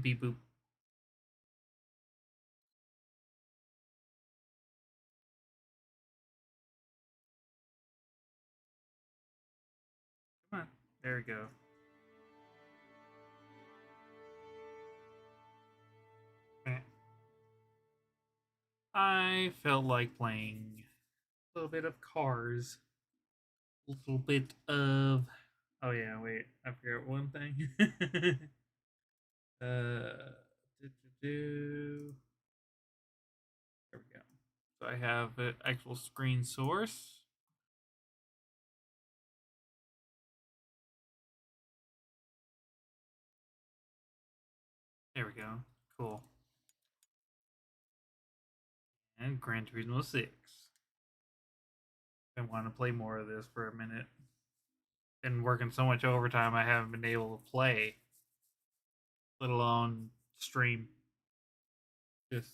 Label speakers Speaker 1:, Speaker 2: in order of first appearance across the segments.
Speaker 1: beep boop. Come on. There we go. Okay. I felt like playing a little bit of Cars. A little bit of. Oh yeah, wait. I forgot one thing. Do, do, do. There we go. So I have an actual screen source. There we go. Cool. And Gran Turismo 6. I want to play more of this for a minute. Been working so much overtime I haven't been able to play, let alone stream. Just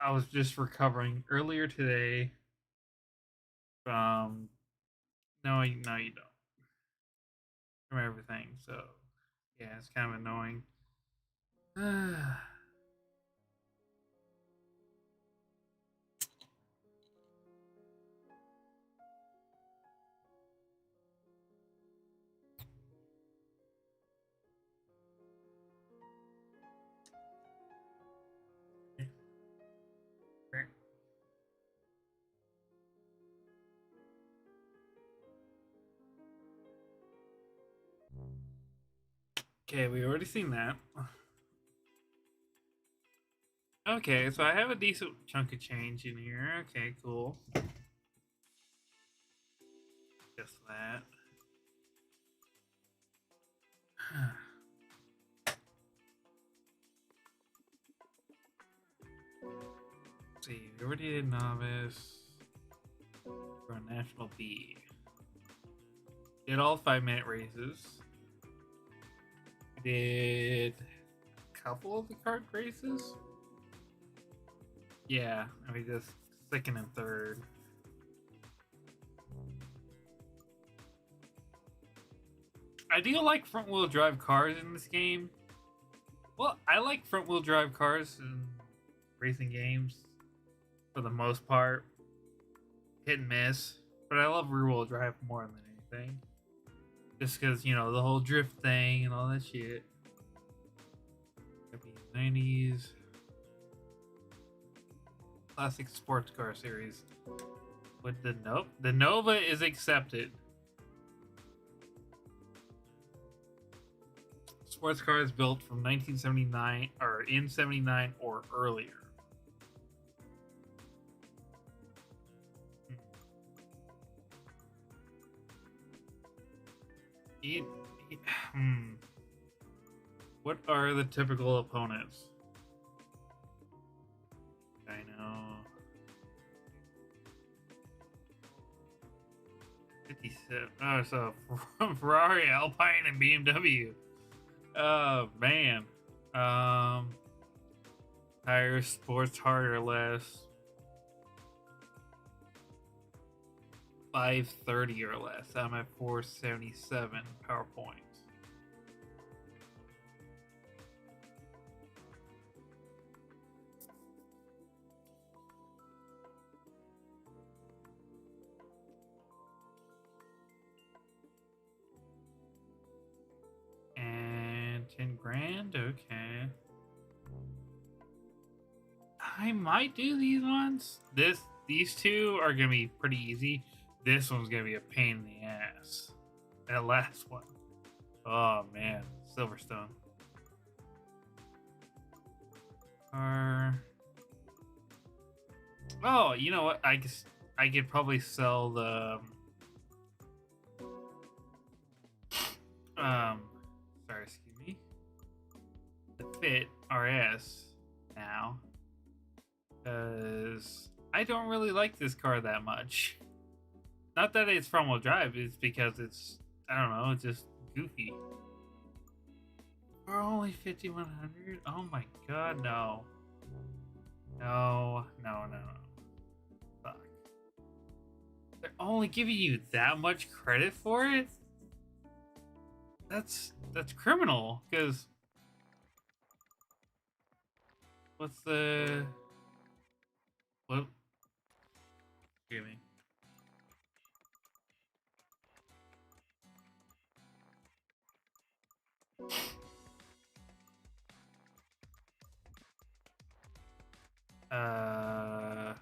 Speaker 1: I was just recovering earlier today from no, no, you don't from everything. So yeah, it's kind of annoying. Okay, we already seen that. Okay, so I have a decent chunk of change in here. Okay, cool. Just that. Let's see, we already did novice for a national B. Did all 5-minute races. We did a couple of the kart races. Yeah, I mean just second and third. I do like front wheel drive cars in this game. Well, I like front wheel drive cars in racing games for the most part. Hit and miss. But I love rear wheel drive more than anything. Just because, you know, the whole drift thing and all that shit. 90s. Classic sports car series. With the Nova is accepted. Sports cars built from 1979 or in 79 or earlier. What are the typical opponents? I know. 57. Oh, so Ferrari, Alpine, and BMW. Oh man. Tires, sports, hard or less. 530 or less. I'm at 477 power points. And 10 grand. Okay. I might do these ones. These two are gonna be pretty easy. This one's gonna be a pain in the ass. That last one. Oh man, Silverstone. Oh, you know what? I could probably sell the sorry, excuse me. The Fit RS now. Because I don't really like this car that much. Not that it's front wheel drive, it's because it's, I don't know, it's just goofy. For only 5,100? Oh my god, no. No. Fuck. They're only giving you that much credit for it? That's criminal, because What's the what? Excuse me. Uh,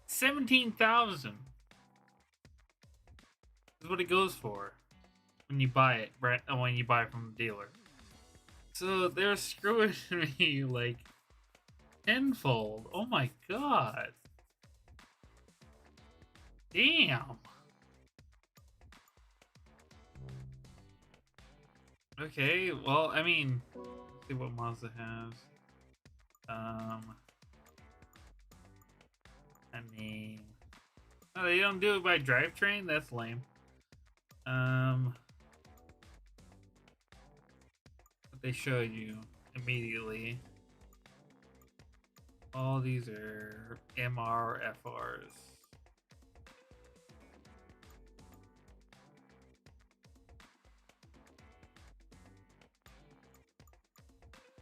Speaker 1: 17,000 is what it goes for when you buy it, right? When you buy it from the dealer. So they're screwing me like tenfold. Oh my god. Damn. Okay, well, I mean, let's see what Mazda has. I mean, oh, they don't do it by drivetrain? That's lame. But they show you immediately. All these are MRFRs.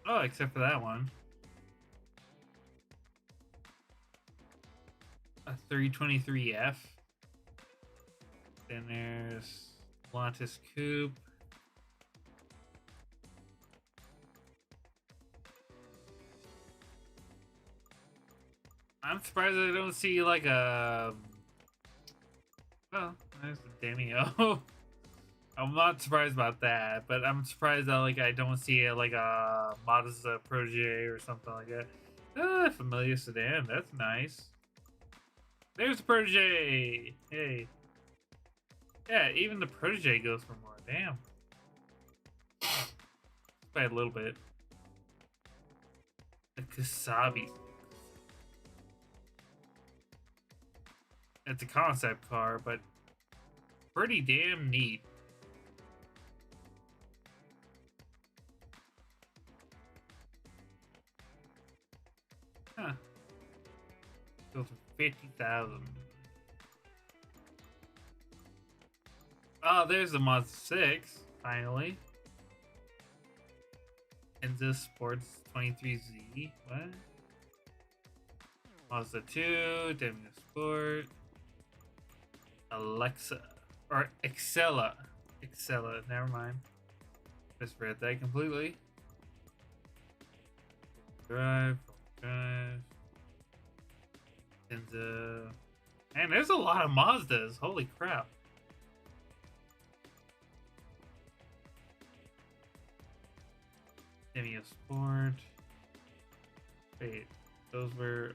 Speaker 1: Oh, except for that one. A 323F. Then there's Lotus Coupe. I'm surprised I don't see like a. Oh, there's the Demio. I'm not surprised about that, but I'm surprised that like I don't see like a Mazda Protege or something like that. Ah, familiar sedan. That's nice. There's the Protege. Hey. Yeah, even the Protege goes for more. Damn. By a little bit. The Kasabi. It's a concept car, but pretty damn neat. Huh. Goes for 50,000. Oh, there's the Mazda 6, finally. And this Sports 23Z. What? Mazda 2, Demio Sport. Alexa. Or Excella. Excella, never mind. Just read that completely. Drive. And man, there's a lot of Mazdas. Holy crap. Demio Sport. Wait, those were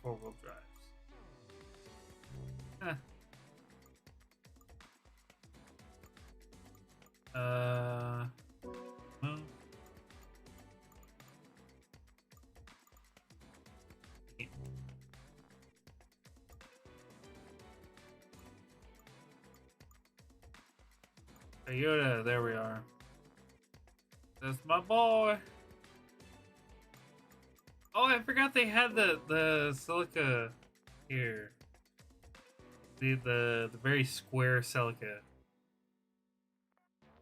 Speaker 1: four-wheel drives. Huh. Well. Toyota, there we are. That's my boy. Oh, I forgot they had the Celica here. The very square Celica.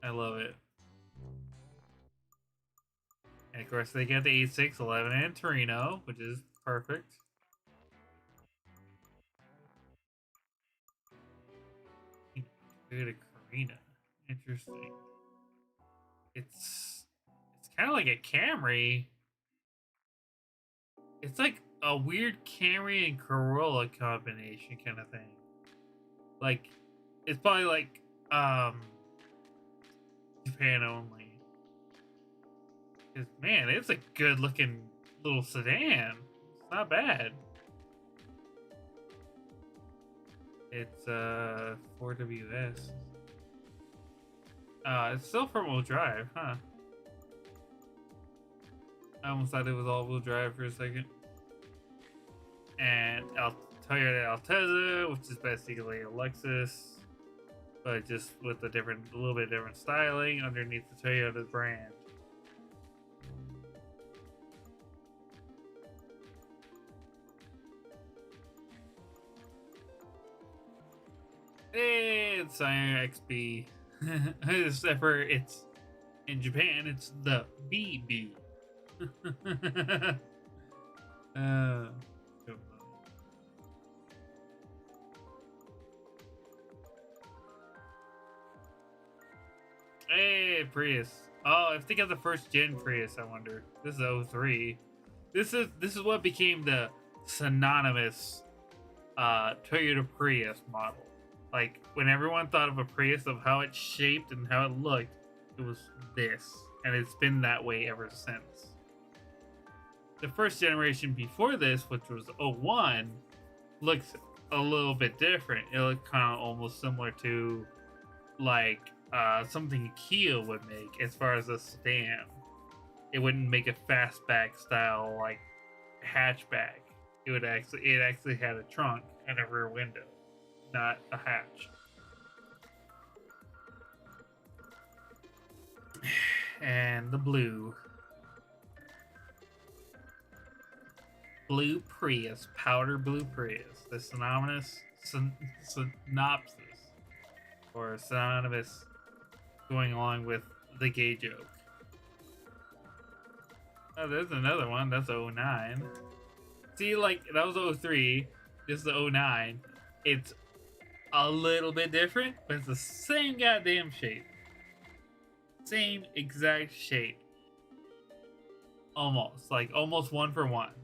Speaker 1: I love it. And of course, they get the 8611 and Torino, which is perfect. Toyota Carina. Interesting. It's kind of like a Camry. It's like a weird Camry and Corolla combination kind of thing. Like, it's probably like Japan only. 'Cause, man, it's a good looking little sedan. It's not bad. It's 4WS. It's still front-wheel drive, huh? I almost thought it was all-wheel drive for a second. And Toyota Altezza, which is basically a Lexus, but just with a little bit different styling underneath the Toyota brand. It's Iron XB. Except for it's in Japan, it's the BB. uh, hey, Prius. Oh, if they got the first gen Prius, I wonder. This is '03. This is what became the synonymous Toyota Prius model. Like when everyone thought of a Prius, of how it's shaped and how it looked, it was this, and it's been that way ever since. The first generation before this, which was '01, looks a little bit different. It looked kind of almost similar to like something Kia would make as far as a sedan. It wouldn't make a fastback style like hatchback. It actually had a trunk and a rear window, not a hatch. And the blue Prius, powder blue Prius, the synonymous synopsis or synonymous going along with the gay joke. Oh, there's another one. That's '09. See, like, that was '03. This is '09. It's a little bit different, but it's the same goddamn shape. Same exact shape. Almost. Like, almost one for one.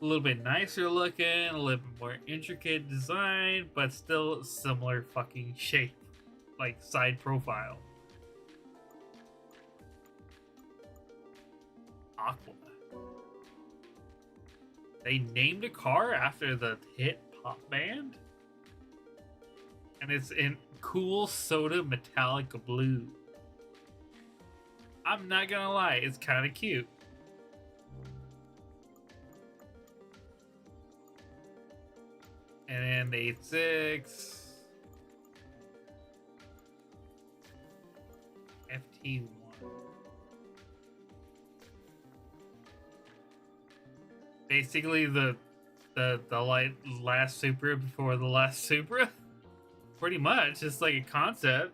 Speaker 1: A little bit nicer looking, a little bit more intricate design, but still similar fucking shape. Like, side profile. Aqua. They named a car after the hit pop band? And it's in cool soda metallic blue. I'm not gonna lie, it's kind of cute. And then the 86 FT1. Basically the last Supra before the last Supra. Pretty much, it's like a concept.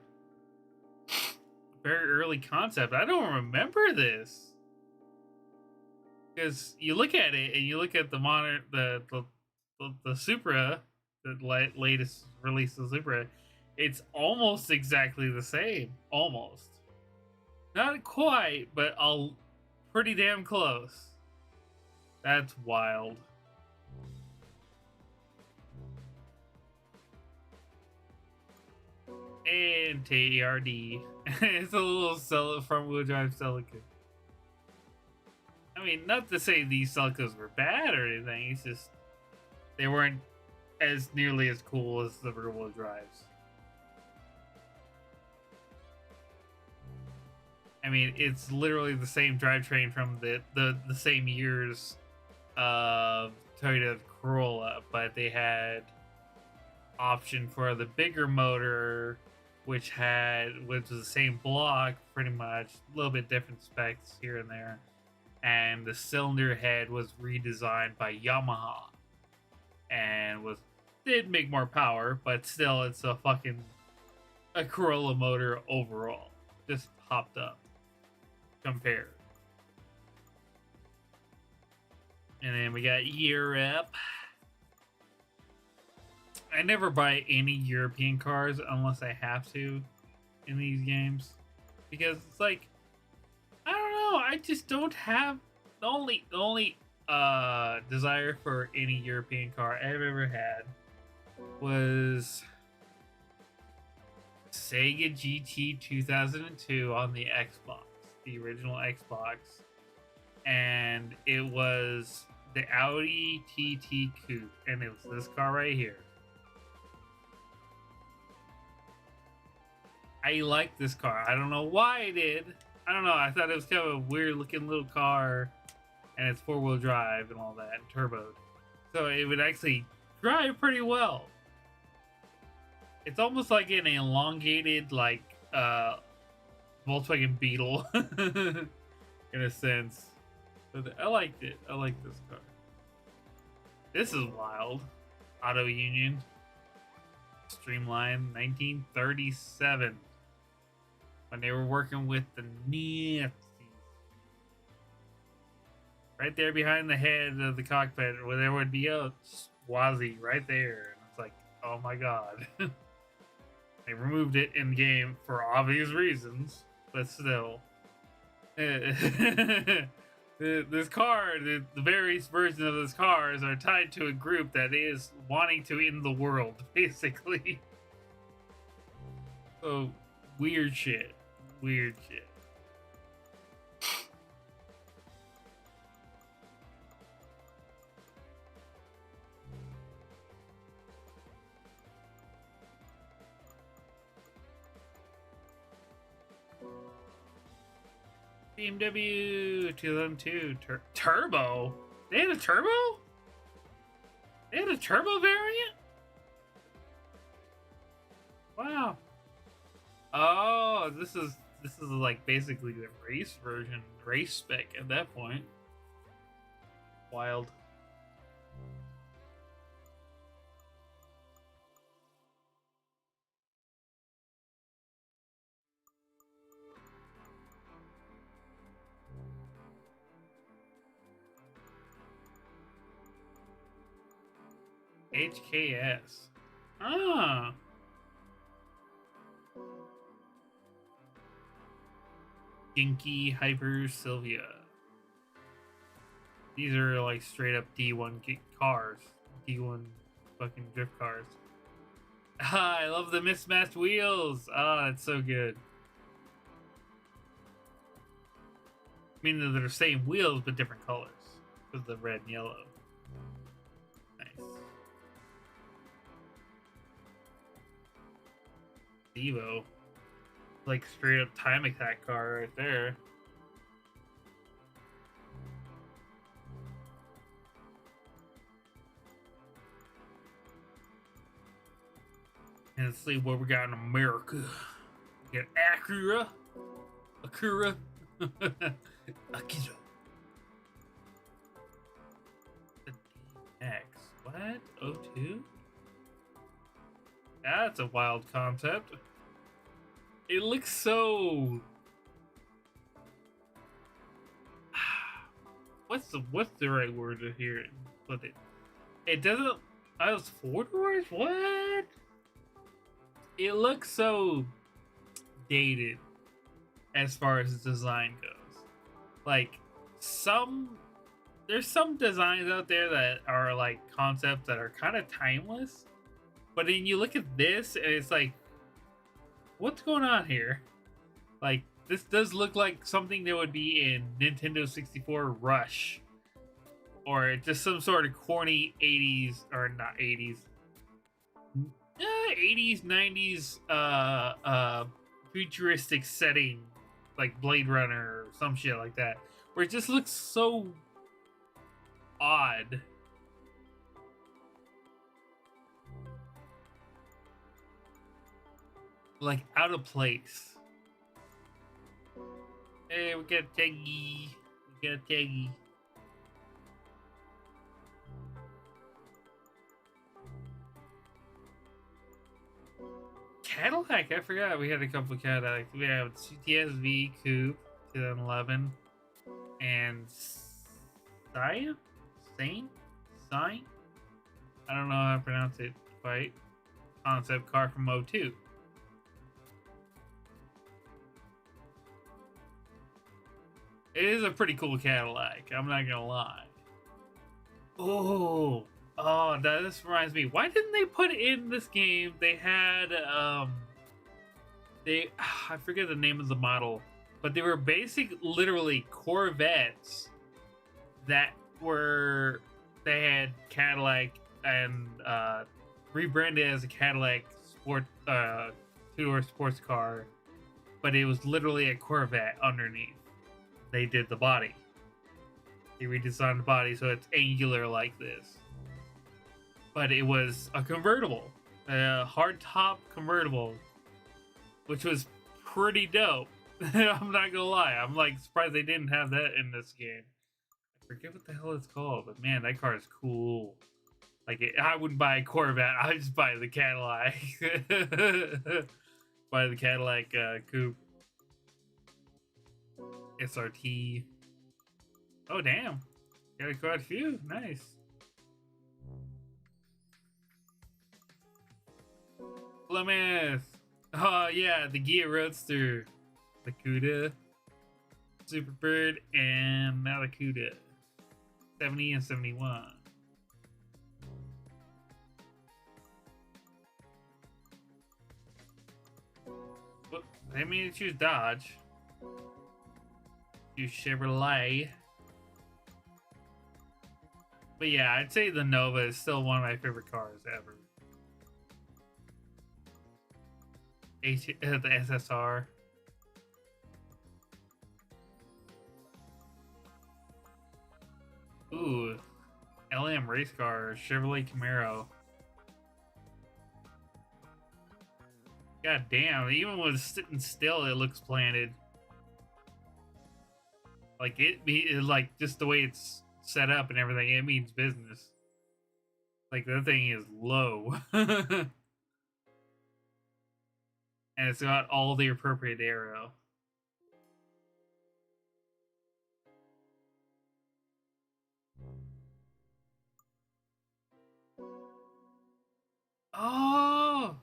Speaker 1: Very early concept. I don't remember this. Because you look at it and you look at the Supra, the latest release of Supra, it's almost exactly the same. Almost. Not quite, but pretty damn close. That's wild. And TRD. It's a little front-wheel drive Celica. I mean, not to say these Celicas were bad or anything. It's just they weren't as nearly as cool as the rear-wheel drives. I mean, it's literally the same drivetrain from the same years of Toyota Corolla, but they had option for the bigger motor, which was the same block pretty much, a little bit different specs here and there, and the cylinder head was redesigned by Yamaha and did make more power, but still it's a Corolla motor overall, just popped up compared. And then we got Europe. I never buy any European cars unless I have to in these games, because it's like, I don't know, I just don't have the only desire for any European car I've ever had was Sega GT 2002 on the Xbox, the original Xbox, and it was the Audi TT Coupe, and it was this car right here. I like this car. I don't know why I did. I don't know. I thought it was kind of a weird looking little car, and it's 4-wheel drive and all that, and turboed. So it would actually drive pretty well. It's almost like an elongated, like, Volkswagen Beetle, in a sense. But I liked it. I like this car. This is wild. Auto Union. Streamline 1937 when they were working with the Nazis. Right there behind the head of the cockpit where there would be a Swazi right there. And it's like, oh my god. They removed it in game for obvious reasons, but still. This car, the various versions of those cars are tied to a group that is wanting to end the world, basically. So, weird shit. Weird shit. BMW 2002 Turbo? They had a turbo? They had a turbo variant? Wow. Oh, this is like basically the race version, race spec at that point. Wild. HKS. Ah. Ginky Hyper Sylvia. These are like straight up D1 cars. D1 fucking drift cars. Ah, I love the mismatched wheels. Ah, that's so good. Meaning they're the same wheels but different colors. With the red and yellow. Nice. Evo. Like straight up time attack car right there. And let's see what we got in America. We got Acura. Acura. X. What? O2? That's a wild concept. It looks so... What's the right word to hear it? But it doesn't... I was 4 doors? What? It looks so dated as far as design goes. Like, there's some designs out there that are like concepts that are kind of timeless. But then you look at this and it's like, what's going on here? Like, this does look like something that would be in Nintendo 64 Rush. Or just some sort of corny 80s, or not 80s. 80s, 90s, futuristic setting. Like Blade Runner or some shit like that. Where it just looks so odd. Like out of place. Hey, we got a Teggy. We got a Teggy. Cadillac, I forgot we had a couple of Cadillacs. We have CTSV Coupe 2011 and Sign? I don't know how to pronounce it quite. Concept car from O2. It is a pretty cool Cadillac, I'm not gonna lie. Oh, this reminds me. Why didn't they put in this game? They had I forget the name of the model, but they were literally Corvettes that they had Cadillac and rebranded as a Cadillac sport tour sports car, but it was literally a Corvette underneath. They did the body. They redesigned the body so it's angular like this. But it was a convertible, a hardtop convertible, which was pretty dope. I'm not gonna lie. I'm like surprised they didn't have that in this game. I forget what the hell it's called, but man, that car is cool. Like, I wouldn't buy a Corvette. I'd just buy the Cadillac. Buy the Cadillac Coupe. SRT. Oh, damn. Got quite a few. Nice. Plymouth. Oh, yeah. The Gia Roadster. The Cuda. Superbird. And now the Cuda. 70 and 71. Well, they mean to choose Dodge. Choose Chevrolet. But yeah, I'd say the Nova is still one of my favorite cars ever. The SSR. Ooh, LM race car, Chevrolet Camaro. God damn, even when it's sitting still, it looks planted. Like like just the way it's set up and everything, it means business. Like that thing is low. And it's got all the appropriate aero. Oh,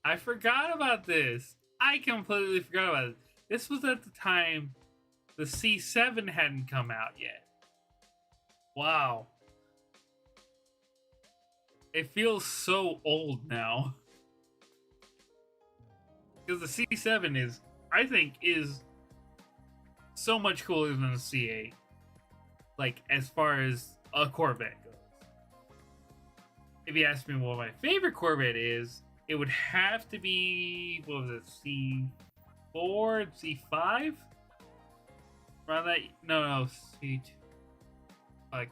Speaker 1: I forgot about this. I completely forgot about it. This was at the time the C7 hadn't come out yet. Wow. It feels so old now. Because the C7 is, I think, is so much cooler than the C8. Like, as far as a Corvette goes. If you ask me what my favorite Corvette is, it would have to be, what was it, C4, C5? Around that, no, C2. Like,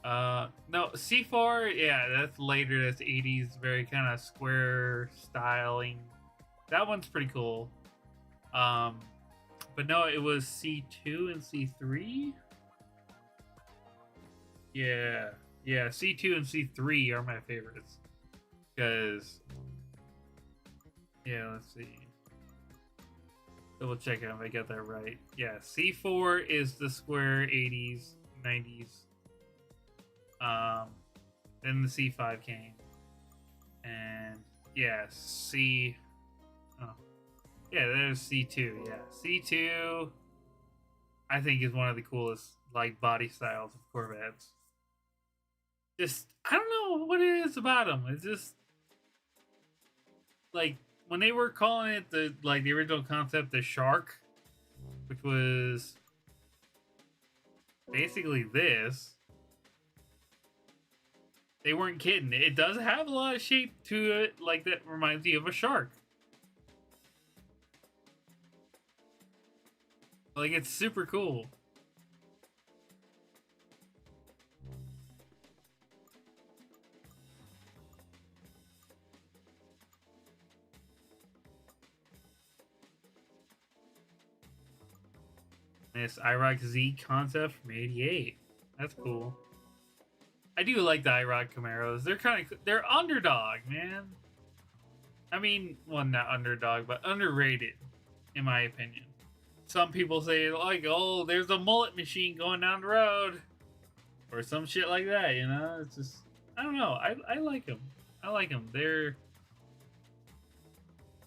Speaker 1: no, C4, yeah, that's later, that's 80s, very kind of square styling. That one's pretty cool. But no, it was C2 and C3? Yeah, C2 and C3 are my favorites. Because, yeah, let's see. Double check if I get that right. Yeah, C4 is the square 80s, 90s. Then the C5 came. And, yeah, yeah, there's C2, yeah. C2, I think, is one of the coolest, like, body styles of Corvettes. Just, I don't know what it is about them. It's just, like, when they were calling it the original concept, the Shark, which was basically this, they weren't kidding. It does have a lot of shape to it, like, that reminds you of a shark. Like, it's super cool. This IROC Z concept from '88. That's cool. I do like the IROC Camaros. They're underdog, man. I mean, well, not underdog, but underrated, in my opinion. Some people say, like, oh, there's a mullet machine going down the road. Or some shit like that, you know? It's just, I don't know. I like them. I like them. They're...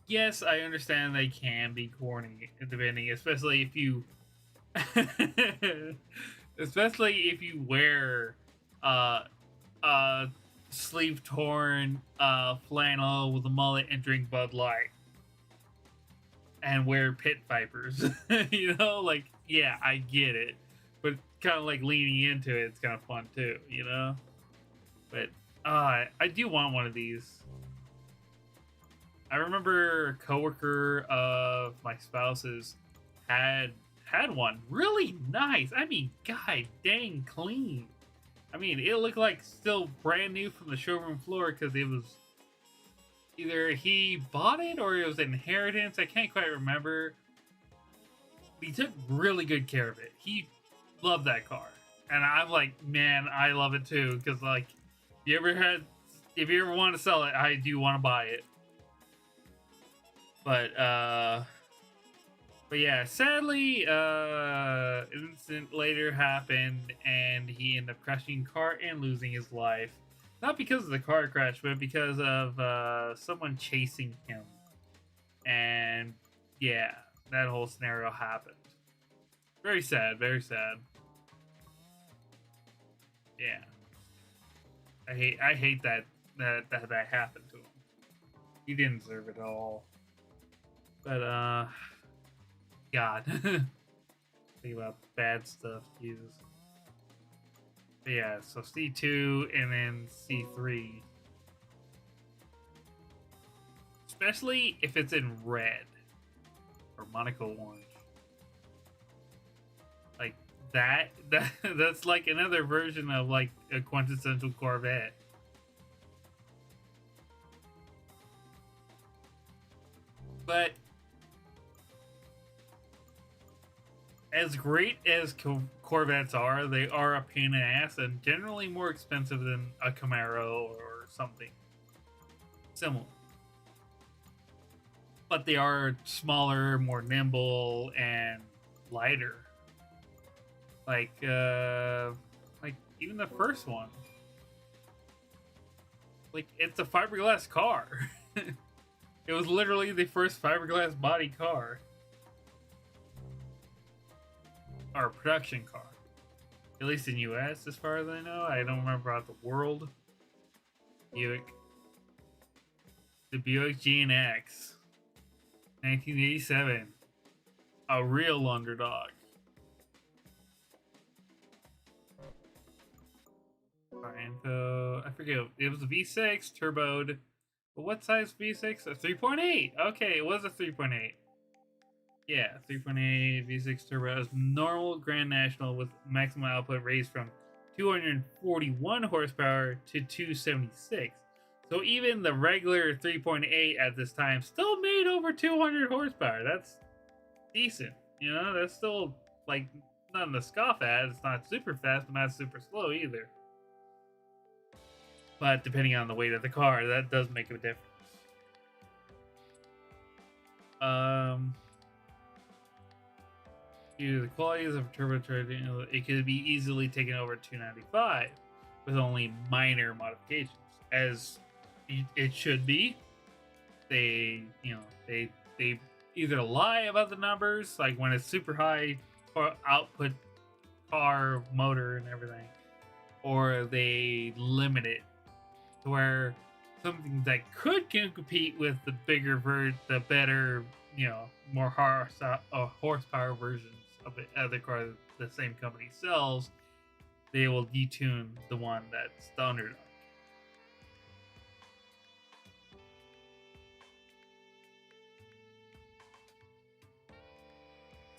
Speaker 1: Yes, I understand they can be corny, depending, especially if you... especially if you wear sleeve torn flannel with a mullet and drink Bud Light and wear pit vipers. You know, like, yeah, I get it, but kind of like leaning into it, it's kind of fun too, you know. But I do want one of these. I remember a coworker of my spouse's had one really nice. I mean, god dang clean. I mean, it looked like still brand new from the showroom floor because it was either he bought it or it was inheritance. I can't quite remember. He took really good care of it. He loved that car, and I'm like, man, I love it too, because like if you ever want to sell it, I do want to buy it. But yeah, sadly, an incident later happened, and he ended up crashing a car and losing his life. Not because of the car crash, but because of someone chasing him. And yeah, that whole scenario happened. Very sad, very sad. Yeah, I hate that happened to him. He didn't deserve it at all. But God, think about bad stuff. Jesus. But yeah, so C2 and then C3. Especially if it's in red or Monaco orange. Like that's like another version of like a quintessential Corvette. But as great as Corvettes are, they are a pain in the ass and generally more expensive than a Camaro or something similar. But they are smaller, more nimble, and lighter. Like even the first one. Like, it's a fiberglass car. It was literally the first fiberglass body car. Or production car. At least in US, as far as I know. I don't remember about the world. Buick. The Buick GNX. 1987. A real underdog. Info. I forget. It was a V6 turboed. But what size V6? A 3.8. Okay, it was a 3.8. Yeah, 3.8 V6 turbo. Normal Grand National with maximum output raised from 241 horsepower to 276. So even the regular 3.8 at this time still made over 200 horsepower. That's decent. You know, that's still like nothing to scoff at. It's not super fast, but not super slow either. But depending on the weight of the car, that does make a difference. Due to the qualities of turbocharged, it could be easily taken over 295 with only minor modifications, as it should be. They either lie about the numbers, like when it's super high output car motor and everything, or they limit it to where something that could compete with the bigger the better, more horsepower versions of the other car the same company sells, they will detune the one that's the underdog.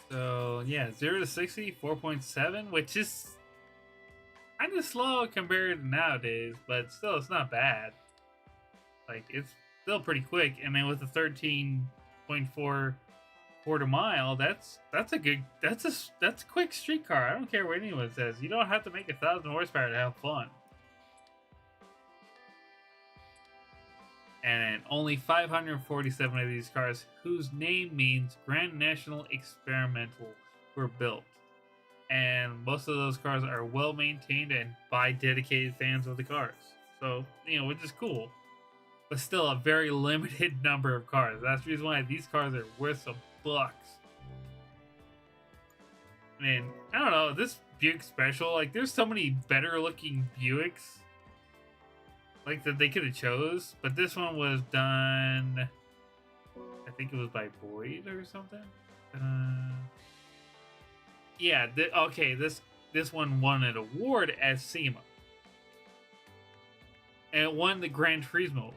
Speaker 1: So yeah, 0 to 60, 4.7, which is kind of slow compared to nowadays, but still, it's not bad. Like, it's still pretty quick, and then with the 13.4 quarter mile, that's a quick street car. I don't care what anyone says. You don't have to make 1,000 horsepower to have fun. And only 547 of these cars, whose name means Grand National Experimental, were built. And most of those cars are well maintained and by dedicated fans of the cars. So, which is cool. But still a very limited number of cars. That's the reason why these cars are worth some bucks. And I don't know, this Buick Special, like, there's so many better looking Buicks, like, that they could have chose. But this one was done, I think it was by Boyd or something. Yeah, okay, this one won an award at SEMA. And it won the Gran Turismo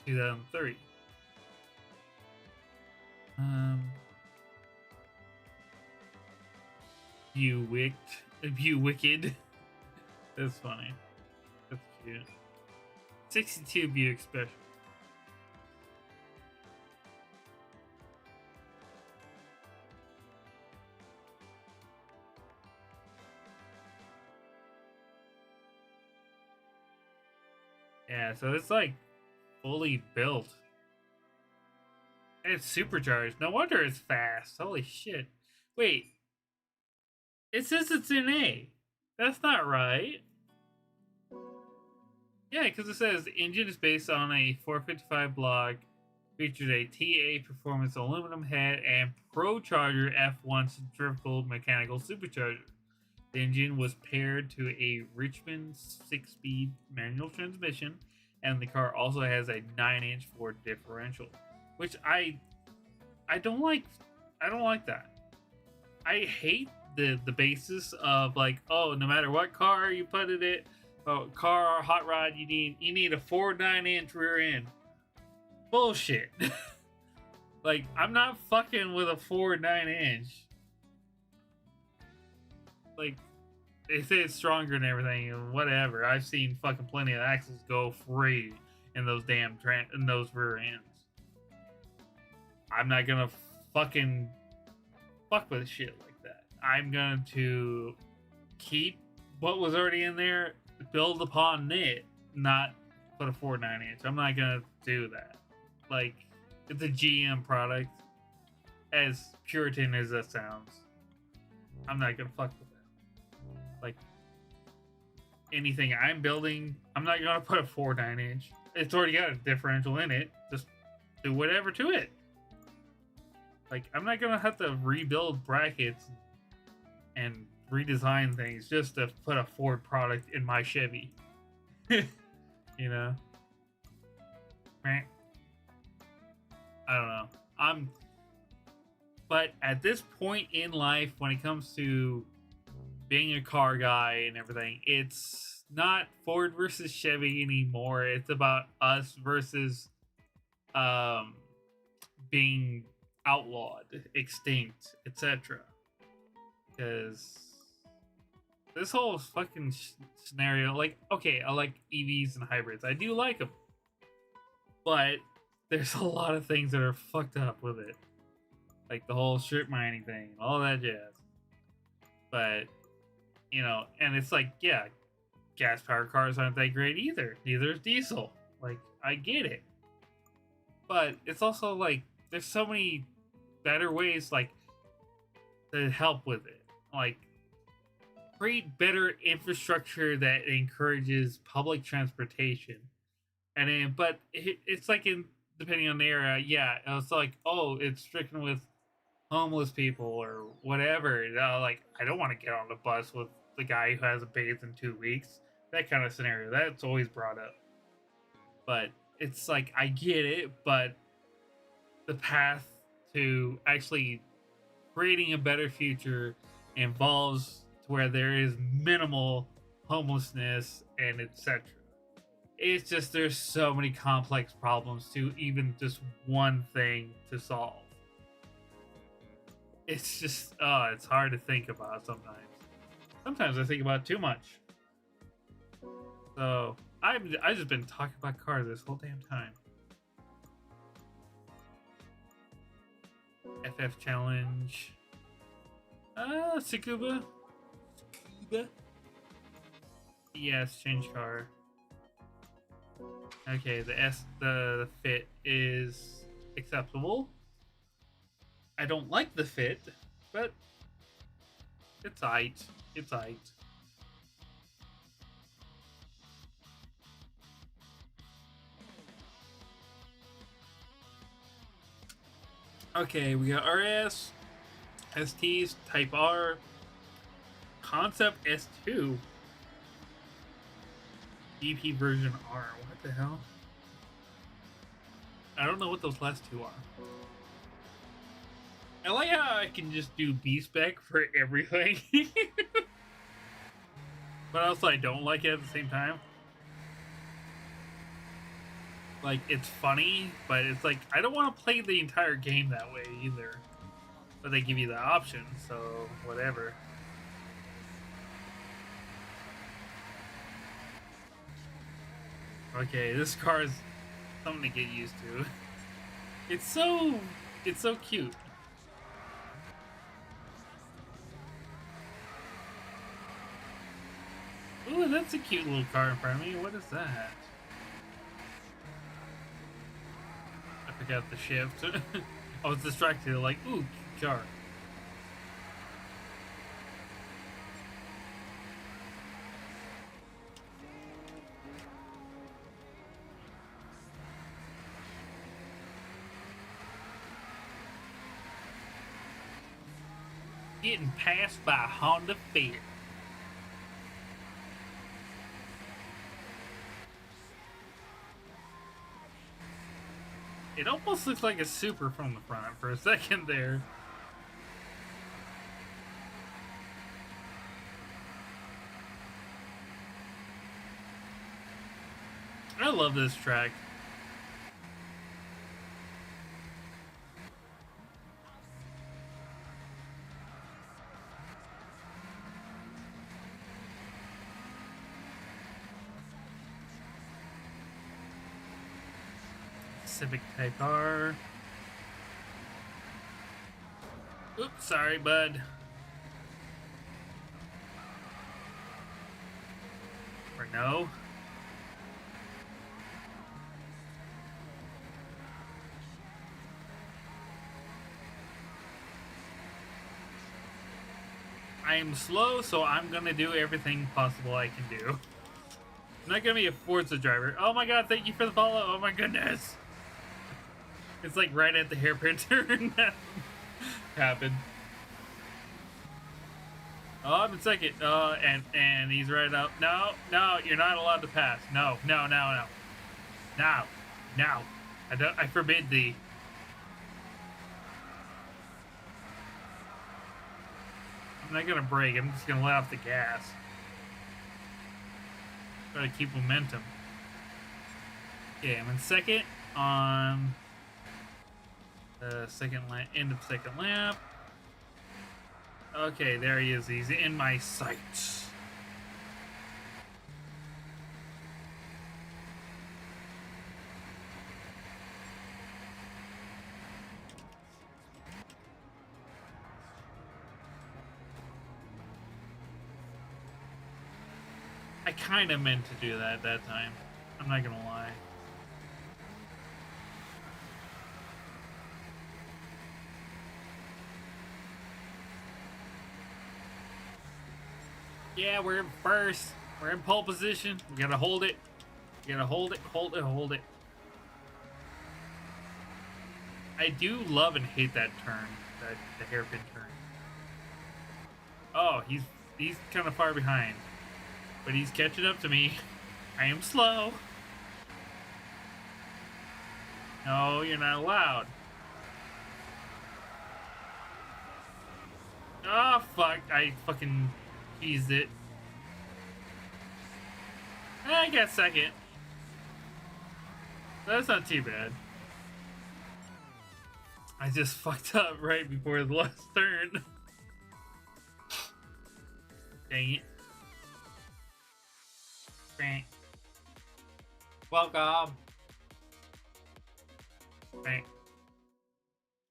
Speaker 1: 2003. Wicked. That's funny. That's cute. 62 Buick Special. Yeah, so it's like fully built. And it's supercharged. No wonder it's fast. Holy shit. Wait, it says it's in A. That's not right. Yeah, because it says the engine is based on a 455 block, features a TA performance aluminum head and ProCharger F1 centrifugal mechanical supercharger. The engine was paired to a Richmond 6-speed manual transmission, and the car also has a 9-inch Ford differential, which I don't like. I don't like that. I hate the basis of like, oh, no matter what car you put in it, car or hot rod, you need a Ford 9-inch rear end. Bullshit. Like, I'm not fucking with a Ford 9-inch. Like, they say it's stronger and everything, and whatever. I've seen fucking plenty of axles go free in those damn in those rear ends. I'm not gonna fucking fuck with shit like that. I'm going to keep what was already in there, build upon it, not put a 4.9 inch. I'm not gonna do that. Like, it's a GM product. As Puritan as that sounds, I'm not gonna fuck with that. Like, anything I'm building, I'm not gonna put a 4.9 inch. It's already got a differential in it. Just do whatever to it. Like, I'm not gonna have to rebuild brackets and redesign things just to put a Ford product in my Chevy. You know? I don't know. But at this point in life, when it comes to being a car guy and everything, it's not Ford versus Chevy anymore. It's about us versus being outlawed, extinct, etc. Because this whole fucking scenario, like, okay, I like EVs and hybrids. I do like them. But there's a lot of things that are fucked up with it. Like the whole strip mining thing, all that jazz. But, you know, and it's like, yeah, gas powered cars aren't that great either. Neither is diesel. Like, I get it. But it's also like, there's so many better ways, like, to help with it. Like, create better infrastructure that encourages public transportation. And then, but it's like in, depending on the area, yeah, it's like, oh, it's stricken with homeless people or whatever. Like, I don't want to get on the bus with the guy who hasn't bathed in 2 weeks. That kind of scenario. That's always brought up. But it's like, I get it, but the path to actually creating a better future involves to where there is minimal homelessness and etc. It's just, there's so many complex problems to even just one thing to solve. It's just, it's hard to think about sometimes. Sometimes I think about too much. So I've just been talking about cars this whole damn time. FF challenge. Tsukuba. Yes, change car. Okay, the fit is acceptable. I don't like the fit, but it's aight. It's aight. Okay, we got RS, STs, Type R, Concept S2, EP version R. What the hell? I don't know what those last two are. I like how I can just do B-spec for everything. But also I don't like it at the same time. Like, it's funny, but it's like, I don't want to play the entire game that way either. But they give you the option, so whatever. Okay, this car is something to get used to. It's so cute. Ooh, that's a cute little car in front of me. What is that? forgot the shift. I was distracted, like, ooh, car. Getting passed by a Honda Fit. It almost looks like a Super from the front for a second there. I love this track. Civic Type R. Oops, sorry, bud. Or no. I am slow, so I'm gonna do everything possible I can do. I'm not gonna be a Forza driver. Oh my god, thank you for the follow. Oh my goodness. It's like right at the hairpin turn that happened. Oh, I'm in second. And he's right up. No, no, you're not allowed to pass. No, no, no, no. Now. Now. I forbid thee. I'm not gonna brake, I'm just gonna let off the gas. Try to keep momentum. Okay, I'm in second on the end of second lap. Okay, there he is. He's in my sights. I kind of meant to do that time. I'm not gonna lie. Yeah, we're in first. We're in pole position. We gotta hold it. We gotta hold it, hold it, hold it. I do love and hate that turn, the hairpin turn. Oh, he's kind of far behind, but he's catching up to me. I am slow. No, you're not allowed. Oh, fuck. I fucking teased it. I got second. That's not too bad. I just fucked up right before the last turn. Dang it. Bang. Welcome. Bang.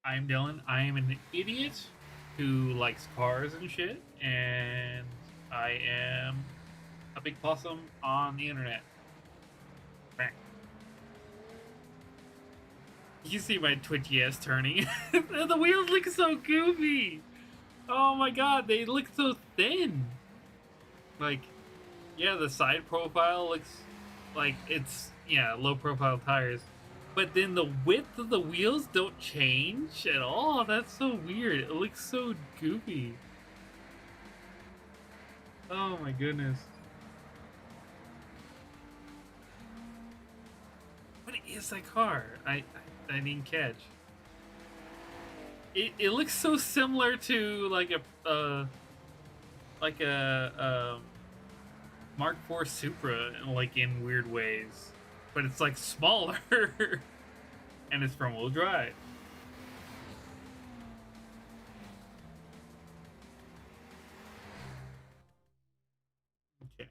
Speaker 1: I'm Dylan. I am an idiot who likes cars and shit, and I am a big possum on the internet. Bang. You see my twitchy ass turning. The wheels look so goofy. Oh my god, they look so thin. Like, yeah, the side profile looks like it's, yeah, low profile tires. But then the width of the wheels don't change at all. That's so weird. It looks so goofy. Oh my goodness. What is that car? I didn't catch. It looks so similar to like a Mark IV Supra, like in weird ways, but it's like smaller, and it's front-wheel drive. Okay,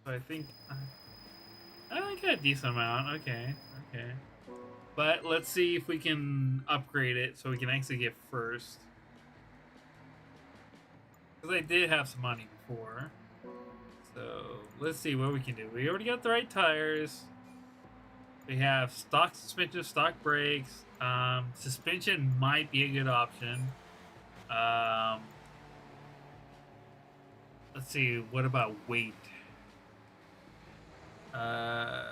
Speaker 1: so I think I got a decent amount. Okay, okay, but let's see if we can upgrade it so we can actually get first. Because I did have some money before. So let's see what we can do. We already got the right tires. We have stock suspension, stock brakes. Suspension might be a good option. Um, let's see. What about weight? Uh,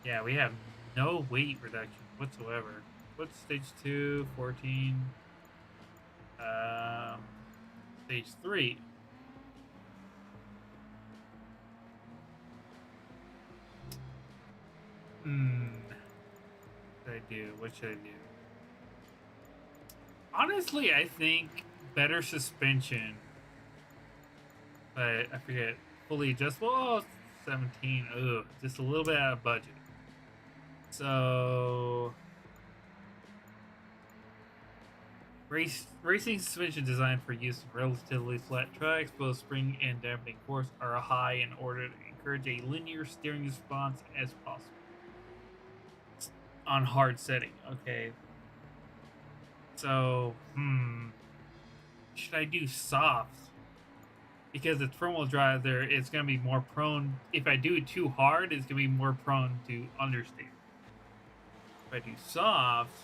Speaker 1: yeah, we have no weight reduction whatsoever. What's stage 2? 14. Um, stage 3. Hmm. What should I do? What should I do? Honestly, I think better suspension. But I forget. Fully adjustable. Oh, 17. Ugh, just a little bit out of budget. So racing suspension designed for use in relatively flat tracks, both spring and damping force are high in order to encourage a linear steering response as possible on hard setting. Okay, so should I do soft? Because it's front wheel drive, there it's gonna be more prone. If I do it too hard, it's gonna be more prone to understeer. If I do soft,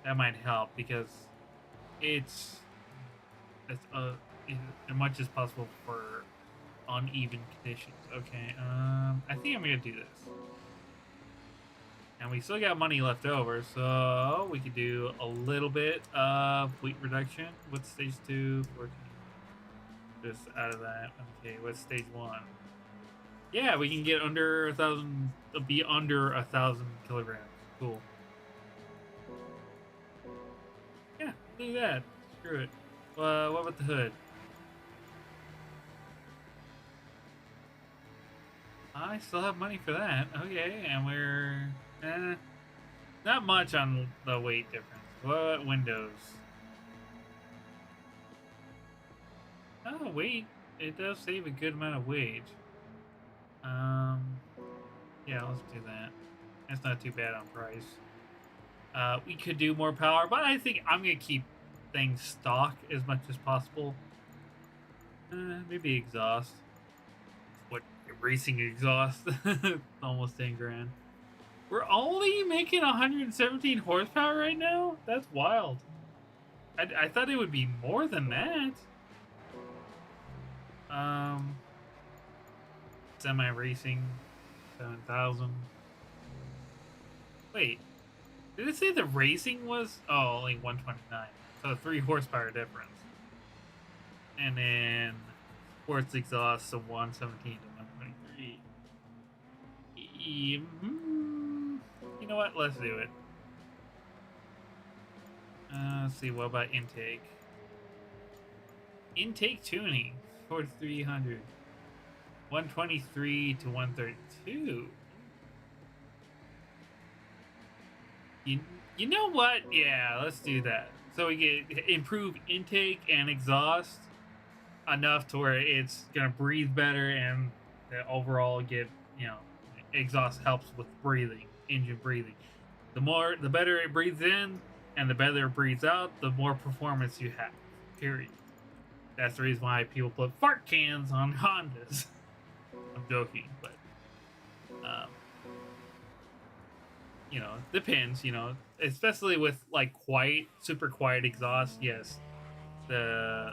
Speaker 1: that might help because it's as much as possible for uneven conditions. Okay, I think I'm gonna do this, and we still got money left over, so we could do a little bit of weight reduction. What's stage 2? 14. Just out of that. Okay, what's stage 1? Yeah, we can get under 1,000. Be under 1,000 kilograms. Cool. Yeah, do that. Screw it. What about the hood? I still have money for that. Okay, and we're not much on the weight difference. What windows? Oh, weight. It does save a good amount of weight. Yeah, let's do that. That's not too bad on price. We could do more power, but I think I'm gonna keep things stock as much as possible. Maybe exhaust. What racing exhaust? Almost 10 grand. We're only making 117 horsepower right now? That's wild. I thought it would be more than that. Semi racing 7,000. Wait, did it say the racing was only 129? So 3 horsepower difference. And then sports exhaust, so 117 to 123. You know what? Let's do it. Let's see. What about intake? Intake tuning 4,300. 123 to 132. You know what? Yeah, let's do that. So we get improve intake and exhaust enough to where it's gonna breathe better and overall get, exhaust helps with breathing, engine breathing. The better it breathes in and the better it breathes out, the more performance you have. Period. That's the reason why people put fart cans on Hondas. I'm joking, but depends. Especially with like quiet, super quiet exhaust. Yes, the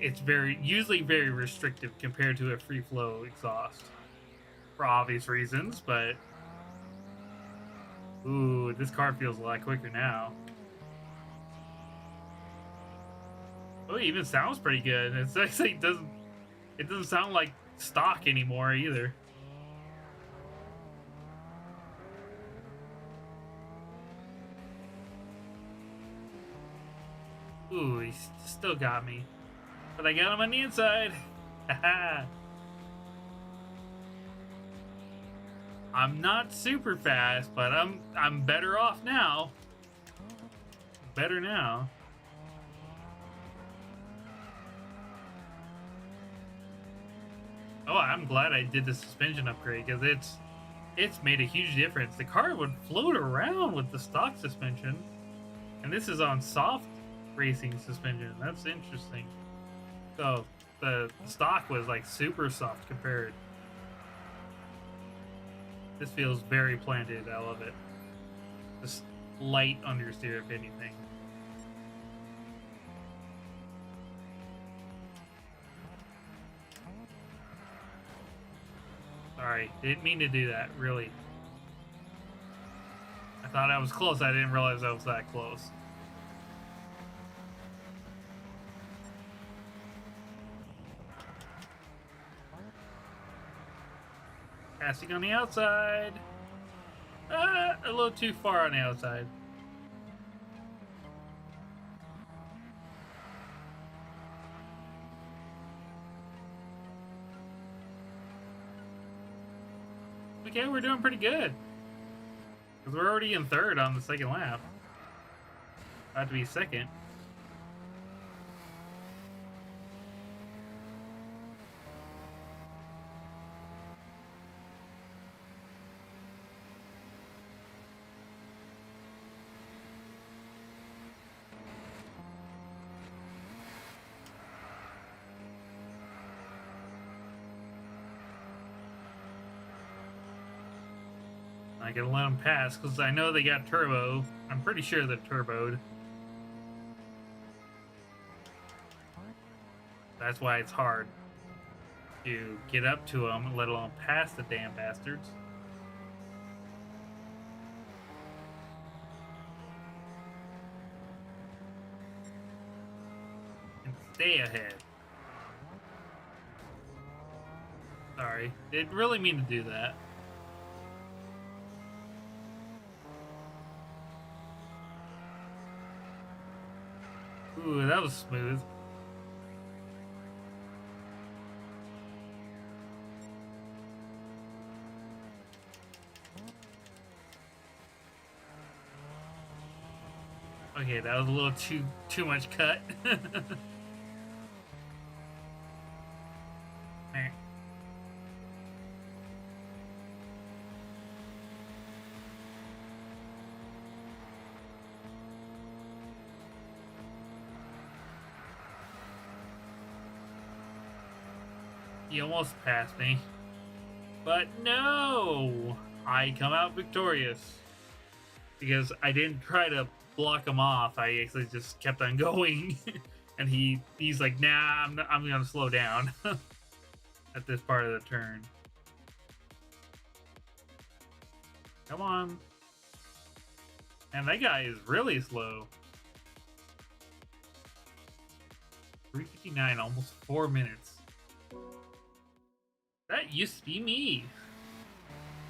Speaker 1: it's usually very restrictive compared to a free flow exhaust for obvious reasons. But ooh, this car feels a lot quicker now. Oh, it even sounds pretty good. It's actually it doesn't sound like stock anymore either. Ooh, he still got me. But I got him on the inside. I'm not super fast, but I'm better off now. Better now. Oh, I'm glad I did the suspension upgrade because it's made a huge difference. The car would float around with the stock suspension, and this is on soft racing suspension. That's interesting. So the stock was like super soft compared. This feels very planted. I love it. Just light understeer, if anything. Sorry, didn't mean to do that, really. I thought I was close. I didn't realize I was that close. Passing on the outside. A little too far on the outside. Okay, we're doing pretty good. Because we're already in third on the second lap. About to be second. I gotta let them pass because I know they got turbo. I'm pretty sure they're turboed. That's why it's hard to get up to them, let alone pass the damn bastards. And stay ahead. Sorry, didn't really mean to do that. Ooh, that was smooth. Okay, that was a little too much cut. He almost passed me. But no! I come out victorious. Because I didn't try to block him off. I actually just kept on going. And he's like, nah, I'm going to slow down. At this part of the turn. Come on. And that guy is really slow. 3:59, almost 4 minutes. That used to be me.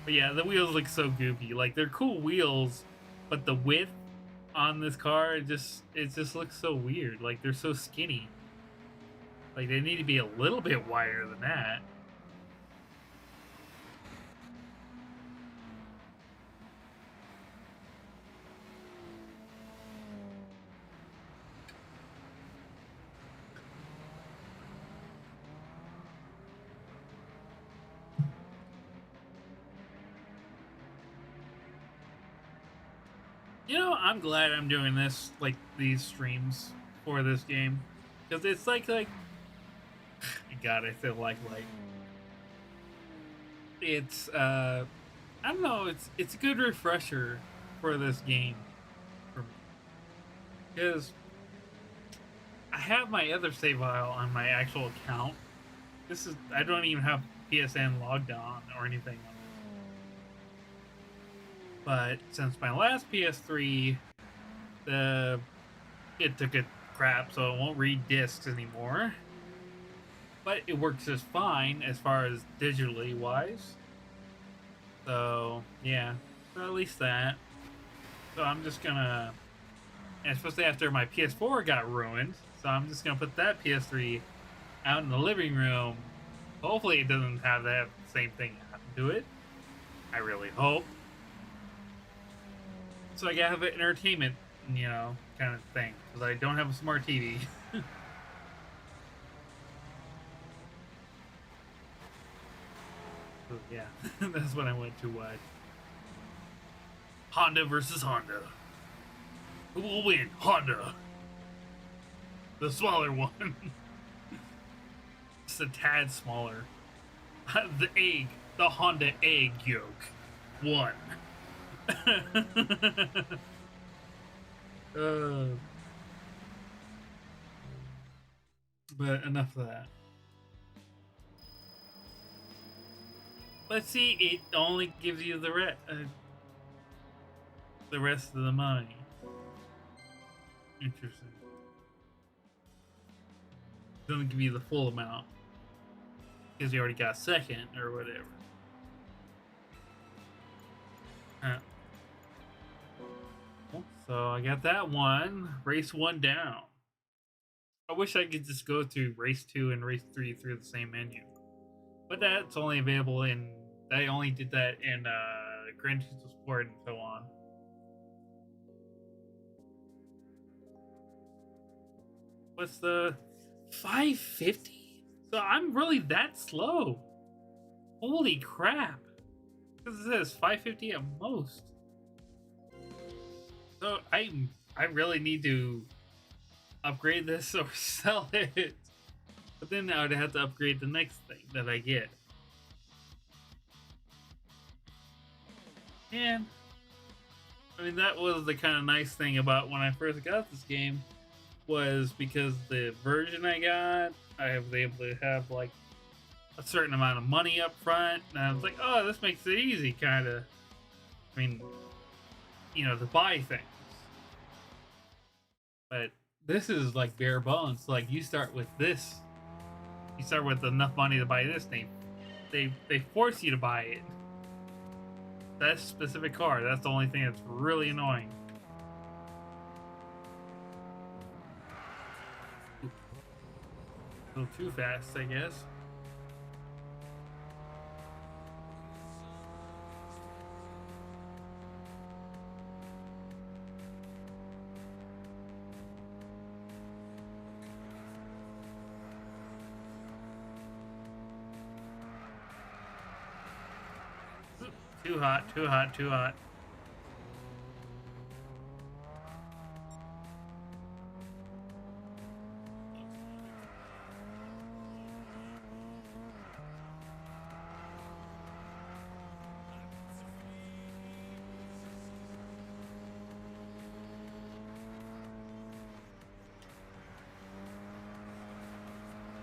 Speaker 1: But yeah, the wheels look so goofy. Like, they're cool wheels, but the width on this car, it just looks so weird. Like, they're so skinny. Like, they need to be a little bit wider than that. You know, I'm glad I'm doing this, like, these streams for this game. Because it's like, God, I feel like, it's, I don't know, it's a good refresher for this game for me. Because I have my other save file on my actual account. I don't even have PSN logged on or anything. But since my last PS3, it took a crap, so it won't read discs anymore. But it works just fine as far as digitally wise. So yeah, so at least that. So I'm just gonna, and especially after my PS4 got ruined, so I'm just gonna put that PS3 out in the living room. Hopefully, it doesn't have that same thing happen to it. I really hope. So I gotta have an entertainment, kind of thing. Because I don't have a smart TV. So yeah, that's when I went to watch. Honda versus Honda. Who will win? Honda. The smaller one. just a tad smaller. The Honda egg yolk. 1. uh, but enough of that. But see, it only gives you the rest of the money. Interesting. It doesn't give you the full amount because you already got second or whatever. So I got that one. Race 1 down. I wish I could just go to race 2 and race 3 through the same menu. But that's only available in... I only did that in Gran Turismo Sport and so on. What's the... 550? So I'm really that slow. Holy crap. Because it says 550 at most. So I really need to upgrade this or sell it. But then I would have to upgrade the next thing that I get. And I mean, that was the kind of nice thing about when I first got this game, was because the version I got, I was able to have like a certain amount of money up front, and I was like, oh, this makes it easy, kind of. I mean, you know, to buy things. But this is like bare bones. Like, you start with this. You start with enough money to buy this thing. They force you to buy it. That specific car. That's the only thing that's really annoying. A little too fast, I guess. Too hot, too hot, too hot.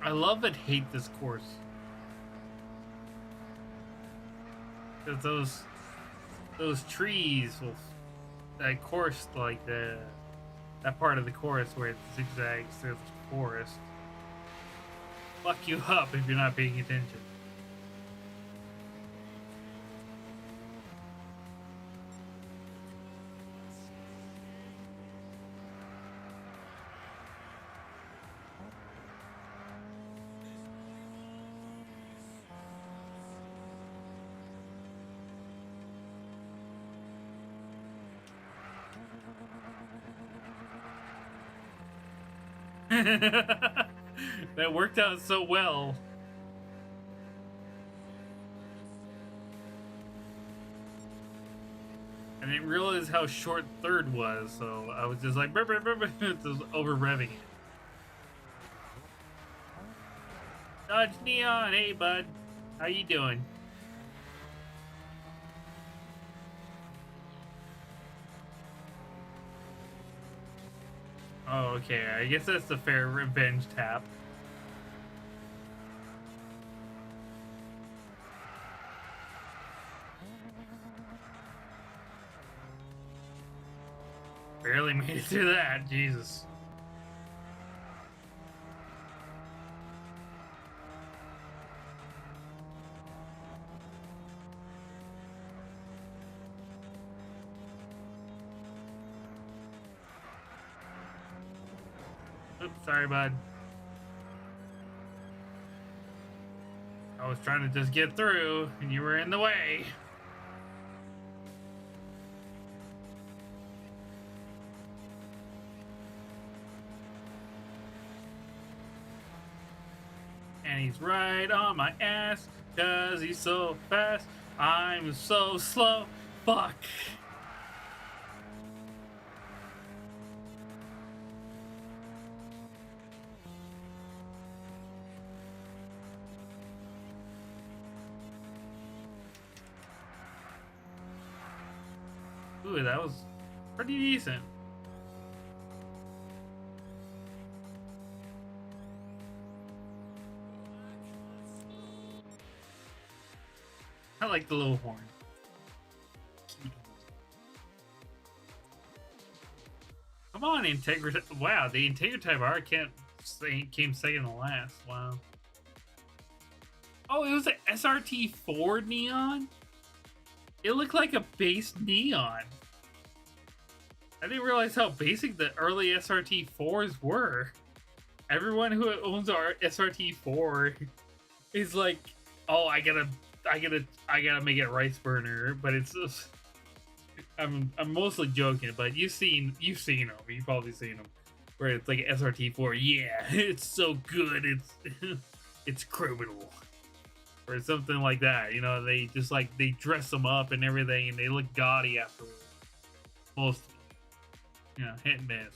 Speaker 1: I love and hate this course. Because those trees will, that course, like that part of the course where it zigzags through the forest, fuck you up if you're not paying attention. That worked out so well. I didn't realize how short third was, so I was just like, just over revving it. Dodge Neon, hey bud, how you doing? Oh, okay, I guess that's the fair revenge tap. Barely made it through that, Jesus. Oops, sorry, bud. I was trying to just get through, and you were in the way. And he's right on my ass, 'cause he's so fast. I'm so slow. Fuck. Ooh, that was pretty decent. I like the little horn. Come on, Integra. Wow, the Integra Type R came second to last. Wow. Oh, it was an SRT4 neon? It looked like a base neon. I didn't realize how basic the early SRT4s were. Everyone who owns our SRT4 is like, oh, I gotta make it rice burner, but it's just, I'm mostly joking, but you've seen them. You've probably seen them, where it's like SRT4. Yeah, it's so good. It's criminal, or something like that. You know, they just like they dress them up and everything, and they look gaudy afterwards. Most, hit and miss.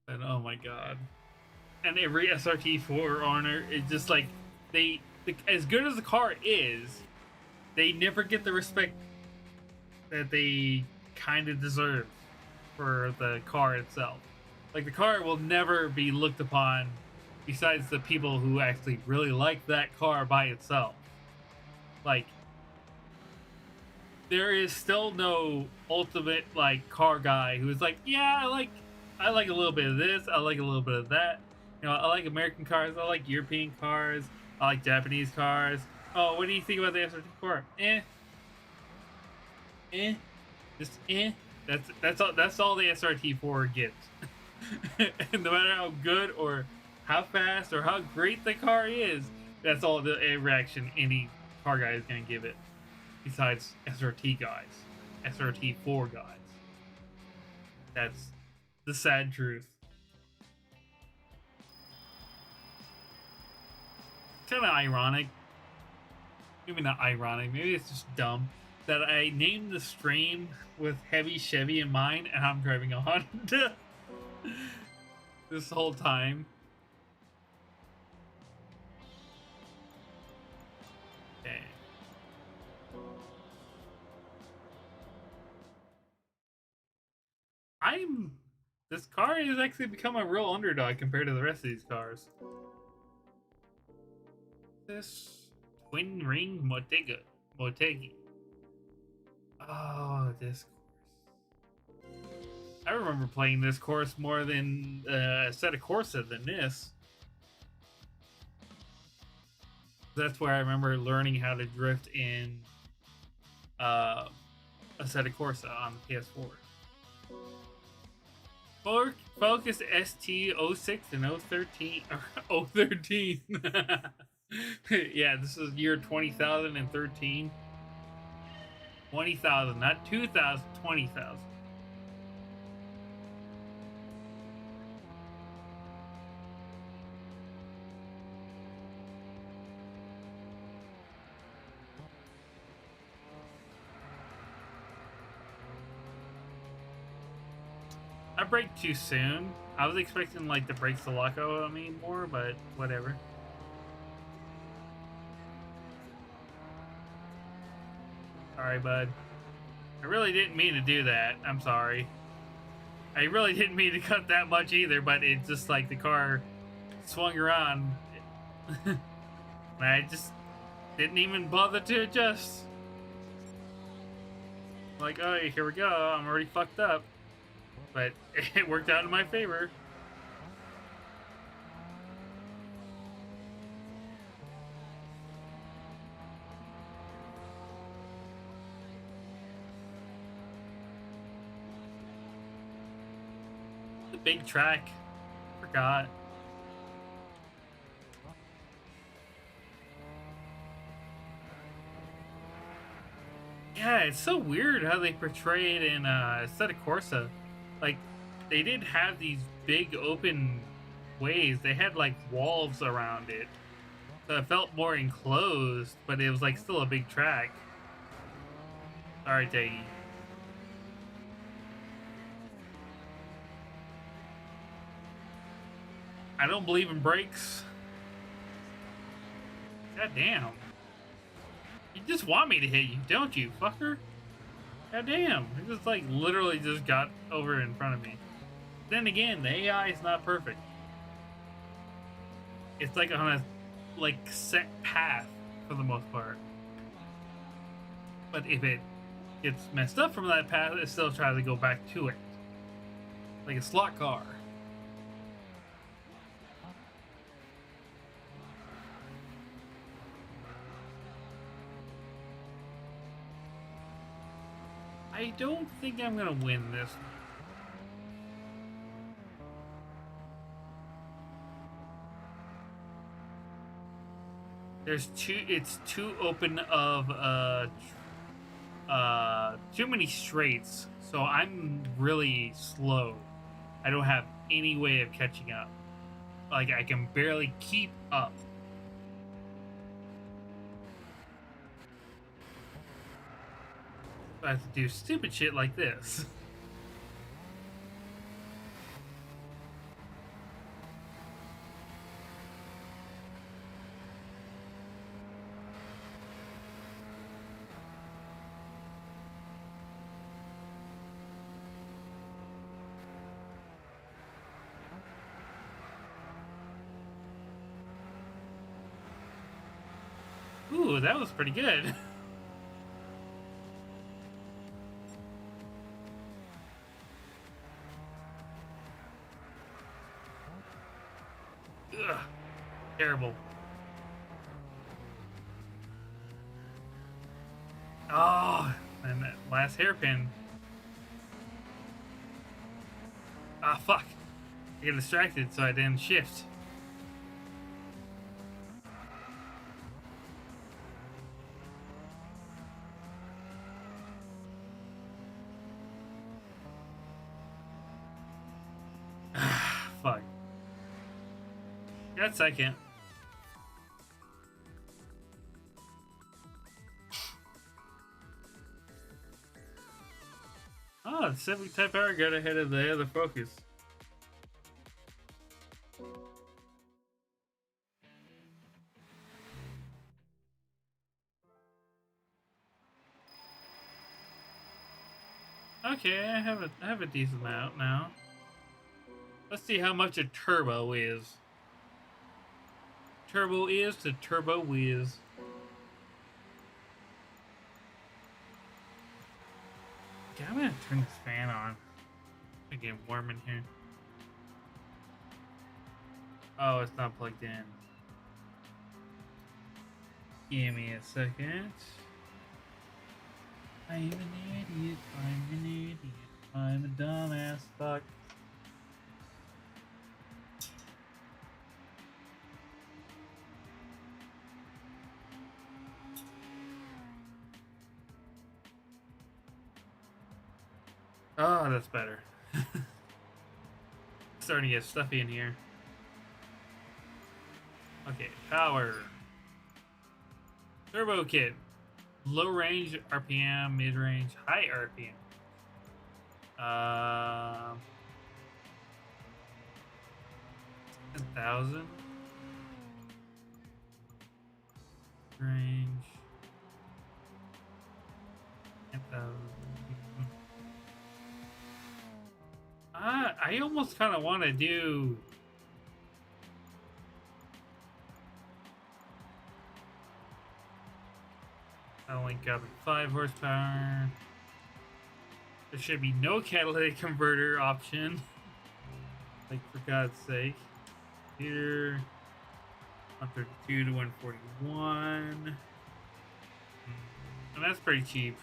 Speaker 1: And oh my god, and every SRT4 owner is just like as good as the car is, they never get the respect that they kind of deserve for the car itself. Like, the car will never be looked upon besides the people who actually really like that car by itself. Like, there is still no ultimate like car guy who's like, yeah, I like a little bit of this, I like a little bit of that. You know, I like American cars, I like European cars, I like Japanese cars. Oh, what do you think about the SRT4? Just That's all the SRT4 gets. And no matter how good or how fast or how great the car is, that's all the reaction any car guy is going to give it. Besides SRT guys, SRT4 guys. That's the sad truth. Kind of ironic. Maybe not ironic. Maybe it's just dumb that I named the stream with heavy Chevy in mind, and I'm driving a Honda this whole time. Okay. This car has actually become a real underdog compared to the rest of these cars. This twin ring Motegi. Oh, this course. I remember playing this course more than Assetto Corsa than this. That's where I remember learning how to drift in Assetto Corsa on the PS4. Focus ST06 and 013. 013. Yeah, this is year 20,013. 20,000, not 2,000, 20,000. I braked too soon. I was expecting like the brakes to lock out on me more, but whatever. Sorry, bud. I really didn't mean to do that. I'm sorry. I really didn't mean to cut that much either, but it's just like the car swung around. I just didn't even bother to adjust. Like, oh, here we go. I'm already fucked up. But it worked out in my favor. The big track. Forgot. Yeah, it's so weird how they portray it in Assetto Corsa. Like, they didn't have these big open ways. They had like walls around it, so it felt more enclosed, but it was like still a big track. Sorry, Daggy. I don't believe in brakes. God damn. You just want me to hit you, don't you, fucker? God damn, it just like literally just got over in front of me. Then again, the AI is not perfect. It's like on a like set path for the most part. But if it gets messed up from that path, it still tries to go back to it. Like a slot car. I don't think I'm gonna win this. It's too open of too many straights, so I'm really slow. I don't have any way of catching up. Like I can barely keep up. I have to do stupid shit like this. Ooh, that was pretty good. Ugh, terrible. Oh, and that last hairpin. Ah, fuck. I got distracted, so I didn't shift. Fuck. Got second. Oh, the 70 type hour got ahead of the other Focus. Okay, I have a decent amount now. Let's see how much a turbo is. Turbo is to turbo whiz. Okay, I'm gonna turn this fan on. It's getting warm in here. Oh, it's not plugged in. Give me a second. I'm an idiot. I'm an idiot. I'm a dumbass fuck. Oh, that's better. Starting to get stuffy in here. Okay, power. Turbo kit. Low range RPM, mid range, high RPM. 10,000. Range. 10,000. I almost kind of want to do. I only got 5 horsepower. There should be no catalytic converter option. Like, for God's sake. Here. 132 to 141. And that's pretty cheap.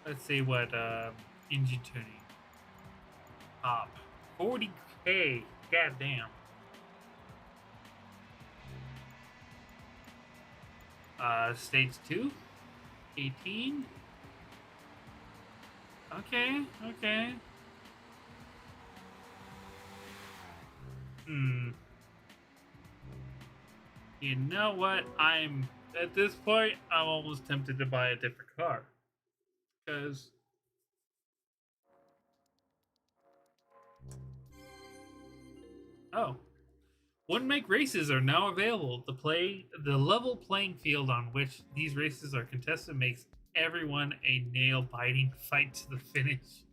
Speaker 1: Let's see what engine tuning. Top. 40K. God damn. Stage 2. 18. Okay, okay. You know what? At this point, I'm almost tempted to buy a different car. Because oh, wouldn't make races are now available. The level playing field on which these races are contested makes everyone a nail-biting fight to the finish.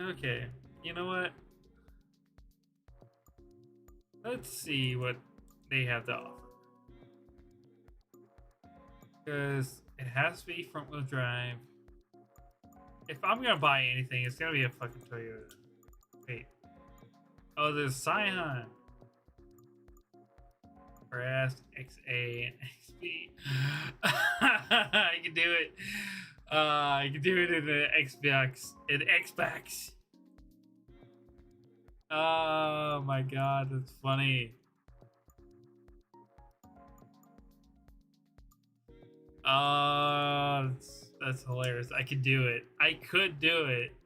Speaker 1: Okay, you know what? Let's see what they have to offer. Because it has to be front-wheel drive. If I'm gonna buy anything, it's gonna be a fucking Toyota. Wait. Oh, there's Scion. Fast XA and XB. I can do it. I can do it in the Xbox. In Xbox. Oh my god, that's funny. That's hilarious. I could do it. I could do it,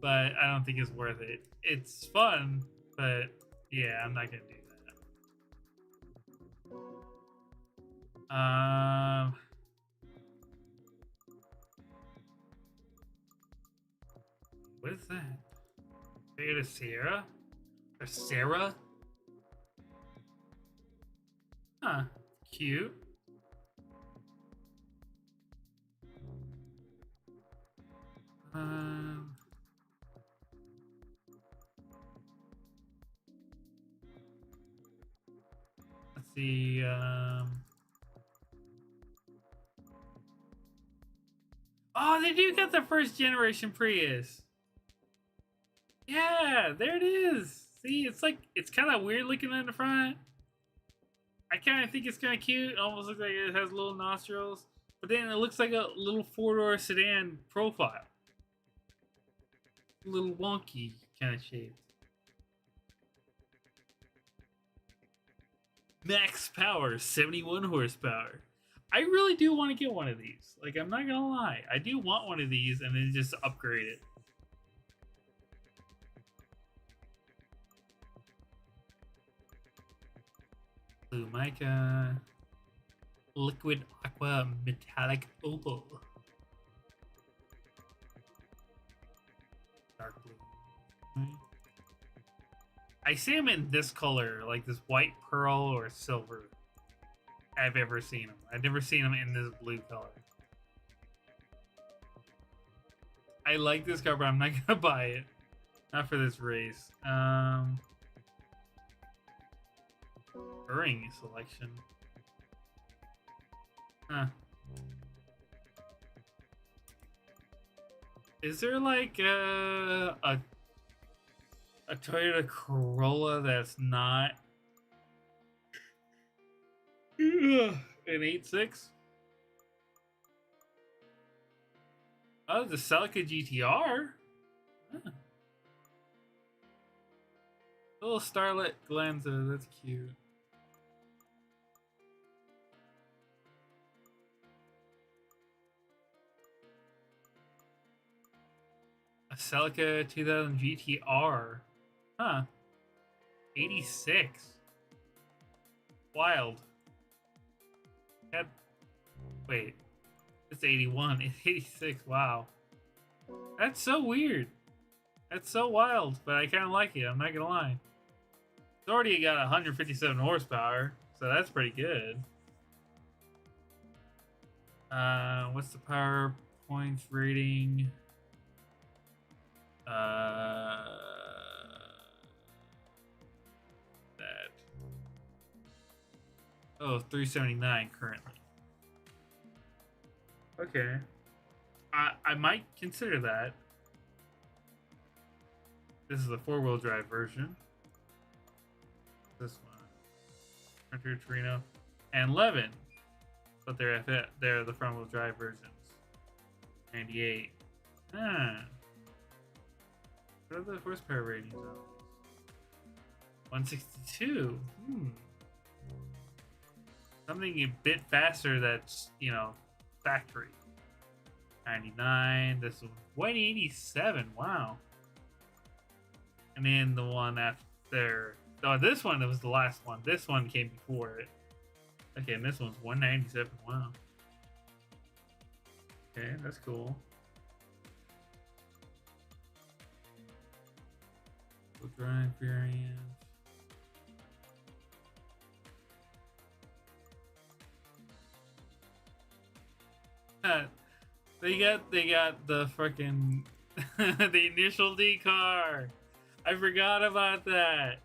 Speaker 1: but I don't think it's worth it. It's fun, but yeah, I'm not gonna do that. What is that? Toyota Sierra? Or Sarah? Huh. Cute. Let's see. Oh, they do got the first generation Prius. Yeah, there it is. See, it's kind of weird looking in the front. I kind of think it's kind of cute. It almost looks like it has little nostrils, but then it looks like a little four-door sedan profile. A little wonky kind of shaped. Max power, 71 horsepower. I really do want to get one of these. Like, I'm not gonna lie, I do want one of these, and then just upgrade it. Blue mica, liquid aqua, metallic opal, dark blue. I see them in this color, like this white pearl or silver. I've ever seen them. I've never seen them in this blue color. I like this car, but I'm not gonna buy it. Not for this race. Touring selection. Huh. Is there like a Toyota Corolla that's not an 8.6? Oh, the Celica GTR. Huh. Little Starlet Glanza, that's cute. A Celica 2000 GTR. Huh. 86. Wild. Wait. It's 81. It's 86. Wow. That's so weird. That's so wild, but I kind of like it. I'm not going to lie. It's already got 157 horsepower, so that's pretty good. What's the power points rating? That. Oh, 379 currently. Okay. I might consider that. This is the four-wheel drive version. This one. Gran Turismo. And Levin. But they're the front-wheel drive versions. 98. Ah. What are the horsepower ratings on these? 162. Something a bit faster that's, factory. 99. This one. 187. Wow. And then the one after. Oh, this one was the last one. This one came before it. Okay, and this one's 197. Wow. Okay, that's cool. Drive variant. They got the freaking the initial D car. I forgot about that.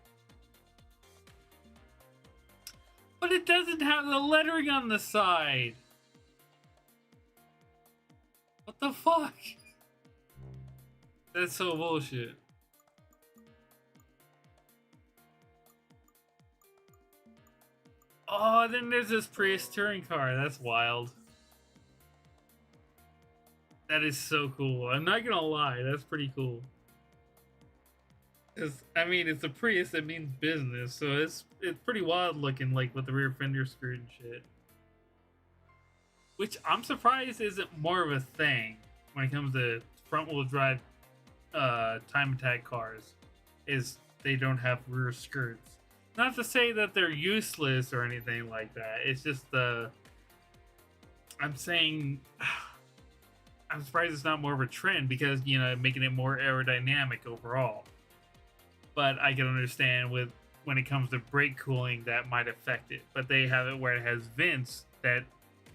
Speaker 1: But it doesn't have the lettering on the side. What the fuck? That's so bullshit. Oh, then there's this Prius touring car. That's wild. That is so cool. I'm not gonna lie, that's pretty cool. I mean, it's a Prius that means business, so it's pretty wild looking, like with the rear fender skirt and shit. Which I'm surprised isn't more of a thing when it comes to front wheel drive time attack cars. Is they don't have rear skirts. Not to say that they're useless or anything like that. It's just I'm saying I'm surprised it's not more of a trend because, you know, making it more aerodynamic overall. But I can understand with when it comes to brake cooling that might affect it. But they have it where it has vents that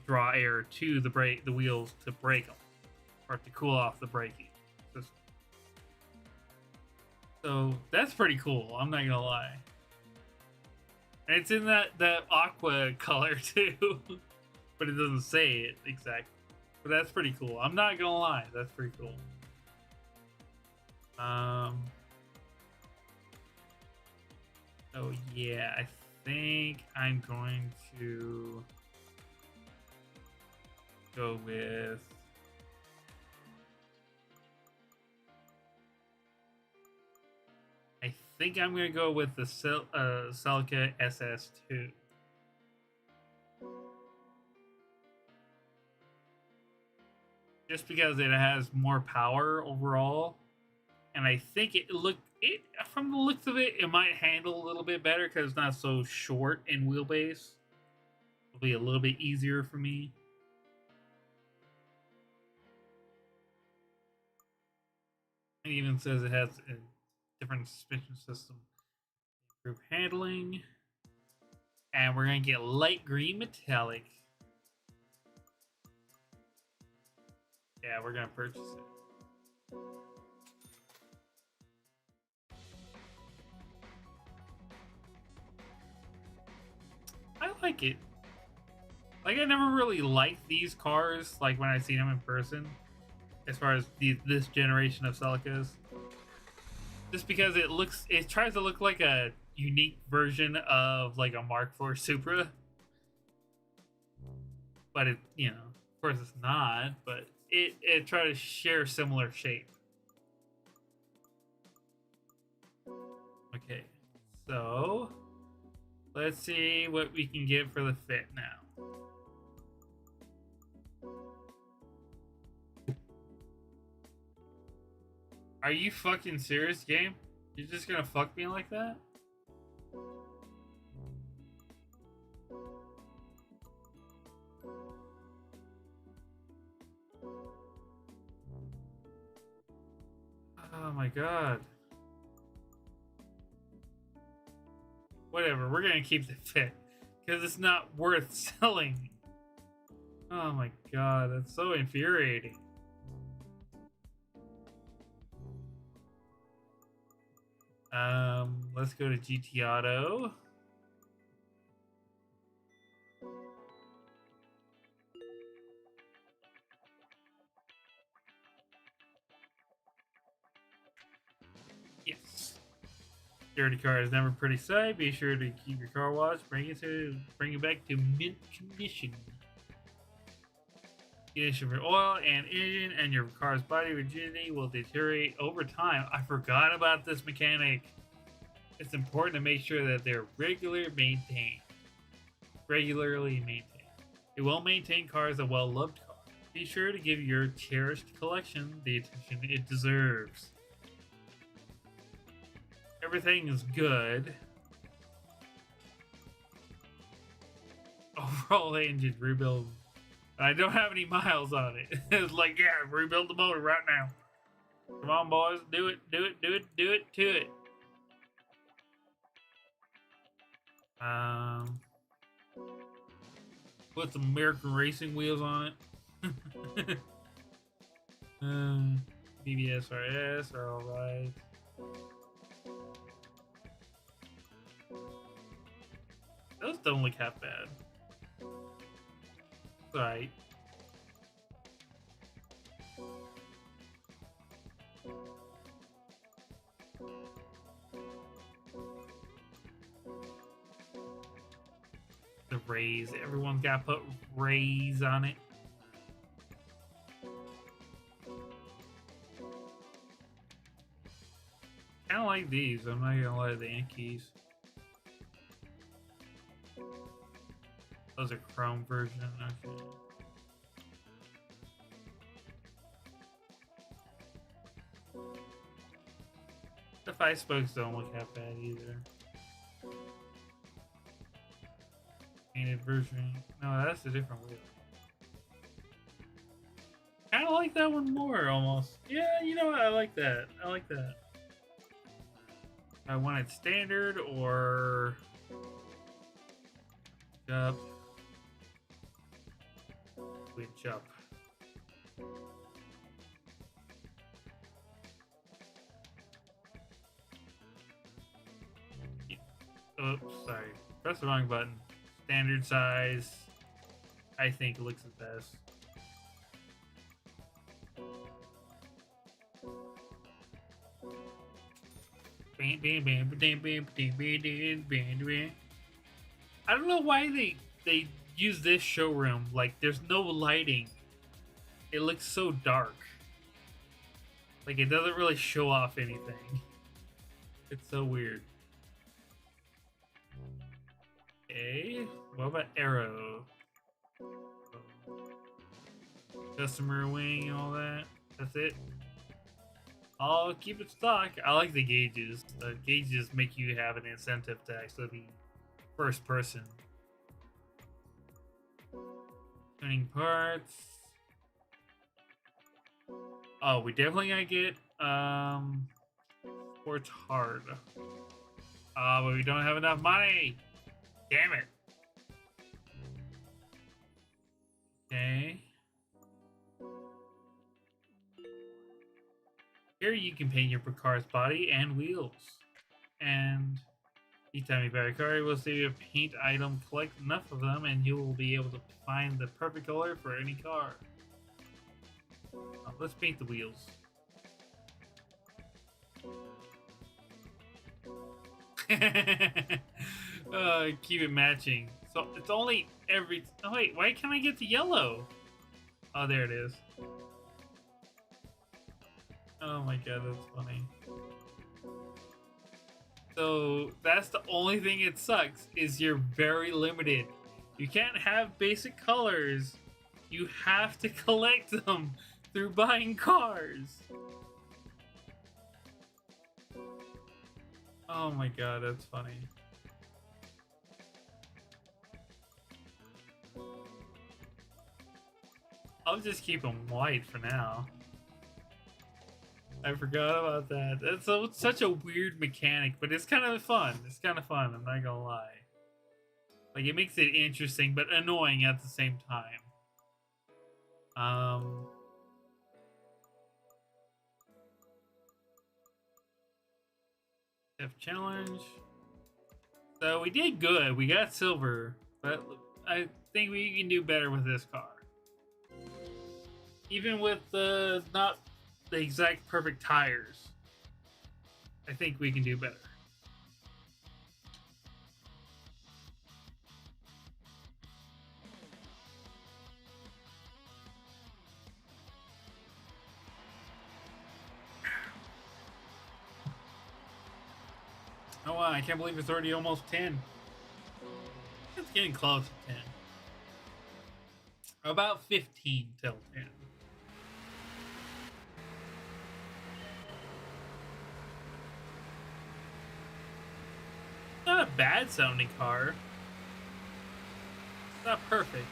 Speaker 1: draw air to the wheels to brake them or to cool off the braking system. So that's pretty cool. I'm not gonna lie. And it's in that aqua color too, but it doesn't say it exactly. But that's pretty cool. I'm not gonna lie, that's pretty cool. So yeah, I think I'm going to go with I think I'm gonna go with the Celica SS2. Just because it has more power overall, and I think it from the looks of it, it might handle a little bit better because it's not so short in wheelbase. It'll be a little bit easier for me. It even says it has a different suspension system, group handling, and we're gonna get light green metallic. Yeah, we're gonna purchase it. I like it. Like, I never really liked these cars, like when I seen them in person, as far as this generation of Celicas. Just because it tries to look like a unique version of like a Mark IV Supra. But it, you know, of course it's not, but it tries to share similar shape. Okay, so let's see what we can get for the fit now. Are you fucking serious, game? You're just gonna fuck me like that? Oh my god. Whatever, we're gonna keep the fit. Because it's not worth selling. Oh my god, that's so infuriating. Let's go to GT Auto. Yes. Dirty car is never pretty sight. Be sure to keep your car washed. Bring it back to mint condition. Condition for oil and engine, and your car's body rigidity will deteriorate over time. I forgot about this mechanic. It's important to make sure that they're regularly maintained. It will maintain cars a well-loved car. Be sure to give your cherished collection the attention it deserves. Everything is good. Overall engine rebuild. I don't have any miles on it. It's like, yeah, rebuild the motor right now. Come on, boys. Do it to it. Put some American racing wheels on it. BBSRS are alright. Those don't look half bad. It's alright. The rays. Everyone's got to put rays on it. Kind of like these. I'm not gonna lie, the Yankees. Those are chrome version. Okay. The 5 spokes don't look that bad either. Painted version. No, that's a different wheel. Kind of like that one more, almost. Yeah, you know what? I like that. I like that. I want it standard or up. Switch up. Oops, sorry. Press the wrong button. Standard size. I think looks the best. I don't know why they use this showroom. Like, there's no lighting. It looks so dark. Like, it doesn't really show off anything. It's so weird. Okay, what about Arrow? Customer wing and all that. That's it. I'll keep it stock. I like the gauges. The gauges make you have an incentive to actually be first person. Tuning parts. Oh, we definitely gotta get Sports Hard. But we don't have enough money. Damn it. Okay. Here you can paint your car's body and wheels. And each time you buy a car, it will save you a paint item. Collect enough of them and you will be able to find the perfect color for any car. Let's paint the wheels. Keep it matching. So it's only every... Oh wait, why can't I get the yellow? Oh, there it is. Oh my god, that's funny. So that's the only thing it sucks, is you're very limited. You can't have basic colors. You have to collect them through buying cars. Oh my god, that's funny. I'll just keep them white for now. I forgot about that. It's such a weird mechanic, but it's kind of fun. It's kind of fun, I'm not gonna lie. Like, it makes it interesting, but annoying at the same time. F challenge. So we did good. We got silver, but I think we can do better with this car. Even with the not the exact perfect tires, I think we can do better. Oh wow, I can't believe it's already almost 10. It's getting close to 10. About 15 till 10. Not a bad sounding car. It's not perfect.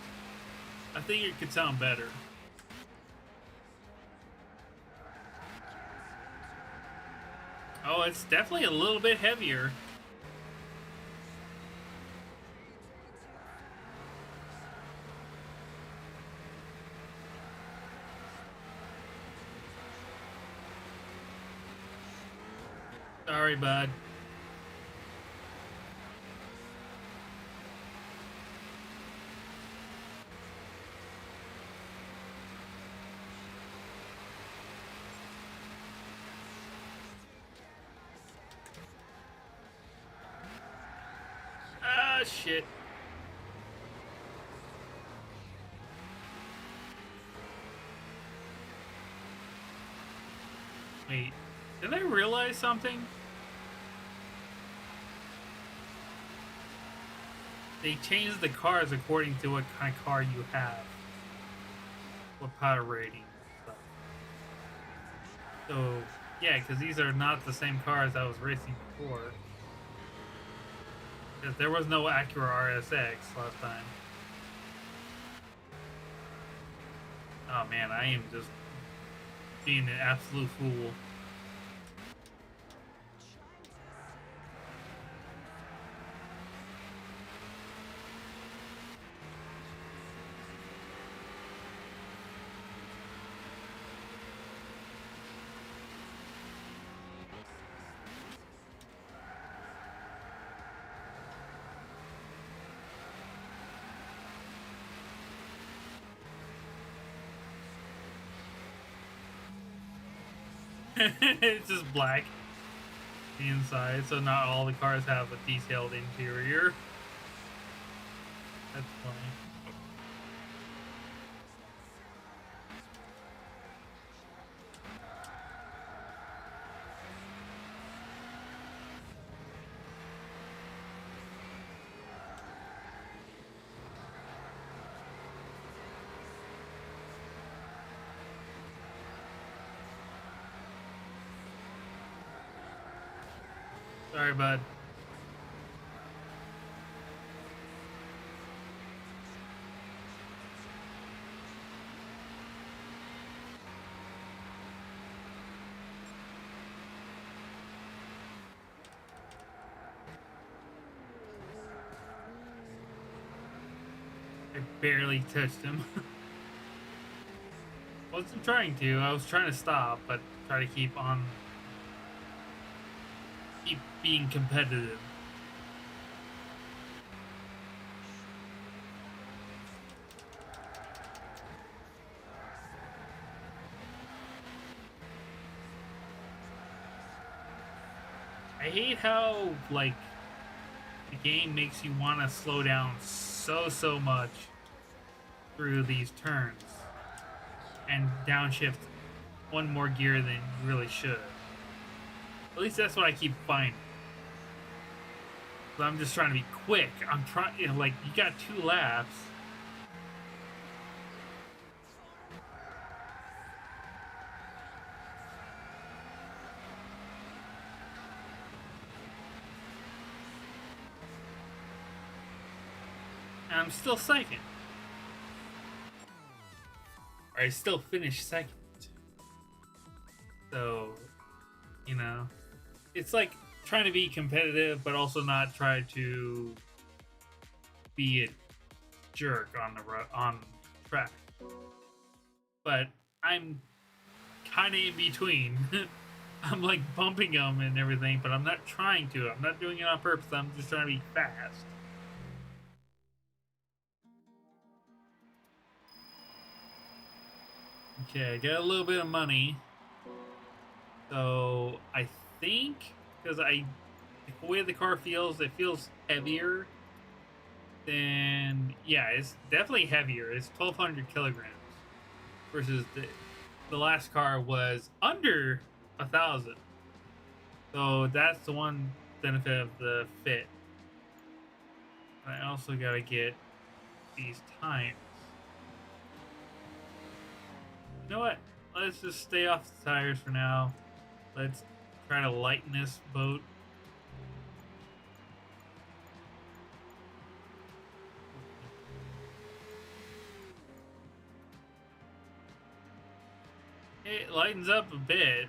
Speaker 1: I think it could sound better. Oh, it's definitely a little bit heavier. Sorry, bud. Ah, shit. Wait, did I realize something? They changed the cars according to what kind of car you have. What power rating and stuff. So, yeah, because these are not the same cars I was racing before. Because there was no Acura RSX last time. Oh man, I am just being an absolute fool. It's just black the inside, so not all the cars have a detailed interior. That's funny. Sorry, bud. I barely touched him. Wasn't trying to. I was trying to stop, but try to keep being competitive. I hate how like the game makes you want to slow down so much through these turns and downshift one more gear than you really should. At least that's what I keep finding. But I'm just trying to be quick. I'm trying, you know, like, you got 2 laps. And I'm still second. Or I still finished second. So, you know, it's like trying to be competitive, but also not try to be a jerk on track. But I'm kind of in between. I'm like bumping them and everything, but I'm not trying to. I'm not doing it on purpose. I'm just trying to be fast. Okay, I got a little bit of money. So I think because the way the car feels, it feels heavier than, yeah, it's definitely heavier. It's 1,200 kilograms versus the last car was under 1,000. So that's the one benefit of the fit. I also gotta get these times. You know what? Let's just stay off the tires for now. Let's try to lighten this boat. It lightens up a bit.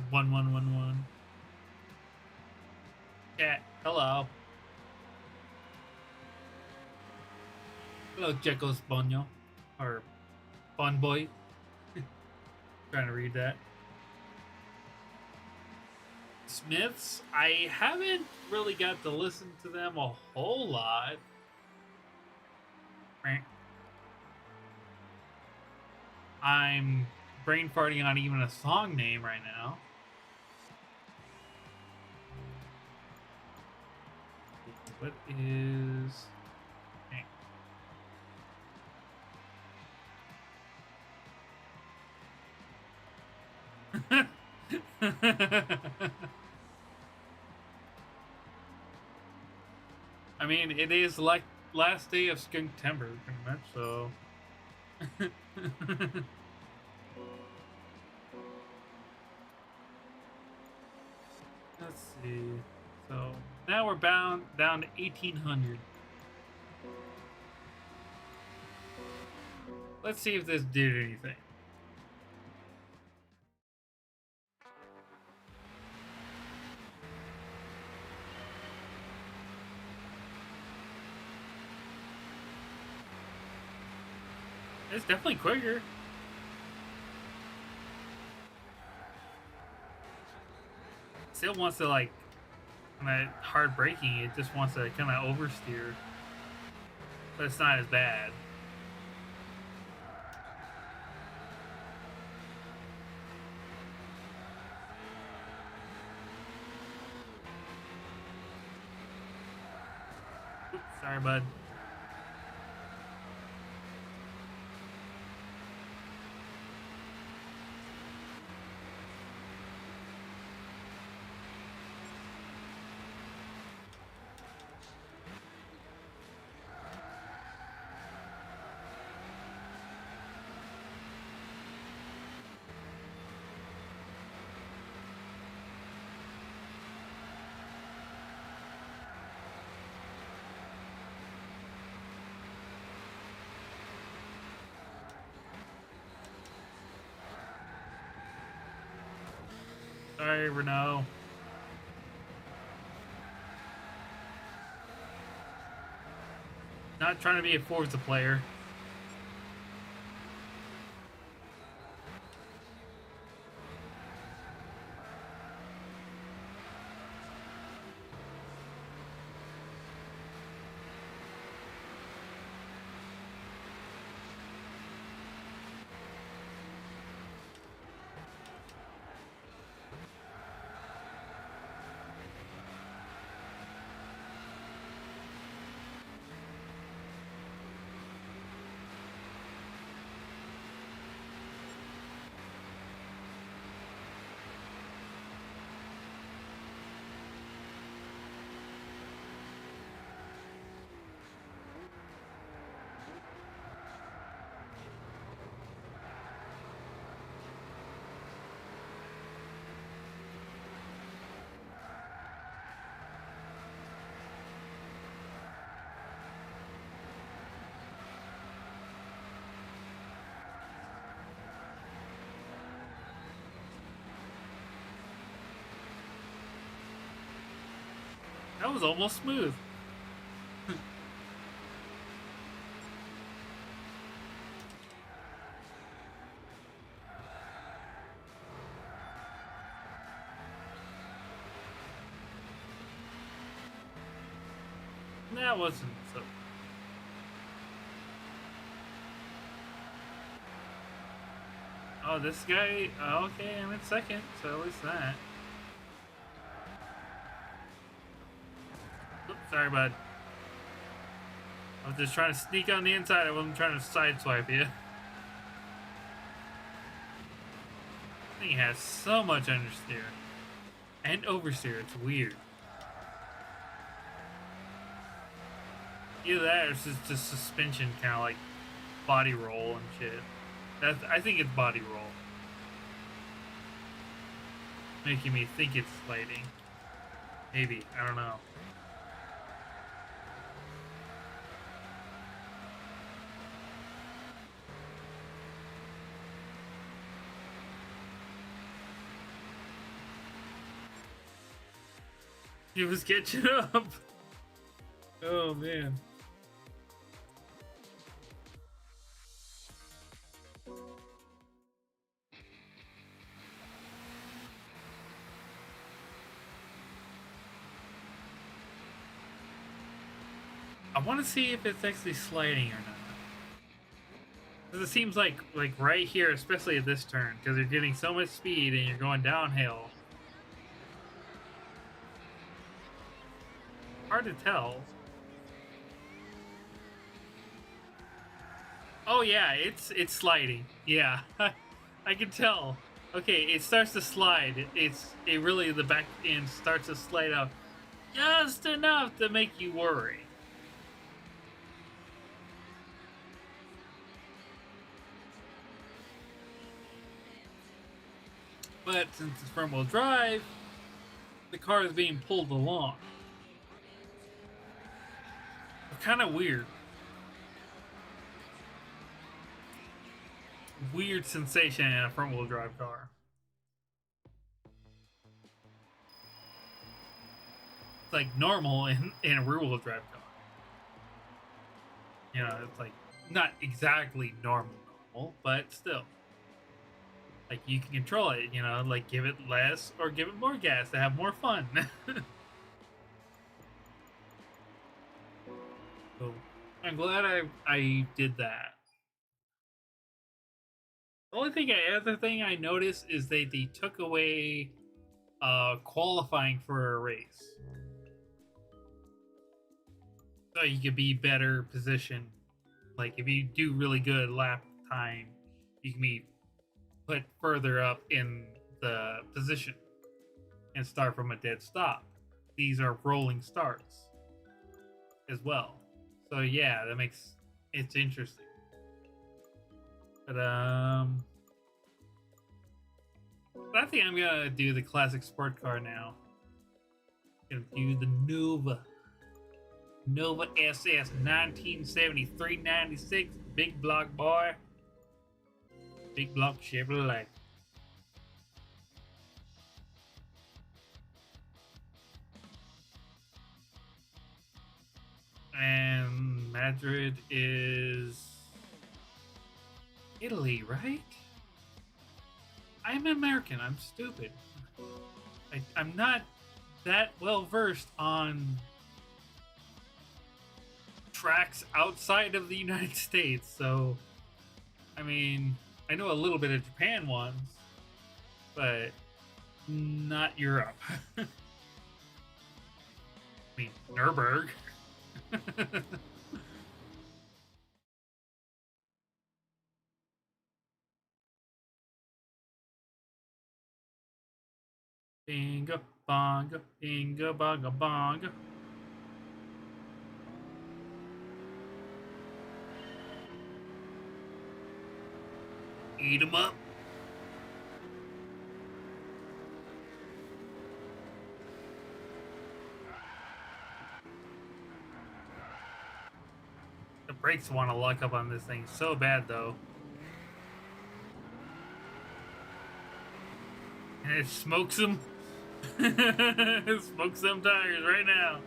Speaker 1: One, one, one, one. Cat, hello. Hello, Jekos Bonyo. Or Bon Boy. Trying to read that. Smiths, I haven't really got to listen to them a whole lot. I'm brain farting on even a song name right now. What is... I mean, it is like last day of Skunktember, pretty much, so... Let's see. So, now we're down to 1,800. Let's see if this did anything. It's definitely quicker. Still wants to, like, kind of hard braking. It just wants to kind of oversteer. But it's not as bad. Oops, sorry, bud. Sorry, Renault. Not trying to be a Forza player. That was almost smooth. That wasn't so. Oh, this guy. Oh, okay, I'm in second, so at least that. Oops, sorry, bud. I was just trying to sneak on the inside. I wasn't trying to sideswipe you. This thing has so much understeer and oversteer. It's weird. Either that or it's just suspension, kind of like body roll and shit. I think it's body roll. Making me think it's sliding. Maybe. I don't know. He was catching up. Oh, man. I want to see if it's actually sliding or not. Because it seems like right here, especially at this turn, because you're getting so much speed and you're going downhill. Hard to tell. Oh yeah, it's sliding. Yeah, I can tell. Okay, it starts to slide. It really the back end starts to slide out just enough to make you worry. But since it's front wheel drive, the car is being pulled along. Kind of weird. Weird sensation in a front wheel drive car. It's like normal in a rear wheel drive car. You know, it's like not exactly normal, but still. Like you can control it, you know, like give it less or give it more gas to have more fun. So I'm glad I did that. The only other thing I noticed is they took away qualifying for a race, so you could be better positioned. Like if you do really good lap time, you can be put further up in the position and start from a dead stop. These are rolling starts as well. So yeah, that makes it's interesting. But I think I'm gonna do the classic sport car now. Gonna do the Nova SS 1973-96 big block boy, big block Chevrolet. And Madrid is Italy, right? I'm American. I'm stupid. I'm not that well versed on tracks outside of the United States, so I mean, I know a little bit of Japan ones, but not Europe. I mean, Nürburgring. Binga bonga, binga bonga bonga. Eat 'em up. The brakes want to lock up on this thing so bad, though. And it smokes them. It smokes them tires right now.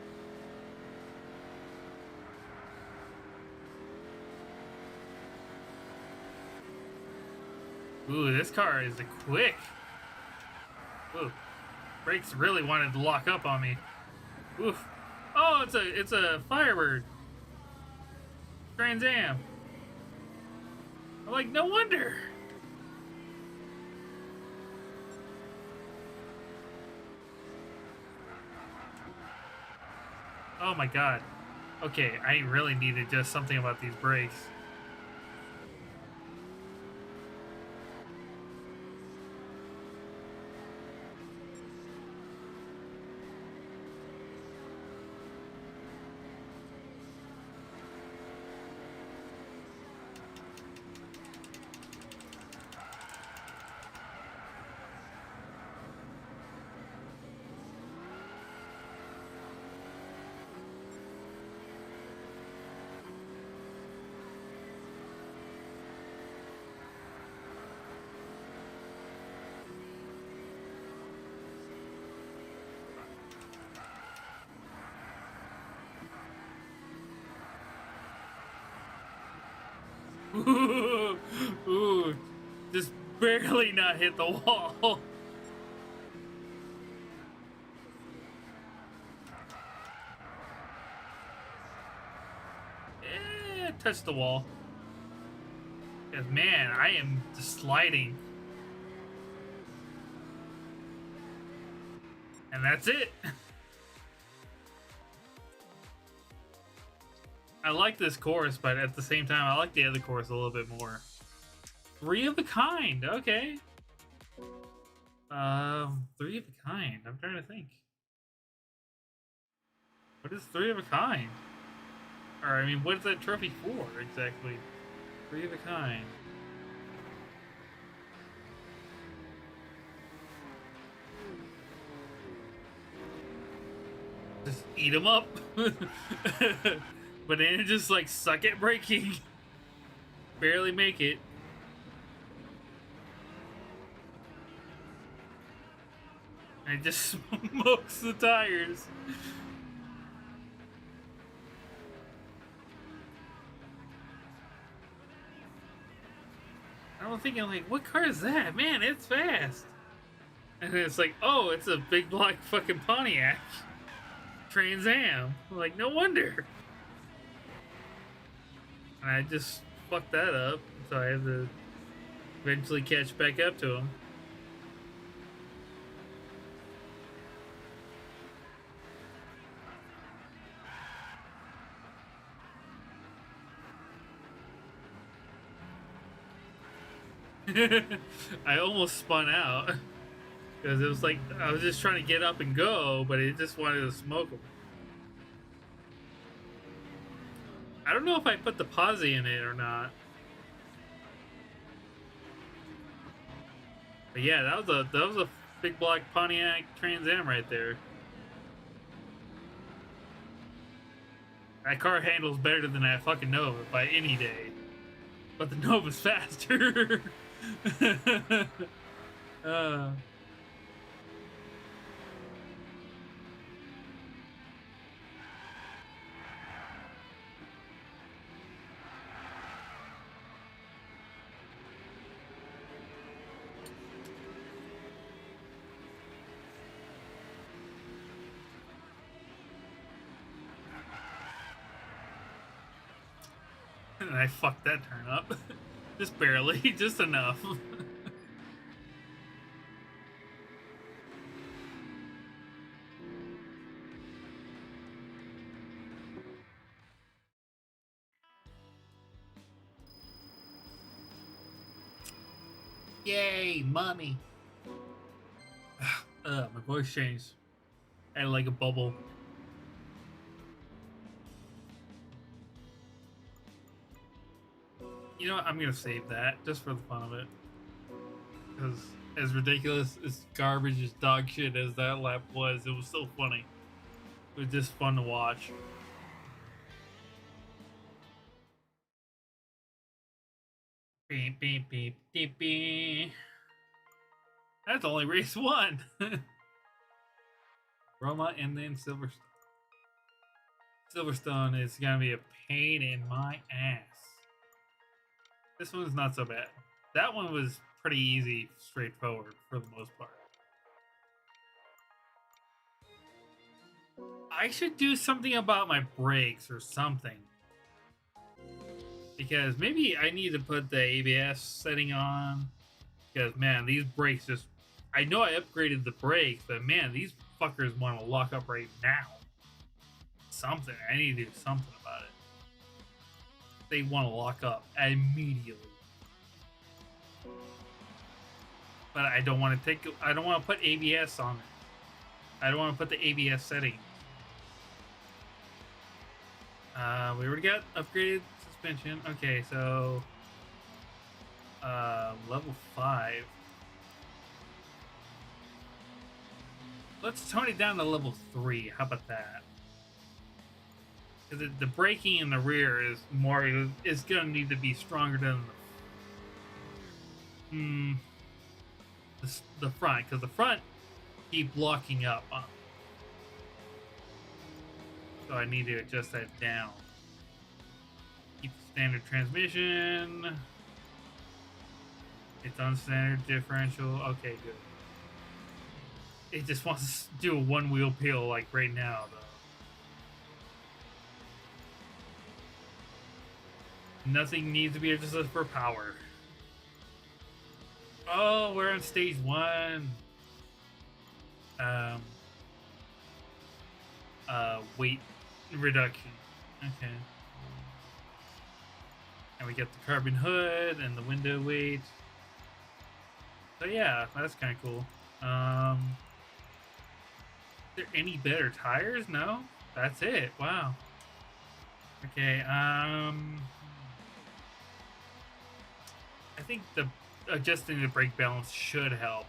Speaker 1: Ooh, this car is quick. Ooh, brakes really wanted to lock up on me. Oof. Oh, it's a Firebird. Trans Am. I'm like, no wonder. Oh my god. Okay, I really need to adjust something about these brakes. Ooh, ooh, just barely not hit the wall. touch the wall. Because, man, I am just sliding. And that's it. I like this course, but at the same time, I like the other course a little bit more. 3 of a kind. Okay. 3 of a kind. I'm trying to think. What is 3 of a kind? Or, I mean, what is that trophy for, exactly? 3 of a kind. Just eat them up. But then just, like, suck at braking. Barely make it. And it just smokes the tires. I'm thinking, like, what car is that? Man, it's fast. And then it's like, oh, it's a big black fucking Pontiac Trans Am. Like, no wonder. And I just fucked that up, so I have to eventually catch back up to him. I almost spun out because it was like I was just trying to get up and go, but it just wanted to smoke him. I don't know if I put the posi in it or not, but yeah, that was a big black Pontiac Trans Am right there. That car handles better than that fucking Nova by any day, but the Nova's faster. And I fucked that turn up. Just barely, just enough. Yay, money. My voice changed. I had like a bubble. You know what? I'm gonna save that just for the fun of it. Because as ridiculous, as garbage, as dog shit as that lap was, it was so funny. It was just fun to watch. Beep, beep, beep, beep, beep. That's only race 1. Roma and then Silverstone. Silverstone is gonna be a pain in my ass. This one's not so bad. That one was pretty easy, straightforward for the most part. I should do something about my brakes or something. Because maybe I need to put the ABS setting on. Because, man, these brakes just... I know I upgraded the brakes, but, man, these fuckers want to lock up right now. Something. I need to do something about it. They want to lock up immediately. But I don't want to take... I don't want to put ABS on it. I don't want to put the ABS setting. We already got upgraded suspension. Okay, so level 5. Let's tone it down to level 3. How about that? Because the braking in the rear is more is gonna need to be stronger than the front, because the front keep locking up. So I need to adjust that down. Keep the standard transmission. It's on standard differential. Okay, good. It just wants to do a one-wheel peel like right now, though. Nothing needs to be adjusted for power. Oh, we're on stage 1. Um, weight reduction. Okay. And we get the carbon hood and the window weight. So yeah, that's kind of cool. Is there any better tires? No, that's it. Wow. Okay. I think the adjusting the brake balance should help.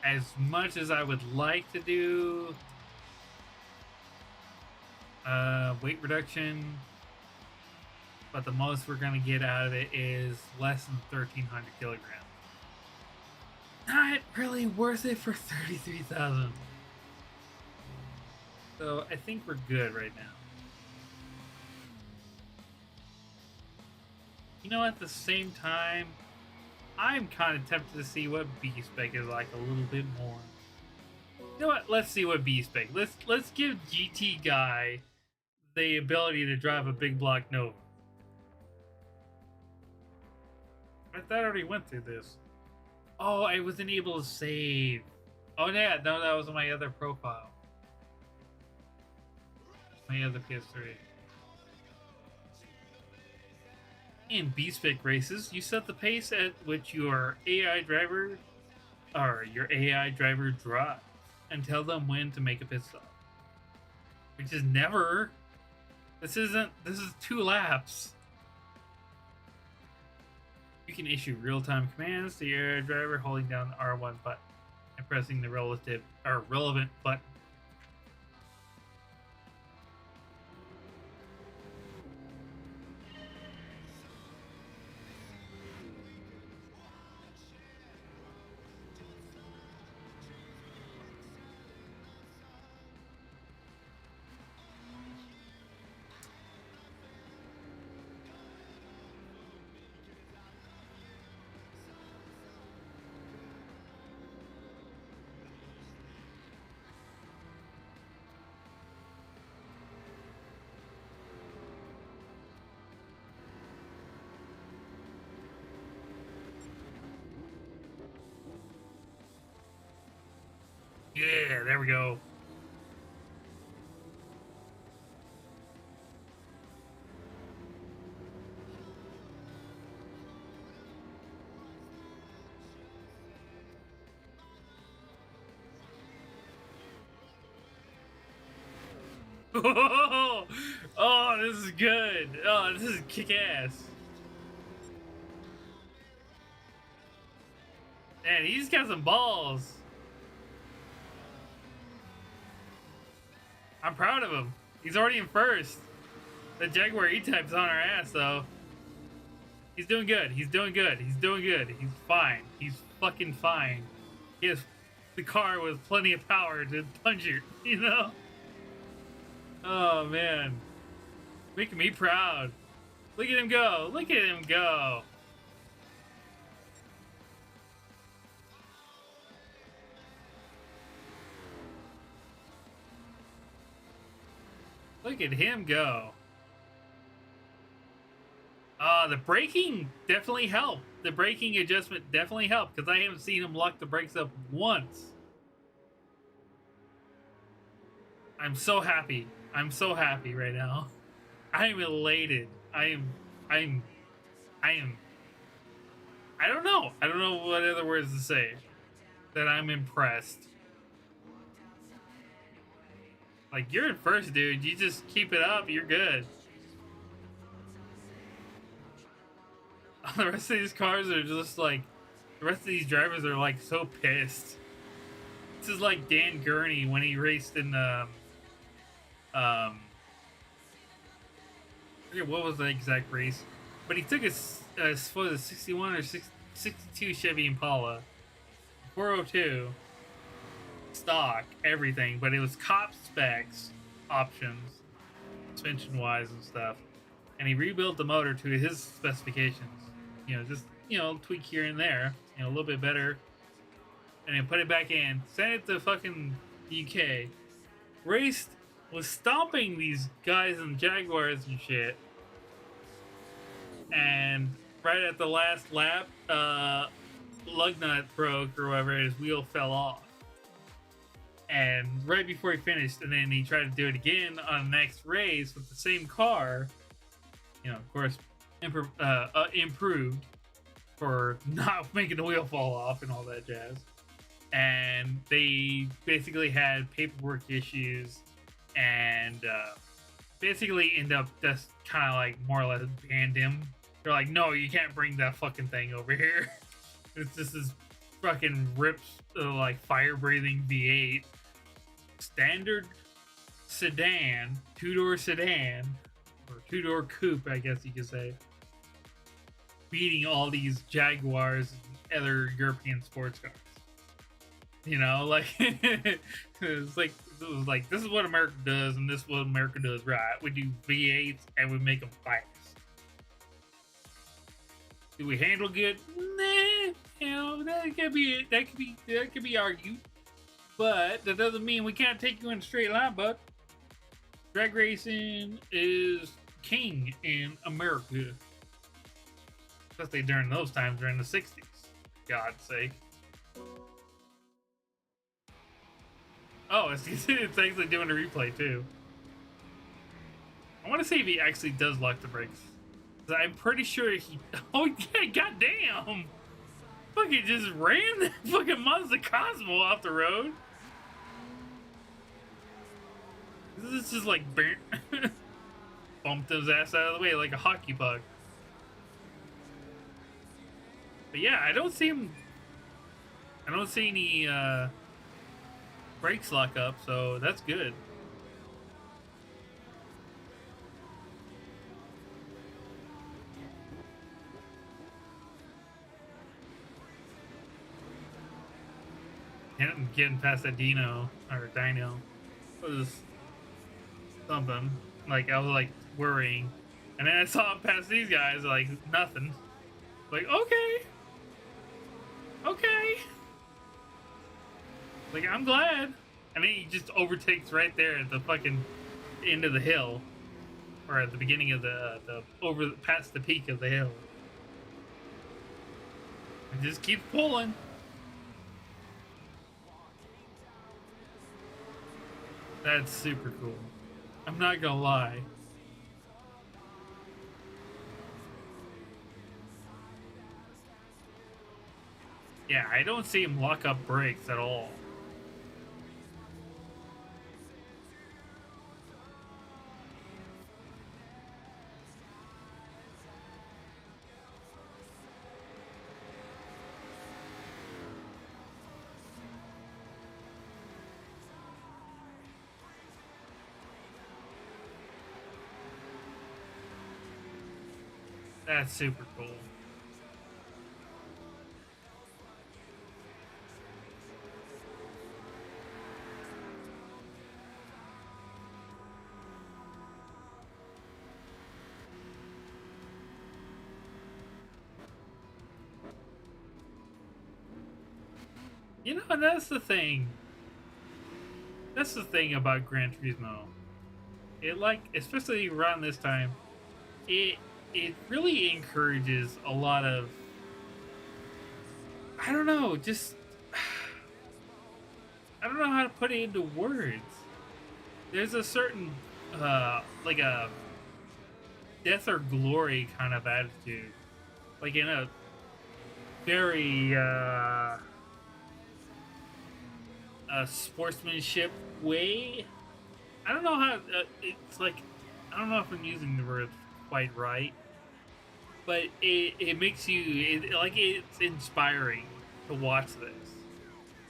Speaker 1: As much as I would like to do weight reduction, but the most we're gonna get out of it is less than 1,300 kilograms. Not really worth it for 33,000. So I think we're good right now. You know, at the same time, I'm kind of tempted to see what B-Spec is like a little bit more. You know what? Let's see what B-Spec. Let's give GT Guy the ability to drive a big block Nova. I thought I already went through this. Oh, I wasn't able to save. Oh yeah, no, that was my other profile. My other PS3. In B-Spec races, you set the pace at which your AI driver drives and tell them when to make a pit stop. Which is never. This is 2 laps. You can issue real-time commands to your driver holding down the R1 button and pressing the relevant button. Yeah, there we go. Oh, this is good. Oh, this is kick-ass. Man, he's got some balls. I'm proud of him. He's already in first. The Jaguar E-Type's on our ass, though. He's doing good. He's doing good. He's doing good. He's fine. He's fucking fine. He has the car with plenty of power to punch it, you know? Oh, man. Making me proud. Look at him go. Look at him go. Look at him go. The braking definitely helped. The braking adjustment definitely helped because I haven't seen him lock the brakes up once. I'm so happy. I'm so happy right now. I am elated. I don't know. I don't know what other words to say. That I'm impressed. Like, you're in first, dude. You just keep it up. You're good. The rest of these cars are just like, the rest of these drivers are like so pissed. This is like Dan Gurney when he raced in the, I forget what was the exact race, but he took a 61 or 62 Chevy Impala, 402, stock, everything, but it was cop specs, options, suspension wise and stuff, and he rebuilt the motor to his specifications. You know, just, you know, tweak here and there, you know, a little bit better, and then put it back in, sent it to fucking UK, raced was stomping these guys and Jaguars and shit. And right at the last lap, lug nut broke or whatever, his wheel fell off. And right before he finished, and then he tried to do it again on the next race with the same car, you know, of course, improved for not making the wheel fall off and all that jazz. And they basically had paperwork issues and basically end up just kind of like more or less banned him. They're like, no, you can't bring that fucking thing over here. It's just this fucking ripped like fire breathing V8 standard sedan, two-door sedan, or two-door coupe, I guess you could say, beating all these Jaguars and other European sports cars. You know, like it was like this is what America does, and this is what America does right. We do V8s and we make them fast. Do we handle good? Nah, you know, that could be argued. But that doesn't mean we can't take you in a straight line, bud. Drag racing is king in America. Especially during those times, during the 60s. For God's sake. Oh, it's actually doing a replay, too. I want to see if he actually does lock the brakes. I'm pretty sure he... Oh, yeah, goddamn! Fucking just ran the fucking Mazda Cosmo off the road. This is just like... bumped his ass out of the way like a hockey puck. But yeah, I don't see him... I don't see any brakes lock up, so that's good. Getting past that Dino was something. Like I was like worrying, and then I saw him pass these guys like nothing. Like okay. Like I'm glad, and then he just overtakes right there at the fucking end of the hill, or at the beginning of the past the peak of the hill. And just keeps pulling. That's super cool. I'm not gonna lie. Yeah, I don't see him lock up brakes at all. That's super cool. You know, that's the thing. That's the thing about Gran Turismo. It like, especially around this time, it really encourages a lot of, I don't know, just I don't know how to put it into words. There's a certain like a death or glory kind of attitude, like in a very a sportsmanship way. I don't know how it's like. I don't know if I'm using the word quite right, but it makes you it's inspiring to watch this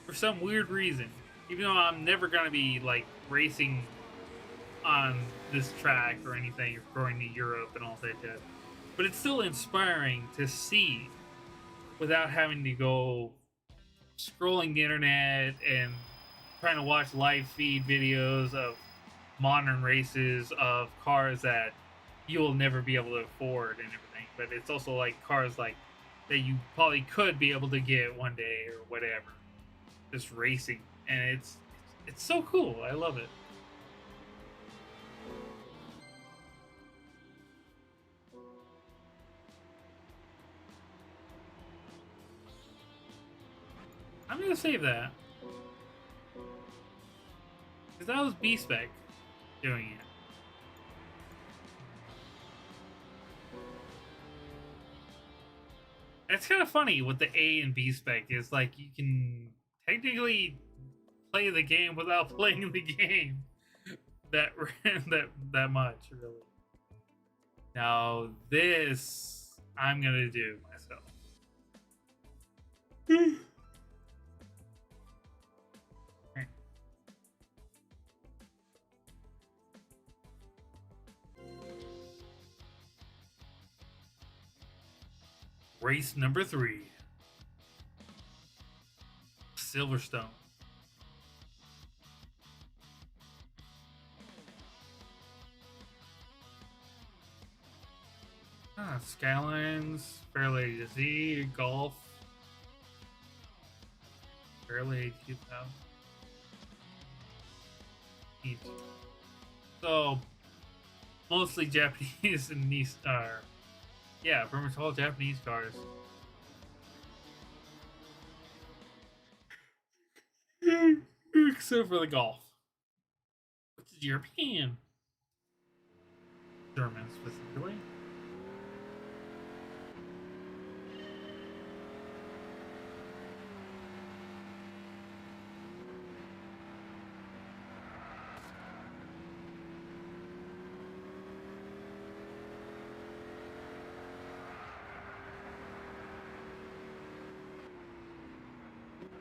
Speaker 1: for some weird reason. Even though I'm never gonna be like racing on this track or anything, or going to Europe and all that, but it's still inspiring to see without having to go scrolling the internet and trying to watch live feed videos of modern races of cars that you will never be able to afford and everything. But it's also like cars like that you probably could be able to get one day or whatever, just racing, and it's so cool. I love it. I'm gonna save that. Because that was B-Spec doing it. It's kind of funny with the A and B spec. Is like you can technically play the game without playing the game that that much, really. Now this I'm gonna do myself. Race number 3. Silverstone. Skylines, Fairlady to Z, Golf, Fairlady 2000. So, mostly Japanese and Nissan. Yeah, pretty much all Japanese cars. Except for the Golf, which is European. German specifically.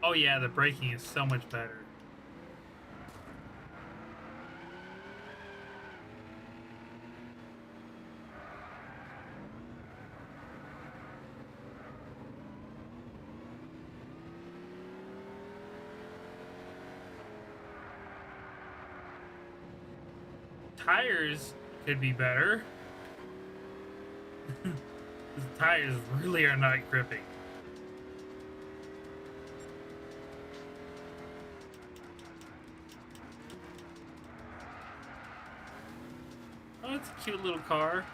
Speaker 1: Oh yeah, the braking is so much better. Tires could be better. The tires really are not gripping. Oh, it's a cute little car.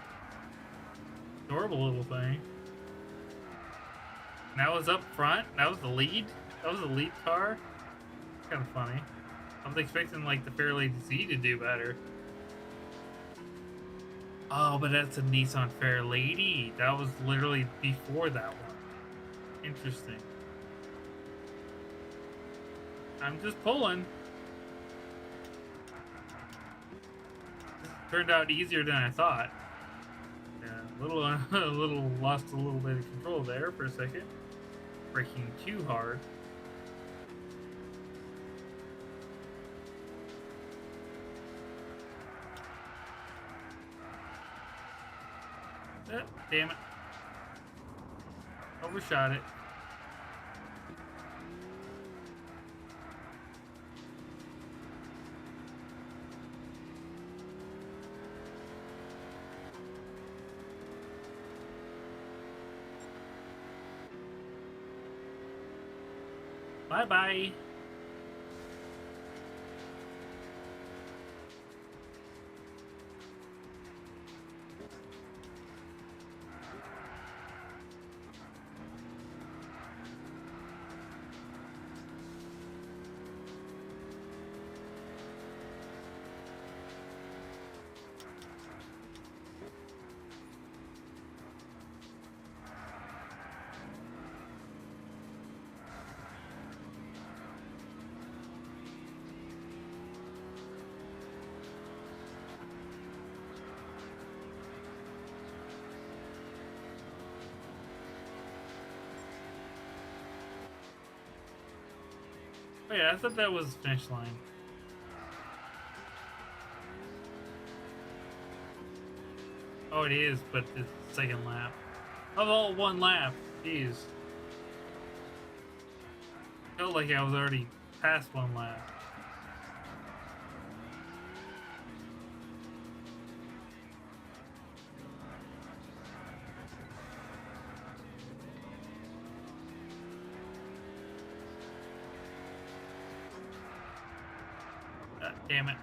Speaker 1: Adorable little thing. And that was up front. That was the lead. That was the lead car. Kind of funny. I was expecting like the Fairlady Z to do better. Oh, but that's a Nissan Fairlady. That was literally before that one. Interesting. I'm just pulling. Turned out easier than I thought. Yeah, a little lost a little bit of control there for a second. Braking too hard. Damn it. Overshot it. Bye-bye. Oh yeah, I thought that was the finish line. Oh, it is, but it's the second lap. Of all one lap, jeez. Felt like I was already past one lap. God damn it.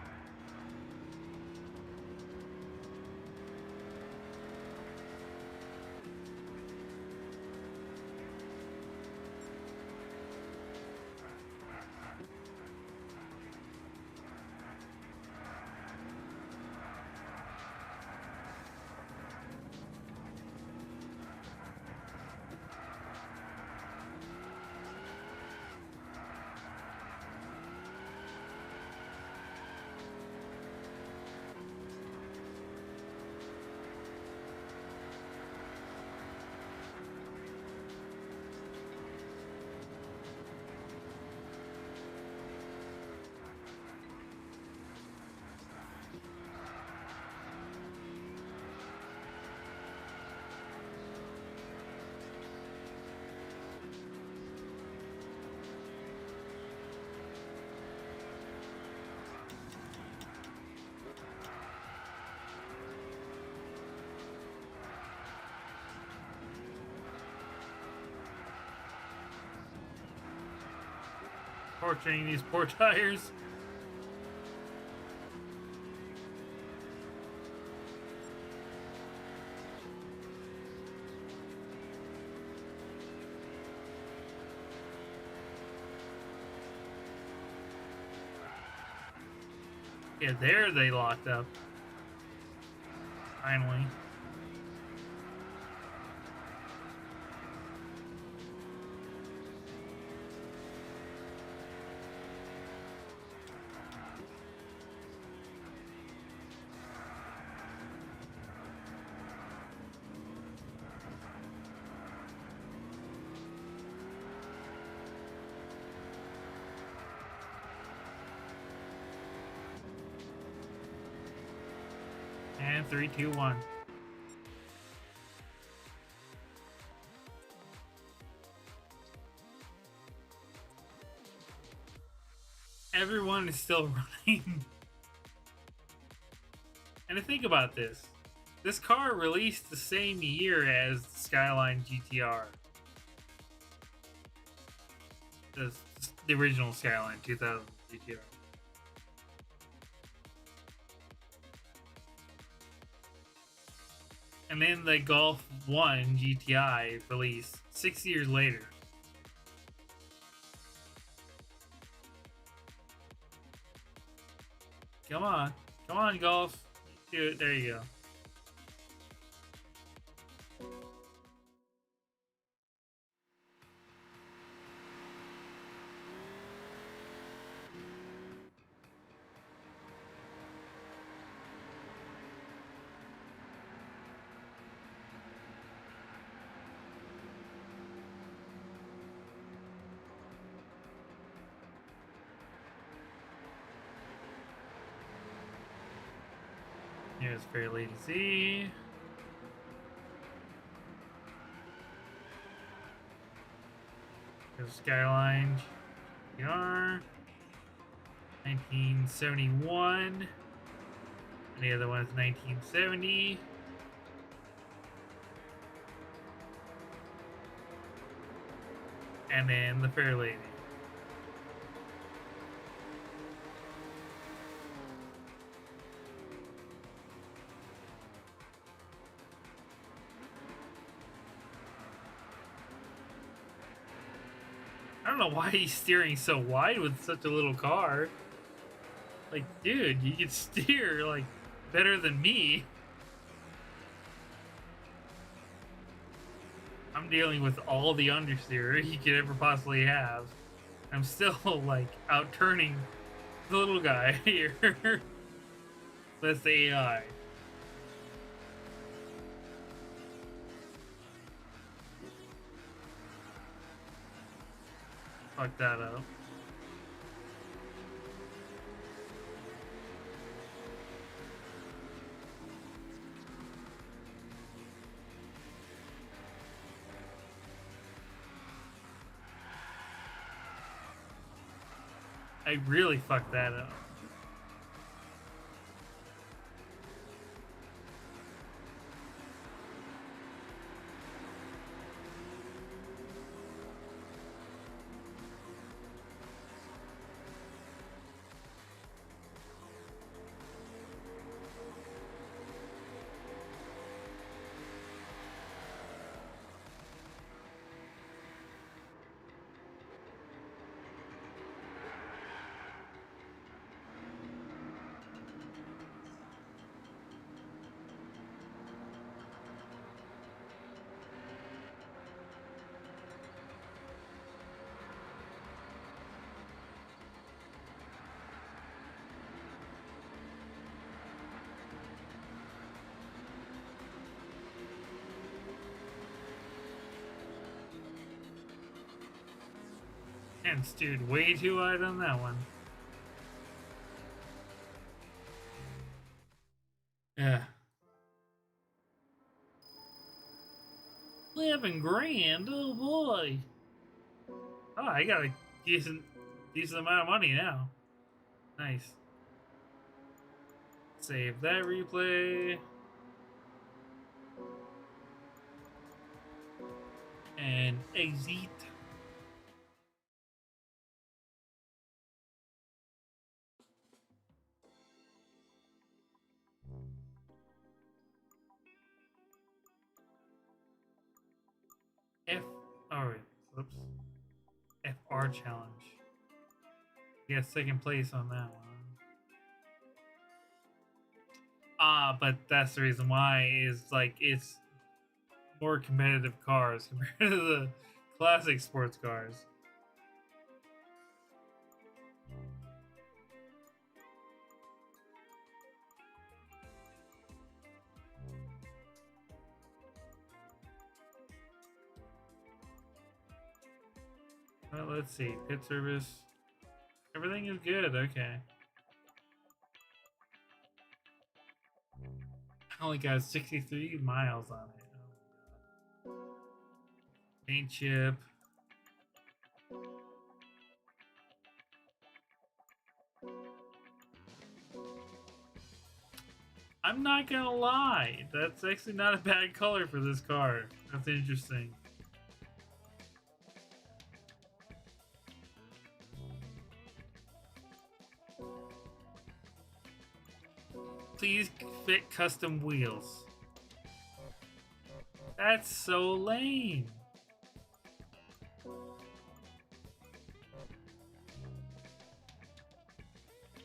Speaker 1: Torturing these poor tires. Yeah, there they locked up. Finally. And 3, 2, 1. Everyone is still running. And to think about this, this car released the same year as the Skyline GTR. The original Skyline 2000 GTR. And then the Golf 1 GTI released 6 years later. Come on. Come on, Golf. Do it. There you go. Here's fairly easy. Here's Skyline GTR. 1971. And the other one is 1970. And then the Fair Lady. I don't know why he's steering so wide with such a little car. Like, dude, you can steer, like, better than me. I'm dealing with all the understeer you could ever possibly have. I'm still, like, out-turning the little guy here. That's the AI. Fuck that up. I really fucked that up. And steered way too wide on that one. Yeah. 11 grand? Oh boy. Oh, I got a decent amount of money now. Nice. Save that replay. And exit. car challenge. Yeah, second place on that one. But that's the reason why is like it's more competitive cars compared to the classic sports cars. Well, let's see. Pit service. Everything is good. Okay. I only got 63 miles on it. Paint chip. I'm not gonna lie. That's actually not a bad color for this car. That's interesting. Please fit custom wheels. That's so lame.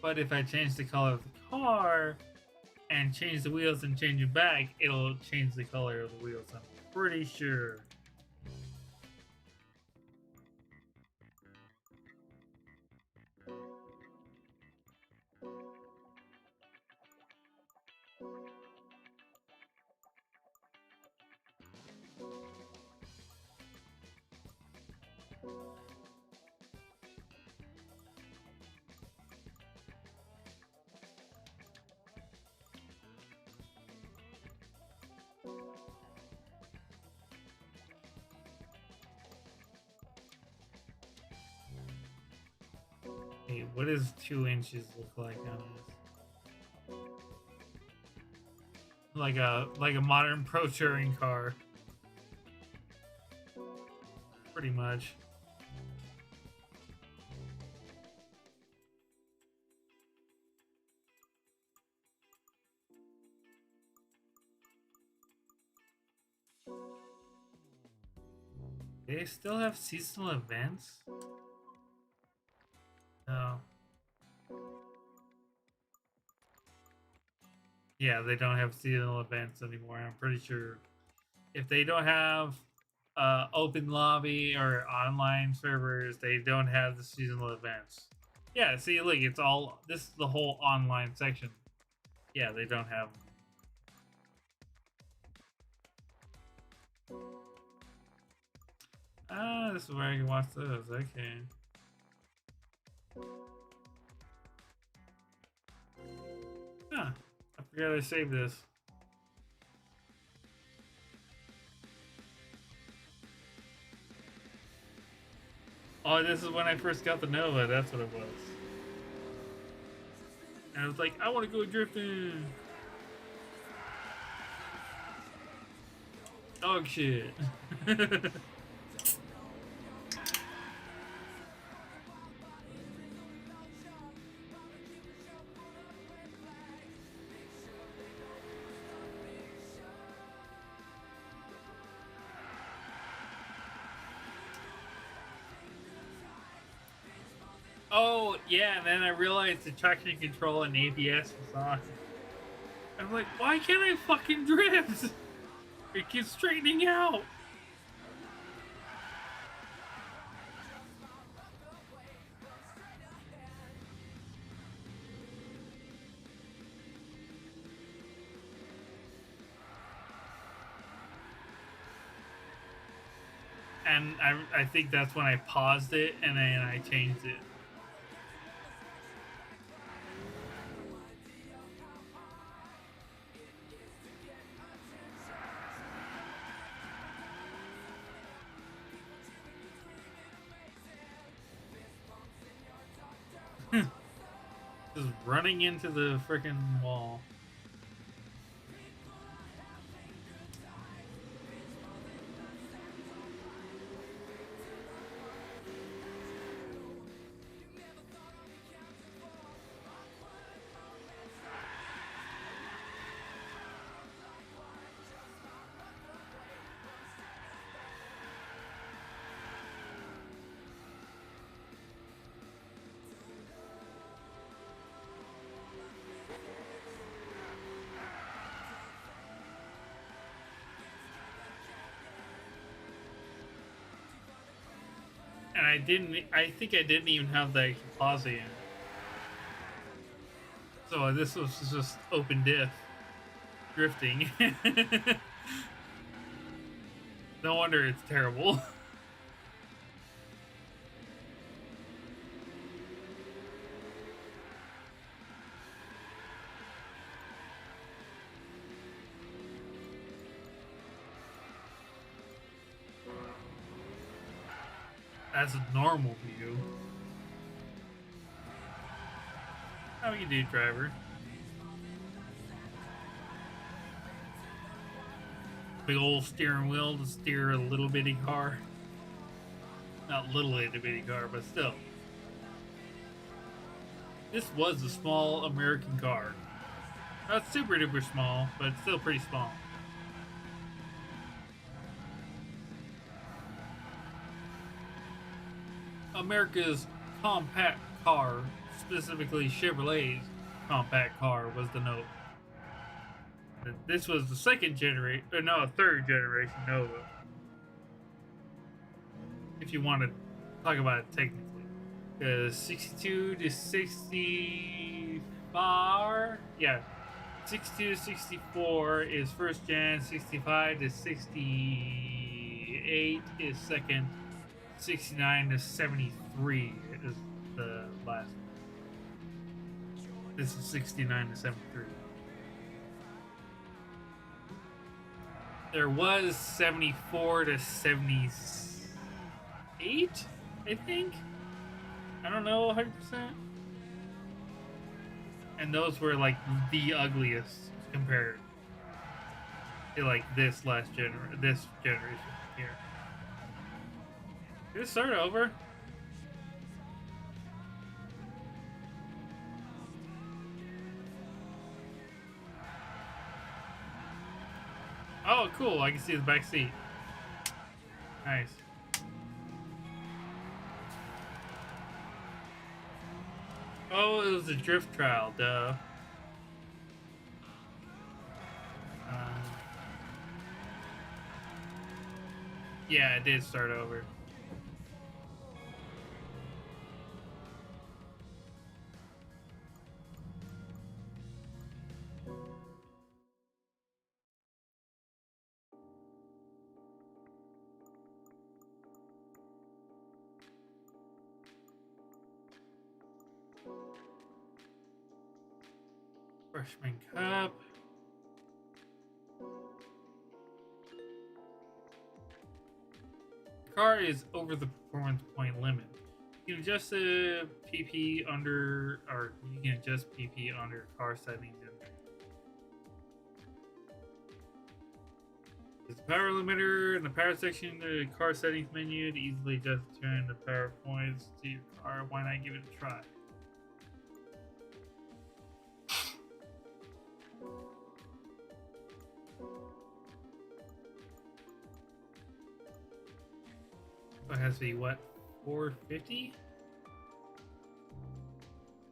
Speaker 1: But if I change the color of the car and change the wheels and change it back, it'll change the color of the wheels. I'm pretty sure. Hey, what does 2 inches look like on this? Like a modern pro touring car. Pretty much. They still have seasonal events? No. Yeah, they don't have seasonal events anymore. I'm pretty sure if they don't have open lobby or online servers, they don't have the seasonal events. Yeah, see, look, it's all this is the whole online section. Yeah, they don't have. Ah, this is where I can watch those. Okay. Huh. I forgot I saved this. Oh, this is when I first got the Nova. That's what it was. And I was like, I want to go drifting. Dog shit. Oh, yeah, and then I realized the traction control and ABS was on. I'm like, why can't I fucking drift? It keeps straightening out. And I think that's when I paused it and then I changed it. Just running into the freaking wall. And I think I didn't even have the Plaza in it. So this was just open diff drifting. No wonder it's terrible. That's a normal view. How you do, driver? Big old steering wheel to steer a little bitty car. Not little itty bitty car, but still. This was a small American car. Not super duper small, but still pretty small. America's compact car, specifically Chevrolet's compact car, was the Nova. This was the second generation, or no, third generation Nova. If you want to talk about it technically. Because 62 to 64, yeah, 62 to 64 is first gen, 65 to 68 is second, 69 to 73 is the last one. This is 69 to 73. There was 74 to 78, I think. I don't know 100%. And those were like the ugliest compared to like this generation here. Did it start over? Oh, cool. I can see the back seat. Nice. Oh, it was a drift trial, duh. Yeah, it did start over. Freshman Cup. The car is over the performance point limit. You can adjust the PP under, or you can adjust PP under car settings in there. There's the power limiter in the power section, the car settings menu to easily adjust turn the power points to your car. Why not give it a try? So it has to be what? 450?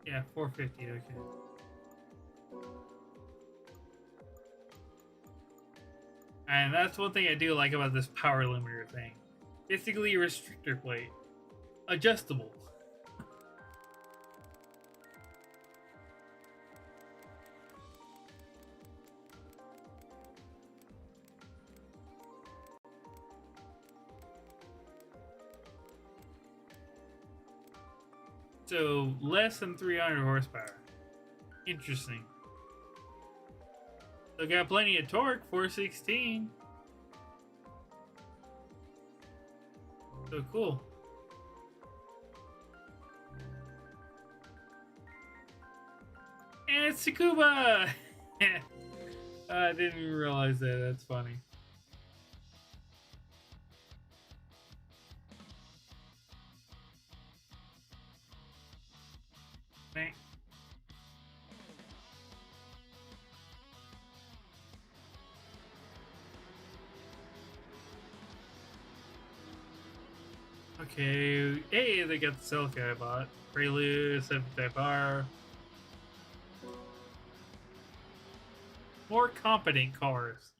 Speaker 1: Yeah, 450, okay. And that's one thing I do like about this power limiter thing. Basically a restrictor plate. Adjustable. So less than 300 horsepower. Interesting. Still got plenty of torque, 416. So cool. And it's Tsukuba! I didn't even realize that. That's funny. Thanks. Okay, hey, they got the Celica I bought. Prelude, 75R. More competent cars.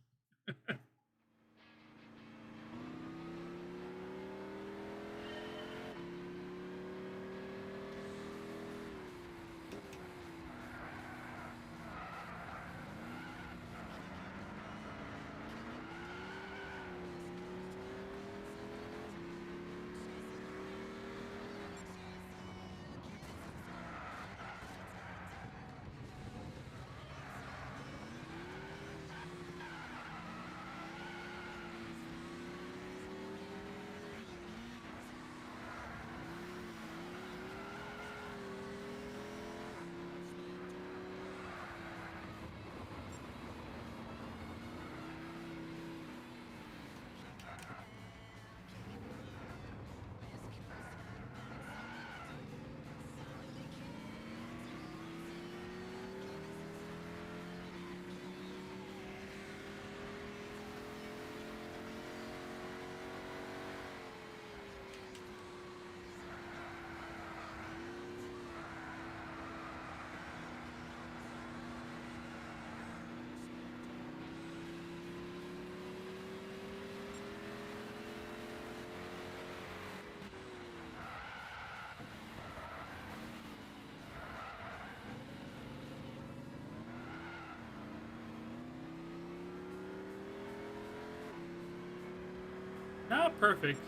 Speaker 1: Not perfect,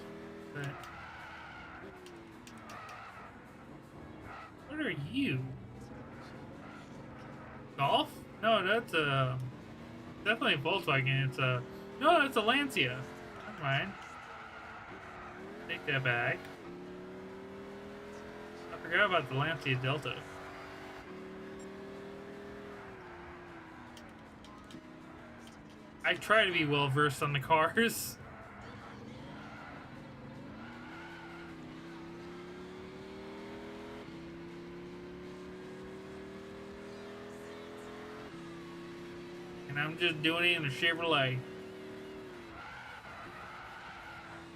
Speaker 1: but what are you? Golf? No, that's definitely a Volkswagen. It's a no, that's a Lancia. Never mind. Take that back. I forgot about the Lancia Delta. I try to be well versed on the cars. And I'm just doing it in a Chevrolet.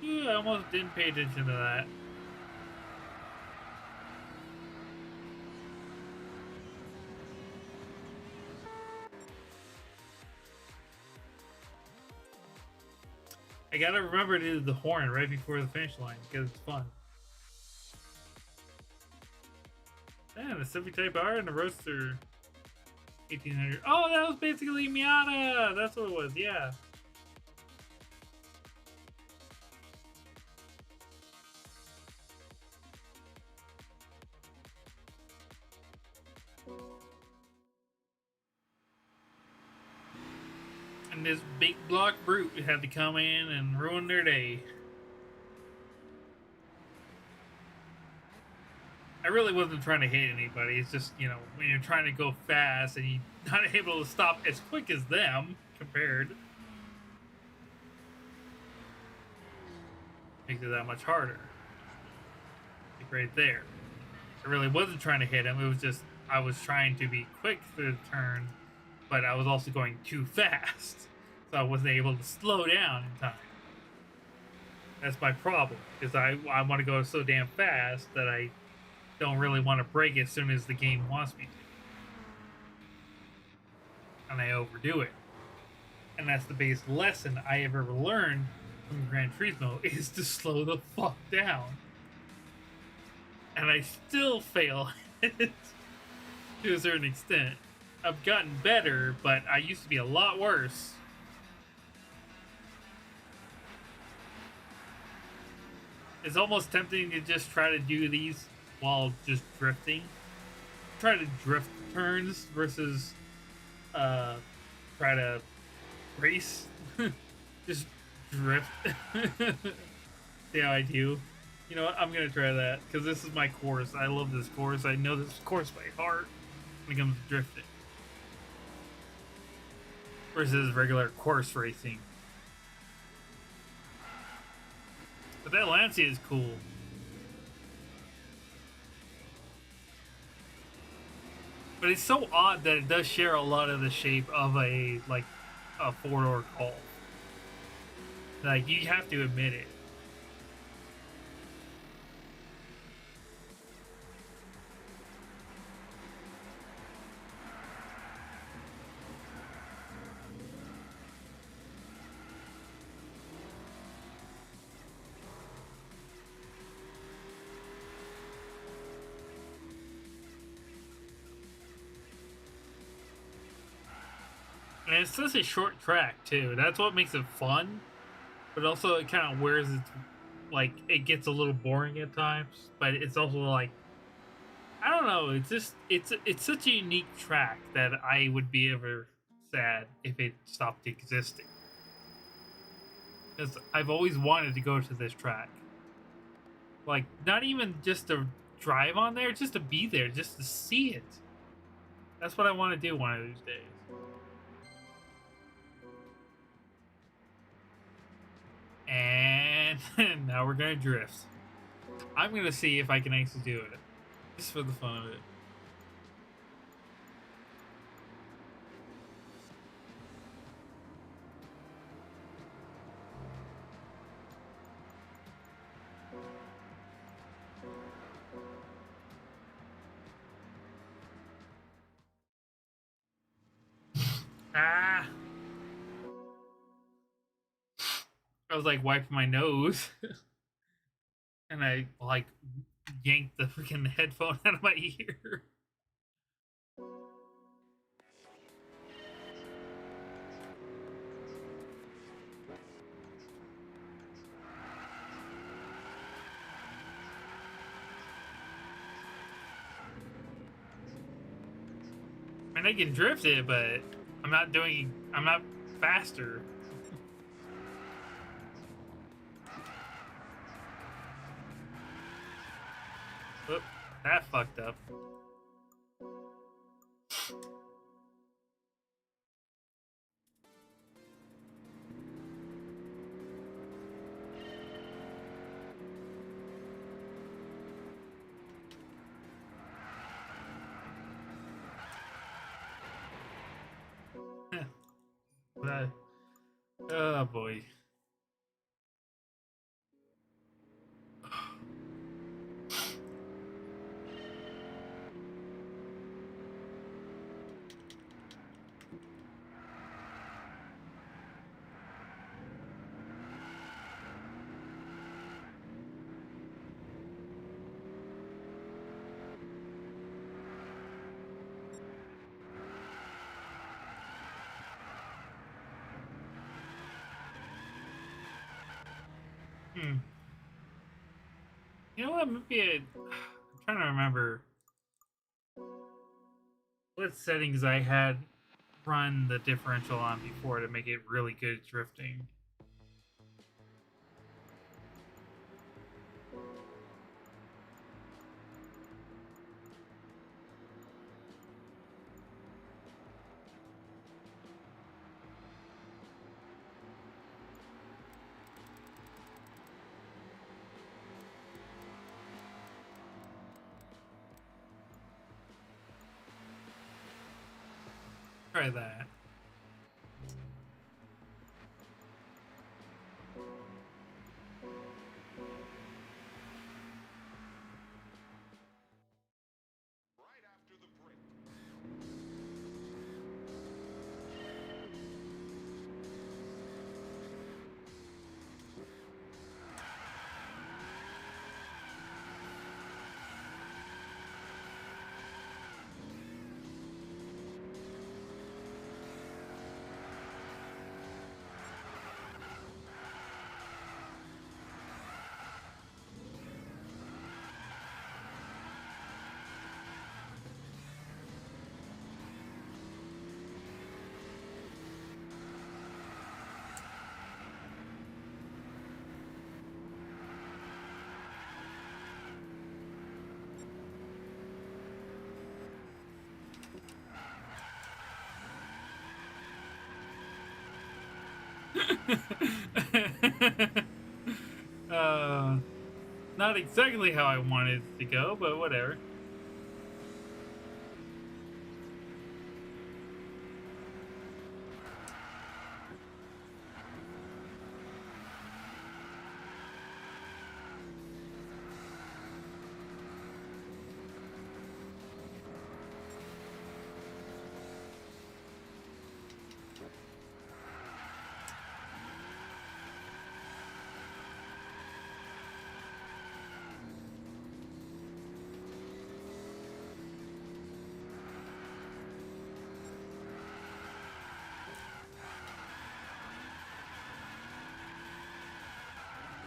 Speaker 1: Yeah, I almost didn't pay attention to that. I gotta remember to do the horn right before the finish line because it's fun. Man, the Civic Type R and the Roadster 1800. Oh, that was basically Miata. That's what it was. Yeah. And this big block brute had to come in and ruin their day. I really wasn't trying to hit anybody. It's just, you know, when you're trying to go fast and you're not able to stop as quick as them compared, makes it that much harder. Like right there. I really wasn't trying to hit him. It was just, I was trying to be quick through the turn, but I was also going too fast. So I wasn't able to slow down in time. That's my problem, because I want to go so damn fast that I don't really want to brake as soon as the game wants me to. And I overdo it. And that's the biggest lesson I ever learned from Gran Turismo is to slow the fuck down. And I still fail to a certain extent. I've gotten better, but I used to be a lot worse. It's almost tempting to just try to do these while just drifting. Try to drift turns versus try to race. Just drift. See how I do? You know what? I'm gonna try that because this is my course. I love this course. I know this course by heart when it comes to drifting. Versus regular course racing. But that Lancia is cool. But it's so odd that it does share a lot of the shape of a four-door Golf. Like, you have to admit it. And it's such a short track too. That's what makes it fun. But also it kind of wears its like it gets a little boring at times. But it's also like I don't know. It's just it's such a unique track that I would be ever sad if it stopped existing. Because I've always wanted to go to this track. Like not even just to drive on there, just to be there, just to see it. That's what I want to do one of these days. And now we're gonna drift. I'm gonna see if I can actually do it. Just for the fun of it. Ah! I was like wiping my nose. And I like yanked the freaking headphone out of my ear. I mean, I can drift it, but I'm not faster. Whoop, that fucked up. Oh boy. You know what? I'm trying to remember what settings I had run the differential on before to make it really good at drifting. Try that. uh, Not exactly how I wanted it to go, but whatever.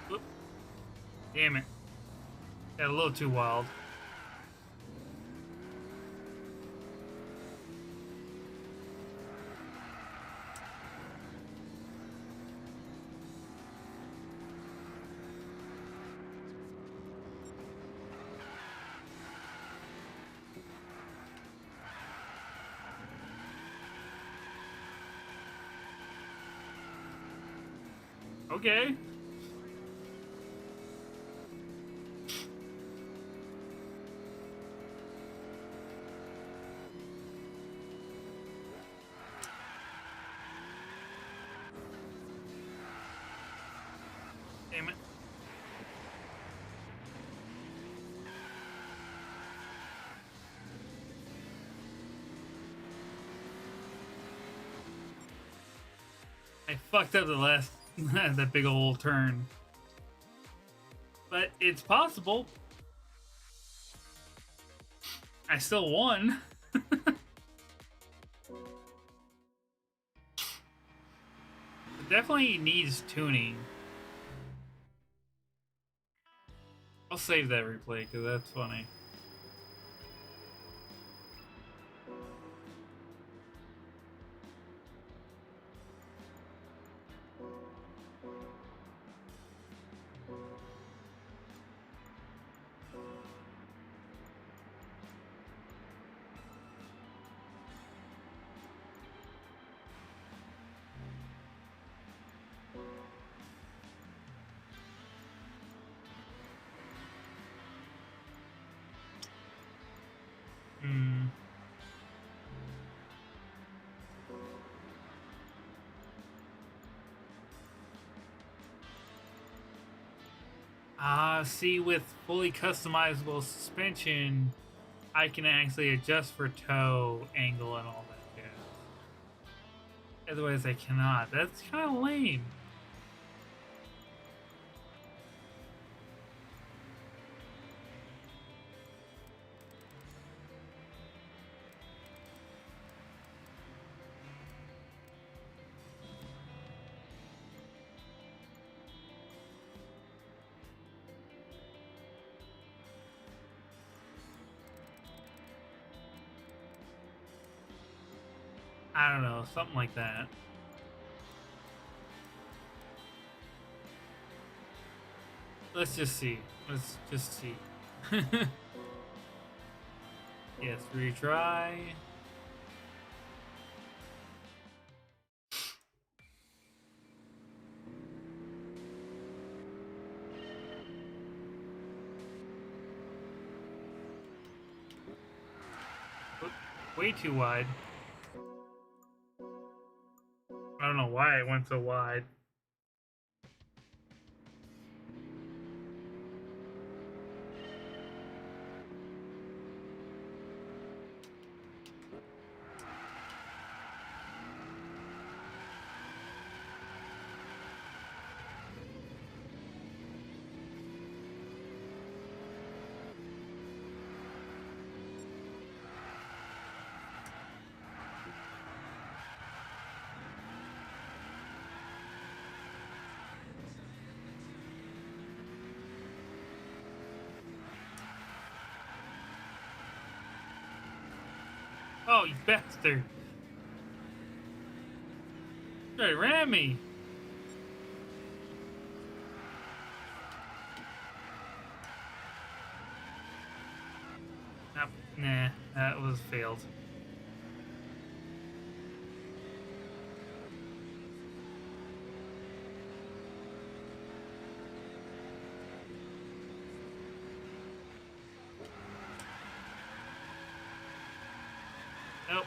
Speaker 1: Whoop. Damn it. Got a little too wild. Okay. Damn it. I fucked up the last that big old turn. But it's possible. I still won. It definitely needs tuning. I'll save that replay because that's funny. See, with fully customizable suspension, I can actually adjust for toe angle and all that jazz. Otherwise, I cannot. That's kind of lame. I don't know, something like that. Let's just see. Let's just see. Yes, retry. Way too wide. I don't know why it went so wide. Oh, you bastard! They ran me! Nah, that was failed. Nope.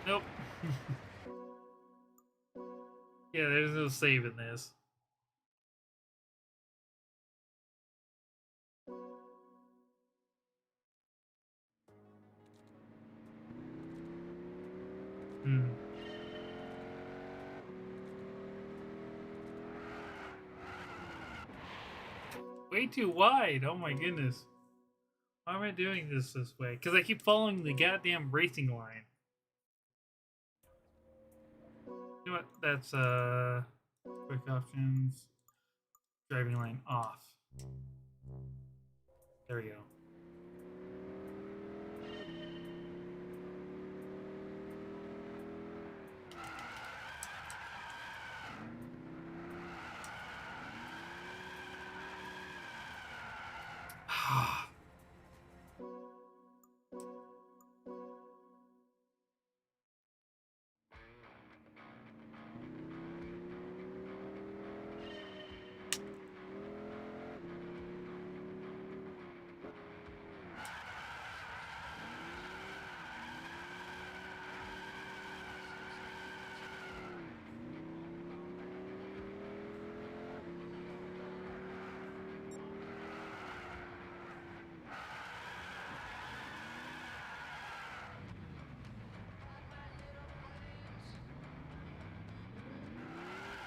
Speaker 1: Nope. Yeah, there's no saving this. Hmm. Way too wide. Oh my goodness. Why am I doing this way? Because I keep following the goddamn racing line. You know what? That's quick options. Driving lane off. There we go.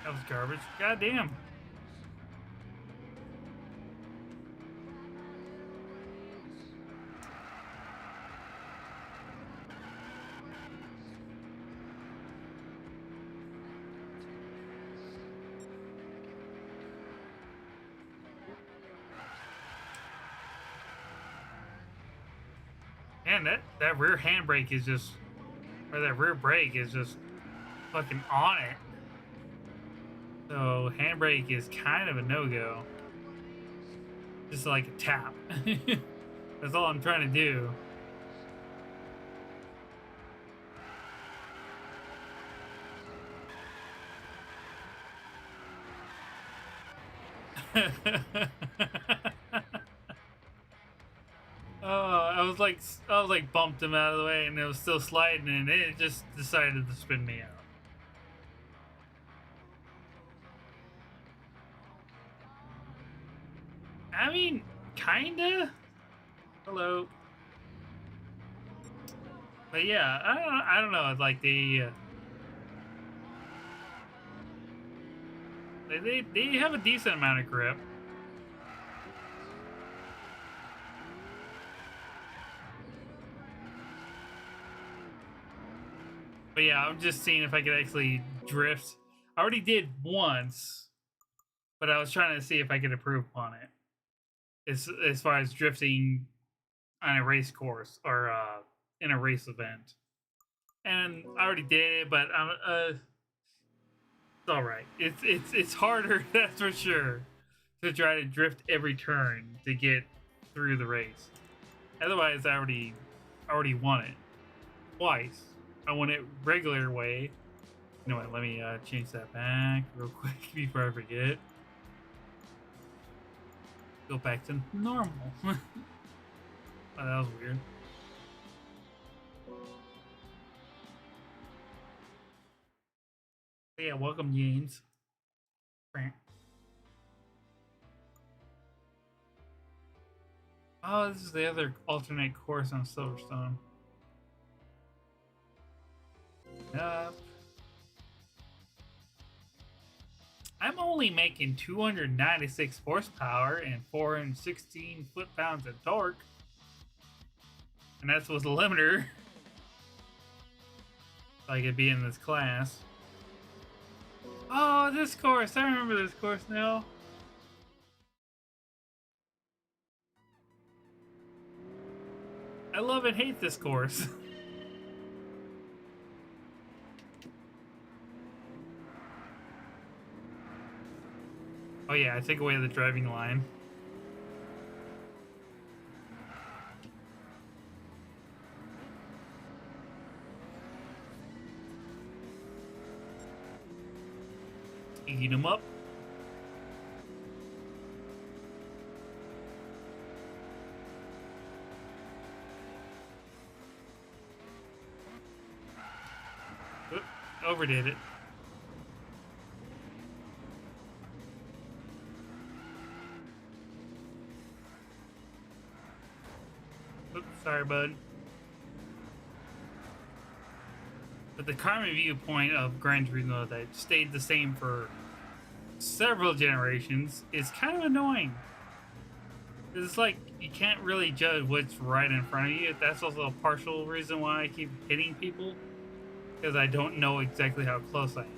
Speaker 1: That was garbage. Goddamn. Man, that rear handbrake is just, or that rear brake is just fucking on it. So handbrake is kind of a no-go. Just like a tap. That's all I'm trying to do. Oh, I was like bumped him out of the way, and it was still sliding, and it just decided to spin me out. I mean, kinda. Hello. But yeah, I don't know. Like they have a decent amount of grip. But yeah, I'm just seeing if I could actually drift. I already did once, but I was trying to see if I could improve upon it. As far as drifting on a race course or in a race event, and I already did it, but it's all right. It's harder, that's for sure, to try to drift every turn to get through the race. Otherwise, I already won it twice. I won it regular way. You know what? Let me change that back real quick before I forget. Go back to normal. Oh, that was weird. But yeah, welcome, James. Oh, this is the other alternate course on Silverstone. Yep. I'm only making 296 horsepower and 416 foot-pounds of torque. And that's with the limiter. So I could be in this class. Oh, this course. I remember this course now. I love and hate this course. Oh yeah, I take away the driving line. Eat them up. Oop, overdid it. Oops, sorry, bud. But the common viewpoint of Gran Turismo that stayed the same for several generations is kind of annoying. It's like you can't really judge what's right in front of you. That's also a partial reason why I keep hitting people, because I don't know exactly how close I am.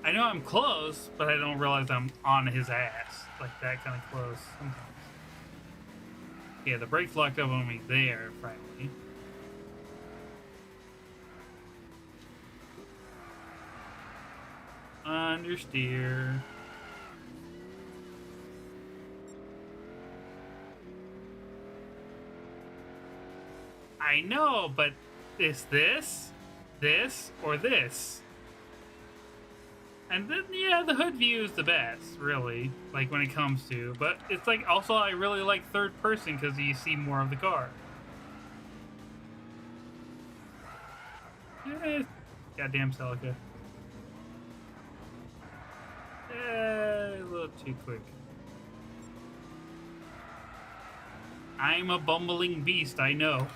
Speaker 1: I know I'm close, but I don't realize I'm on his ass like that kind of close sometimes. Yeah, the brakes locked up on me there, finally. Understeer. I know, but is this, or this? And then, yeah, the hood view is the best, really, like when it comes to. But it's like, also, I really like third person because you see more of the car. Goddamn Celica. A little too quick. I'm a bumbling beast, I know.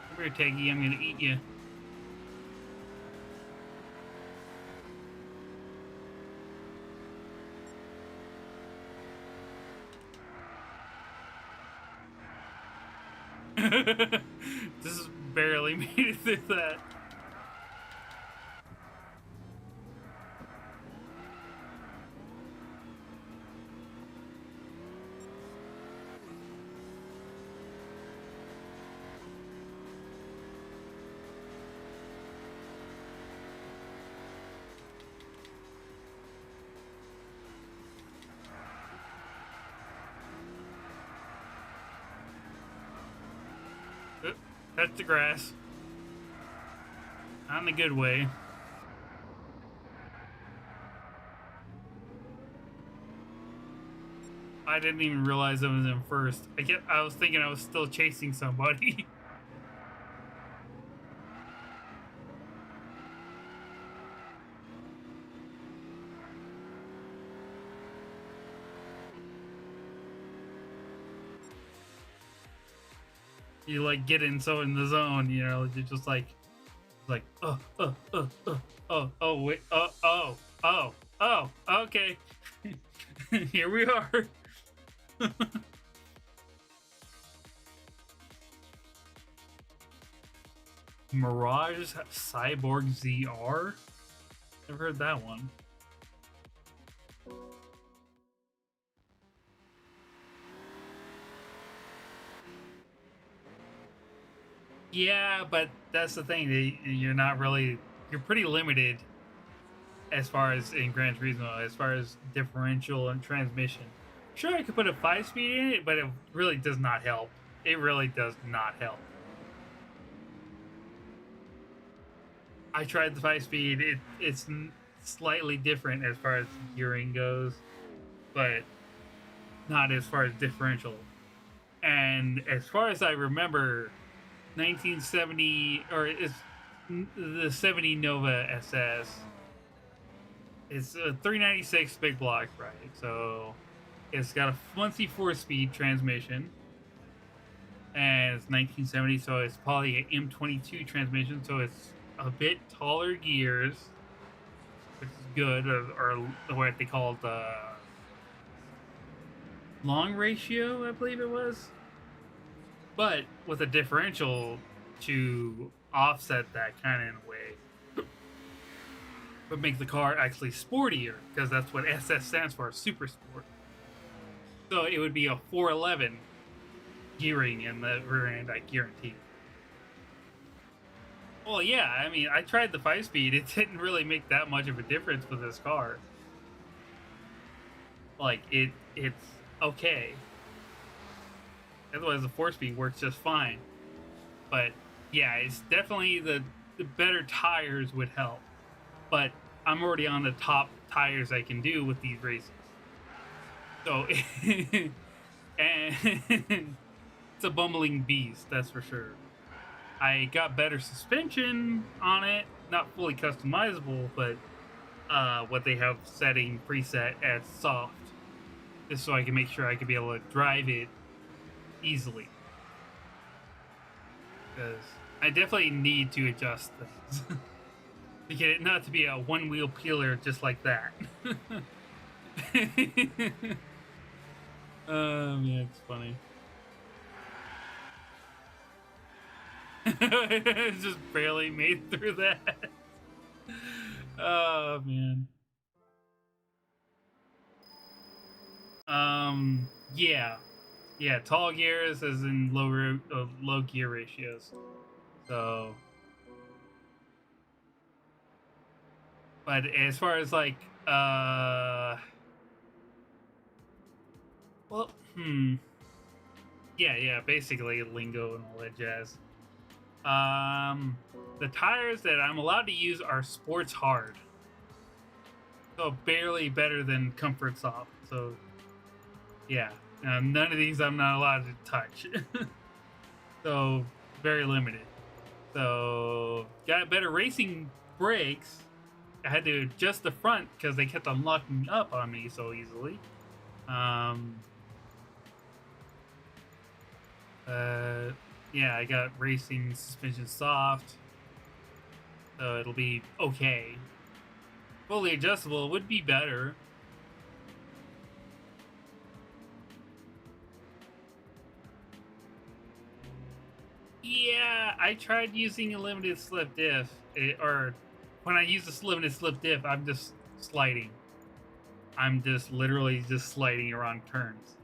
Speaker 1: Come here, Teggy, I'm gonna eat you. Just barely made it through that. Touch the grass. Not in a good way. I didn't even realize I was in first. I was thinking I was still chasing somebody. You like get in the zone, you know, you're just like wait, okay. Here we are. Mirage Cyborg ZR? Never heard that one. Yeah, but that's the thing. You're pretty limited as far as in Gran Turismo, as far as differential and transmission. Sure, I could put a 5-speed in it, but it really does not help. It really does not help. I tried the 5-speed. It's slightly different as far as gearing goes, but not as far as differential. And as far as I remember, 1970 or it's the 70 Nova SS. It's a 396 big block, right? So it's got a fancy 4-speed transmission, and it's 1970, so it's probably an M22 transmission. So it's a bit taller gears, which is good, or what they call the long ratio, I believe it was. But with a differential to offset that kind of in a way, but make the car actually sportier, because that's what SS stands for, super sport. So it would be a 411 gearing in the rear end, I guarantee. Well, yeah, I mean, I tried the 5-speed. It didn't really make that much of a difference with this car. Like, it's okay. Otherwise, the 4-speed works just fine. But yeah, it's definitely the better tires would help. But I'm already on the top tires I can do with these races. So, and it's a bumbling beast, that's for sure. I got better suspension on it, not fully customizable, but what they have setting preset as soft, just so I can make sure I can be able to drive it easily. Because I definitely need to adjust things to get it not to be a one-wheel peeler just like that. Yeah, it's funny. Just barely made through that. Oh man. Yeah, tall gears as in low gear ratios. So, but as far as like, well, yeah, basically lingo and all that jazz. The tires that I'm allowed to use are sports hard, so barely better than comfort soft. So, yeah, none of these I'm not allowed to touch. So very limited. So got better racing brakes. I had to adjust the front because they kept on locking up on me so easily. Yeah, I got racing suspension soft, so it'll be okay. Fully adjustable would be better. Yeah, I tried using a limited slip diff, or when I use this limited slip diff, I'm just sliding. I'm just literally just sliding around turns.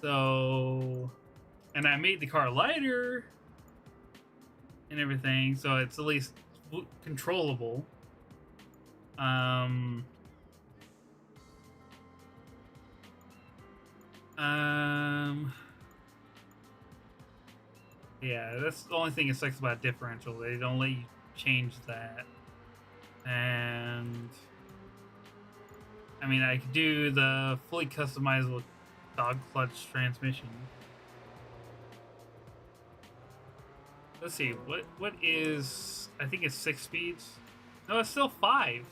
Speaker 1: So, and I made the car lighter and everything, so it's at least controllable. Yeah, that's the only thing that sucks about differential. They don't let you change that. And I mean, I could do the fully customizable dog clutch transmission. Let's see, what is, I think it's 6 speeds. No, it's still 5.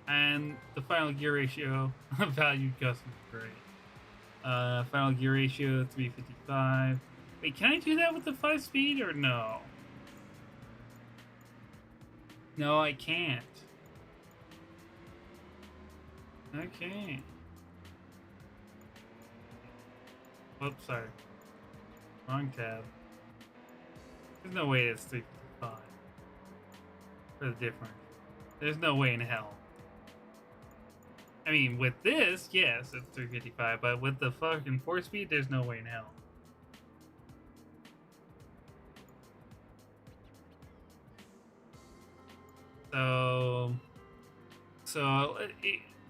Speaker 1: And the final gear ratio valued custom, great. Final gear ratio 355. Wait, can I do that with the 5 speed or no? No, I can't. Okay. Whoops, sorry. Wrong tab. There's no way it's 355 for the difference. There's no way in hell. I mean, with this, yes, it's 355, but with the fucking 4 speed, there's no way in hell. So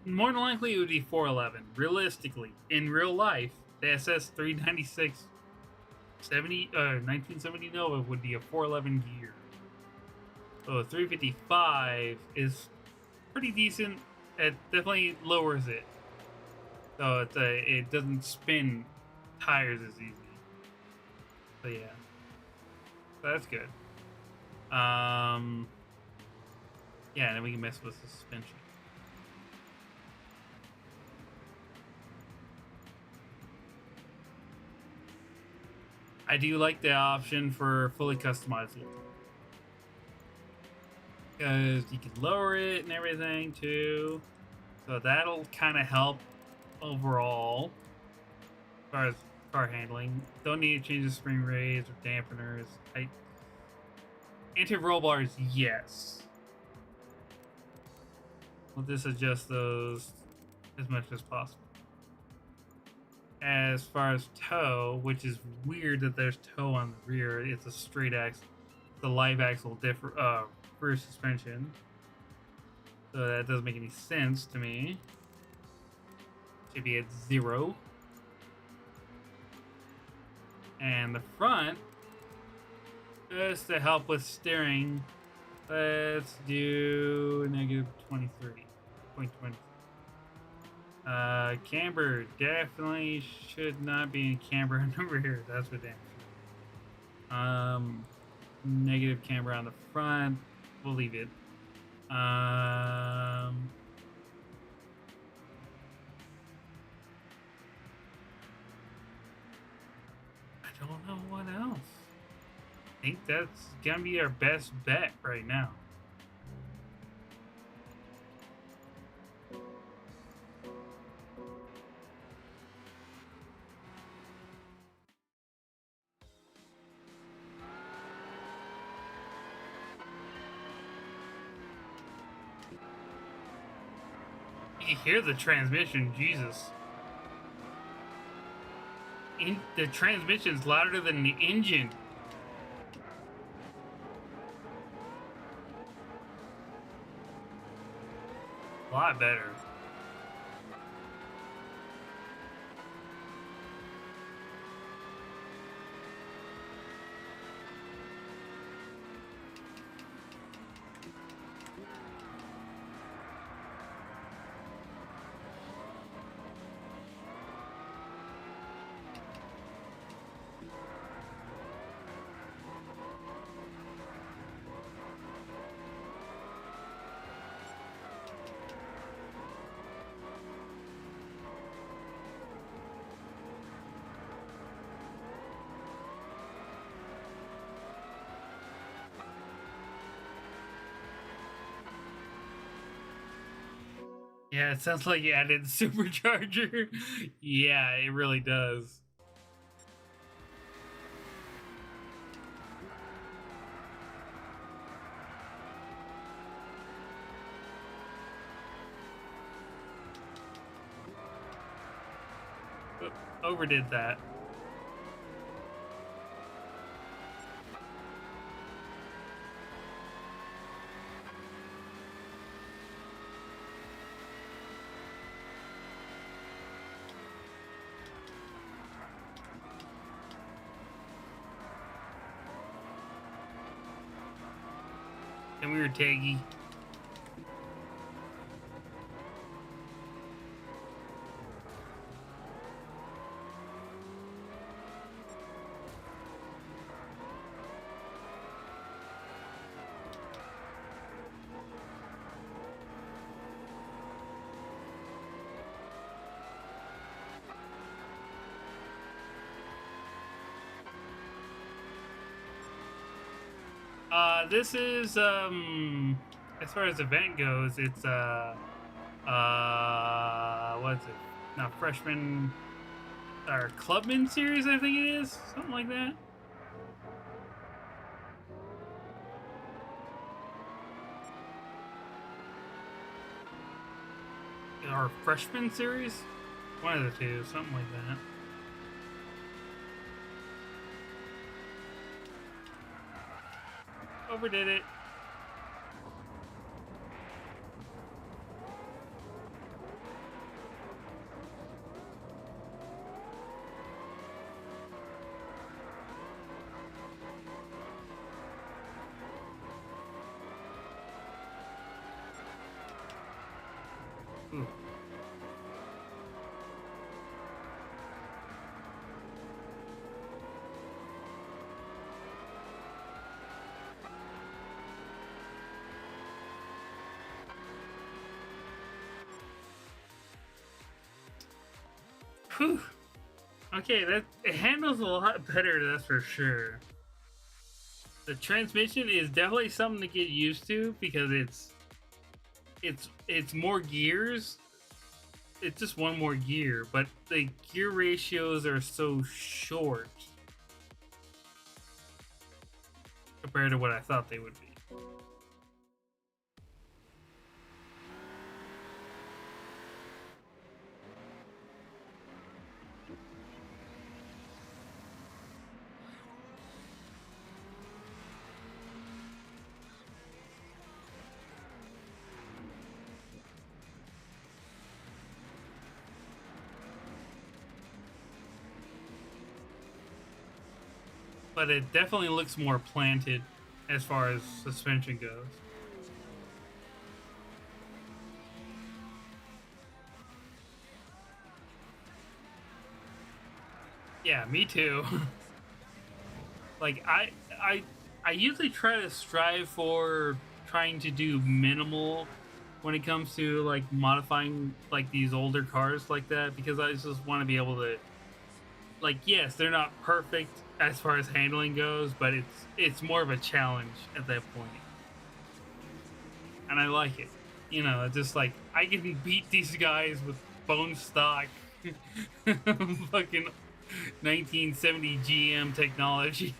Speaker 1: more than likely it would be 411. Realistically, in real life, the SS 396 1970 Nova would be a 411 gear. So 355 is pretty decent. It definitely lowers it, so it doesn't spin tires as easy. So yeah, so that's good. Yeah, and then we can mess with the suspension. I do like the option for fully customizable, because you can lower it and everything too. So that'll kind of help overall as far as car handling. Don't need to change the spring rates or dampeners. Anti-roll bars, yes. We'll just adjust those as much as possible. As far as toe, which is weird that there's toe on the rear, it's a straight axle, the live axle rear suspension. So that doesn't make any sense to me. Should be at 0. And the front, just to help with steering, let's do negative 23.20. Camber definitely should not be in camber on the rear. That's for damn sure. Negative camber on the front. We'll leave it. I don't know what else. I think that's gonna be our best bet right now. You can hear the transmission, Jesus. The transmission's louder than the engine. A lot better. Yeah, it sounds like you added supercharger. Yeah, it really does. Overdid that. Come here, Taggy. This is as far as event goes, it's what is it? Not freshman or clubman series, I think it is, something like that. Or freshman series, one of the two, something like that. Overdid it. Ooh. Whew. Okay, that it handles a lot better, that's for sure. The transmission is definitely something to get used to because it's more gears. It's just one more gear, but the gear ratios are so short compared to what I thought they would be. But it definitely looks more planted as far as suspension goes. Yeah, me too. Like I usually try to strive for trying to do minimal when it comes to like modifying like these older cars like that because I just want to be able to, like, yes, they're not perfect as far as handling goes, but it's more of a challenge at that point. And I like it. You know, just like I can beat these guys with bone stock fucking 1970 GM technology.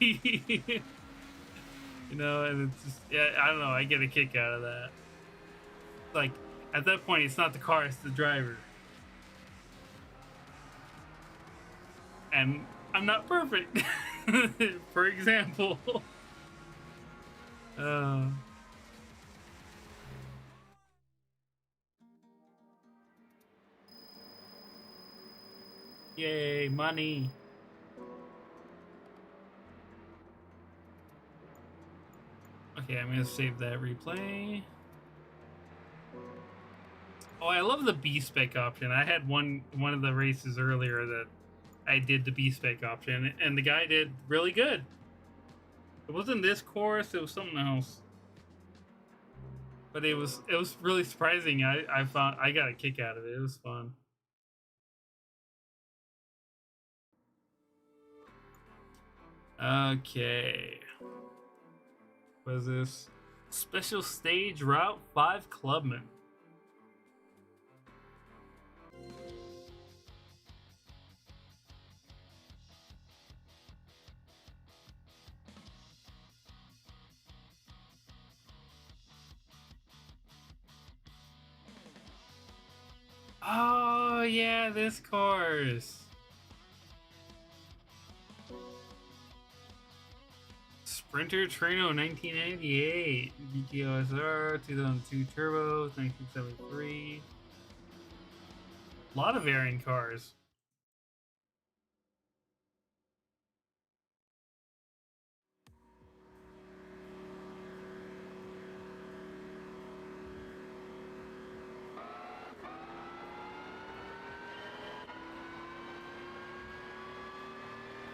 Speaker 1: You know, and it's just, yeah, I don't know, I get a kick out of that. Like, at that point, it's not the car, it's the driver. And I'm not perfect, for example. Uh, Yay, money. Okay, I'm gonna save that replay. Oh, I love the B spec option. I had one of the races earlier that I did the B spec option, and the guy did really good. It wasn't this course; it was something else. But it was really surprising. I found I got a kick out of it. It was fun. Okay, what is this? Special stage route 5 Clubman. Oh yeah, this course. Sprinter Trino 1998, GTOSR 2002 Turbo 1973. A lot of variant cars.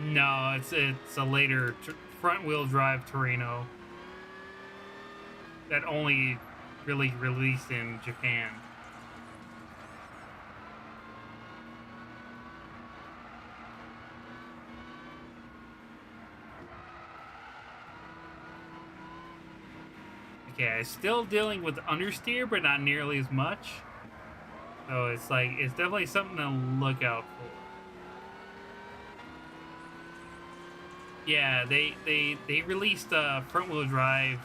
Speaker 1: No, it's a later front-wheel drive Torino that only really released in Japan. Okay, still dealing with understeer, but not nearly as much. So it's like, it's definitely something to look out for. Yeah, they released front wheel drive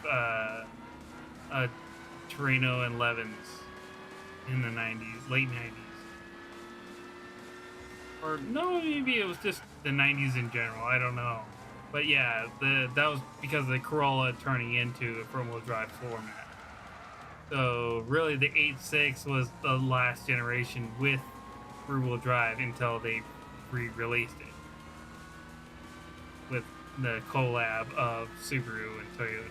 Speaker 1: Torino and Levins in the 90s, late 90s. Or no, maybe it was just the 90s in general. I don't know. But yeah, that was because of the Corolla turning into a front wheel drive format. So really, the 8.6 was the last generation with rear wheel drive until they re-released it with the collab of Subaru and Toyota.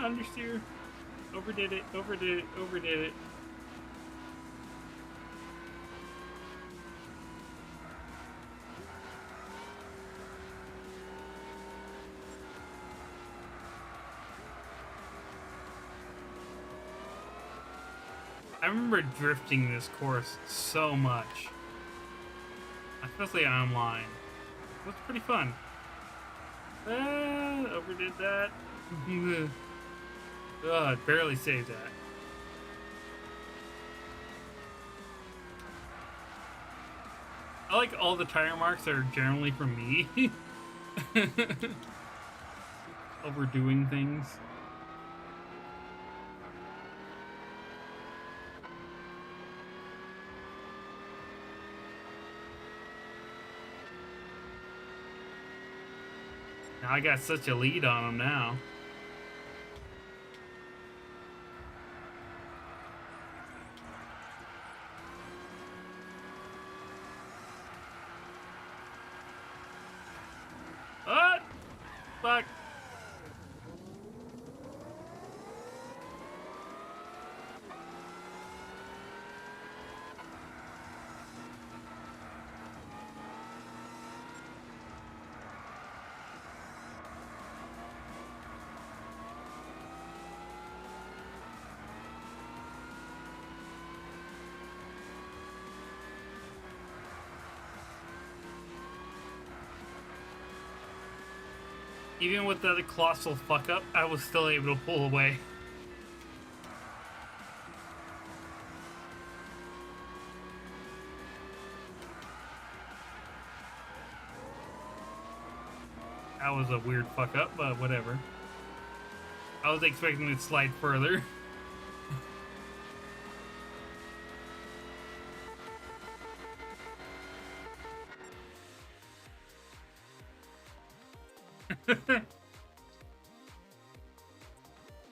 Speaker 1: Understeer. Overdid it, overdid it, overdid it. I remember drifting this course so much, especially online. It was pretty fun. Overdid that. I barely saved that. I like all the tire marks are generally from me. Overdoing things. Now I got such a lead on him now. What? Fuck. Even with the colossal fuck up, I was still able to pull away. That was a weird fuck up, but whatever. I was expecting it to slide further.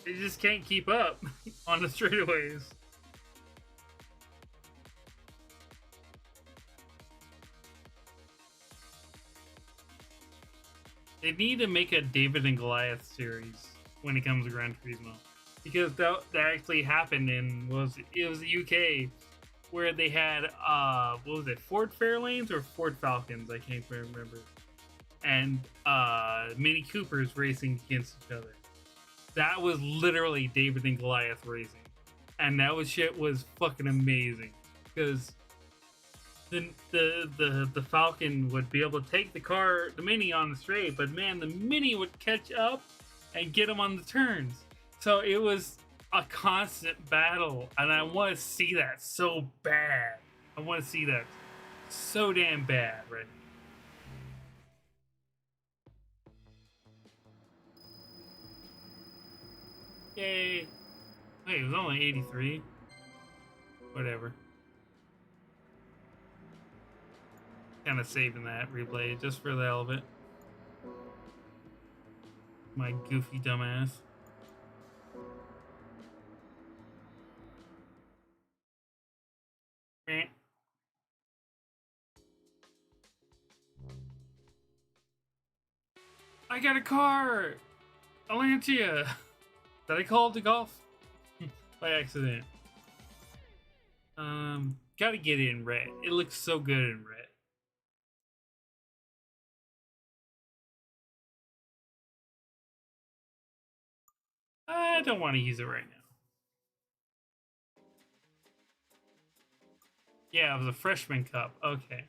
Speaker 1: They just can't keep up on the straightaways. They need to make a David and Goliath series when it comes to Gran Turismo, because that actually happened in it was the UK, where they had what was it, Ford Fairlanes or Ford Falcons? I can't remember. And Mini Coopers racing against each other. That was literally David and Goliath racing, and that shit was fucking amazing, because the Falcon would be able to take the Mini on the straight, but man, the Mini would catch up and get him on the turns. So it was a constant battle, and I want to see that so bad. I want to see that so damn bad, right? Yay! Wait, it was only 83. Whatever. Kind of saving that replay just for the hell of it. My goofy dumbass. I got a car! Atlantia! Did I call it to golf? By accident. Gotta get it in red. It looks so good in red. I don't want to use it right now. Yeah, it was a freshman cup. Okay.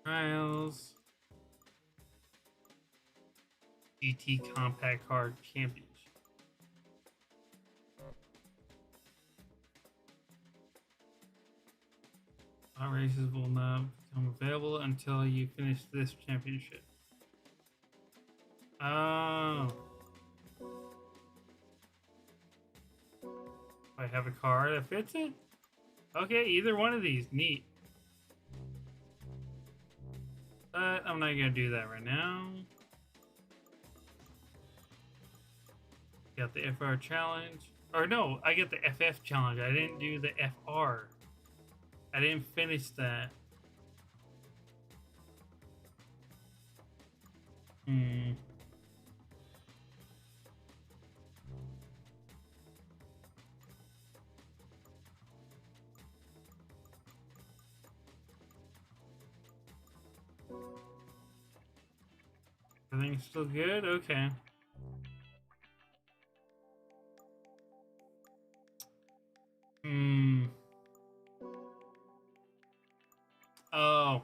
Speaker 1: Trials. GT Compact Card Championship. All races will not become available until you finish this championship. Oh. I have a car that fits it? Okay, either one of these. Neat. But I'm not gonna do that right now. Got the FR challenge. Or no, I got the FF challenge. I didn't do the FR. I didn't finish that. Hmm. Everything's still good? Okay. Hmm. Oh.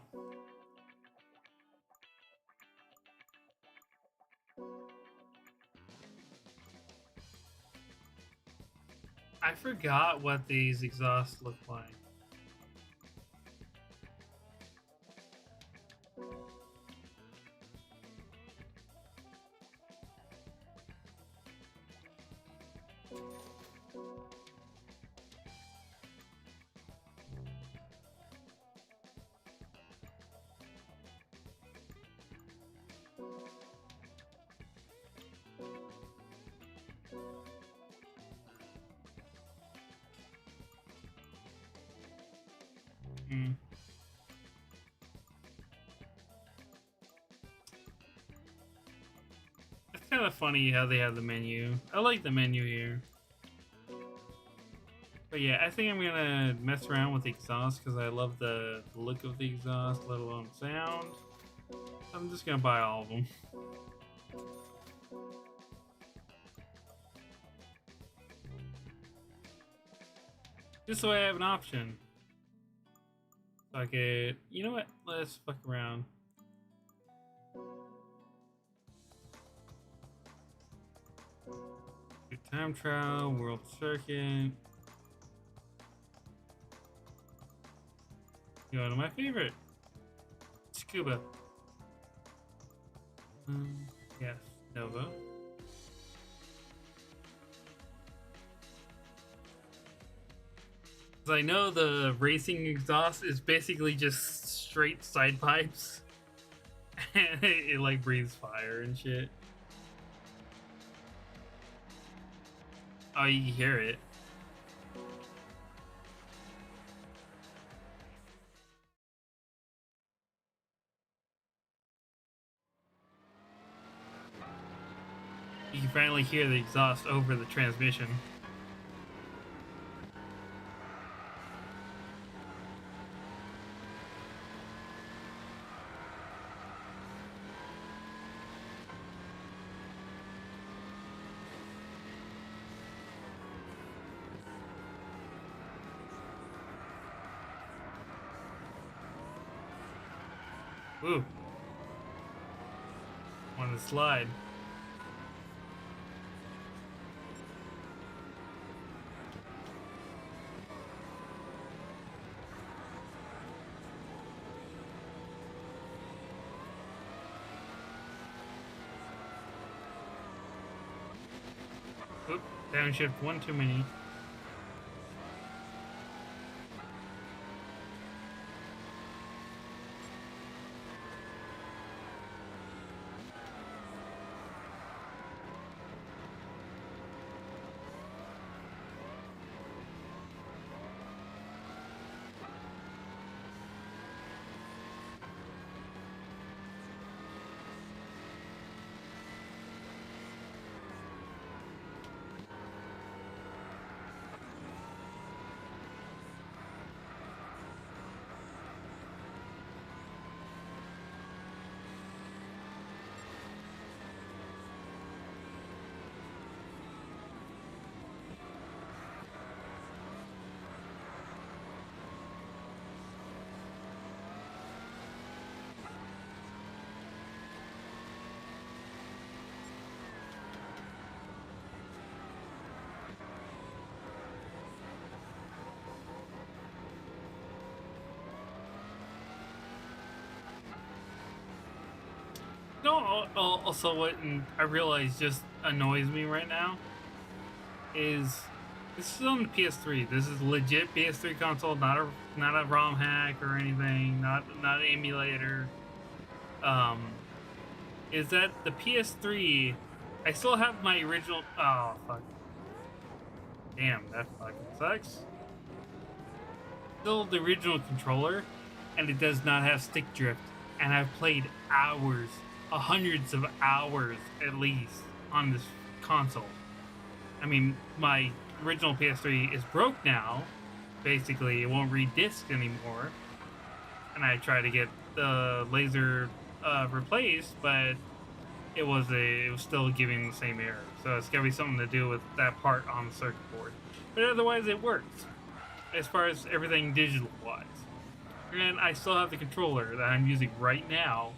Speaker 1: I forgot what these exhausts look like. Hmm. It's kind of funny how they have the menu. I like the menu here. But yeah, I think I'm gonna mess around with the exhaust because I love the look of the exhaust, let alone sound. I'm just gonna buy all of them. Just so I have an option. So I could, you know what? Let's fuck around. Do time trial, world circuit. Go to my favorite, scuba. Yes, Nova. I know the racing exhaust is basically just straight side pipes, and it like breathes fire and shit. Oh, you hear it. You can finally hear the exhaust over the transmission. Ooh. On the slide. Oop, downshift one too many. No, also what I realize just annoys me right now is this is on the PS3. This is legit PS3 console, not a ROM hack or anything, not an emulator. Um, is that the PS3? I still have my original. Oh fuck! Damn, that fucking sucks. Still the original controller, and it does not have stick drift. And I've played hours, hundreds of hours at least on this console. I mean, my original PS3 is broke now. Basically, it won't read discs anymore. And I tried to get the laser replaced, but it was still giving the same error. So it's gotta be something to do with that part on the circuit board. But otherwise, it works as far as everything digital wise. And I still have the controller that I'm using right now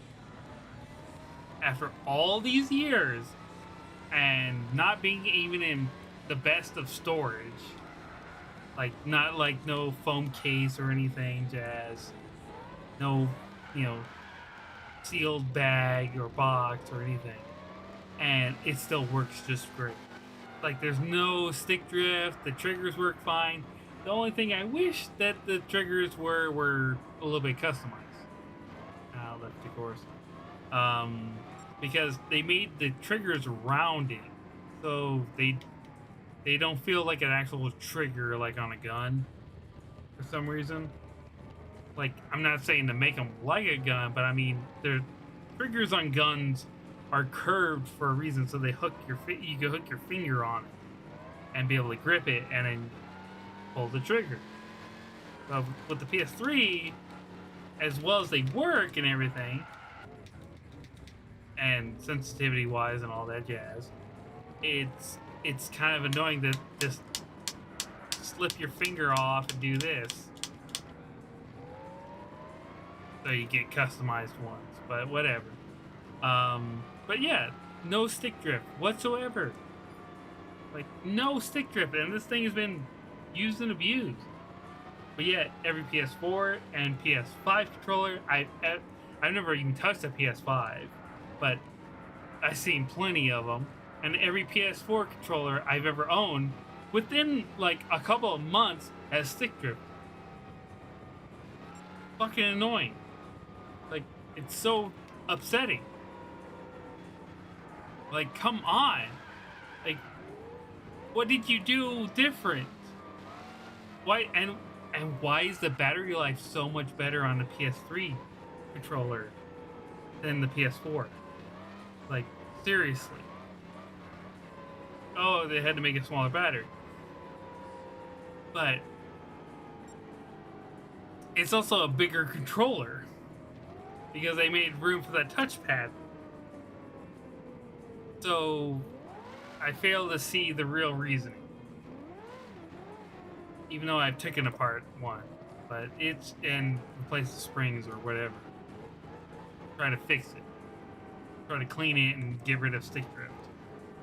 Speaker 1: after all these years and not being even in the best of storage. Like, not like no foam case or anything, jazz. No, you know, sealed bag or box or anything. And it still works just great. Like, there's no stick drift, the triggers work fine. The only thing I wish that the triggers were a little bit customized. Left, of course. Because they made the triggers rounded, so they don't feel like an actual trigger like on a gun for some reason. Like, I'm not saying to make them like a gun, but I mean, the triggers on guns are curved for a reason, so they you can hook your finger on it and be able to grip it and then pull the trigger. But with the PS3, as well as they work and everything, and sensitivity wise and all that jazz, it's kind of annoying to just slip your finger off and do this. So you get customized ones, but whatever. But yeah, no stick drift whatsoever. Like, no stick drift, and this thing has been used and abused. But yet, every PS4 and PS5 controller, I've never even touched a PS5, but I've seen plenty of them. And every PS4 controller I've ever owned, within like a couple of months, has stick drift. Fucking annoying. Like, it's so upsetting. Like, come on. Like, what did you do different? Why and why is the battery life so much better on the PS3 controller than the PS4? Like, seriously. Oh, they had to make a smaller battery. But it's also a bigger controller because they made room for that touchpad. So I fail to see the real reasoning. Even though I've taken apart one, but it's and replaced the springs or whatever. Try to fix it. Try to clean it and get rid of stick drift.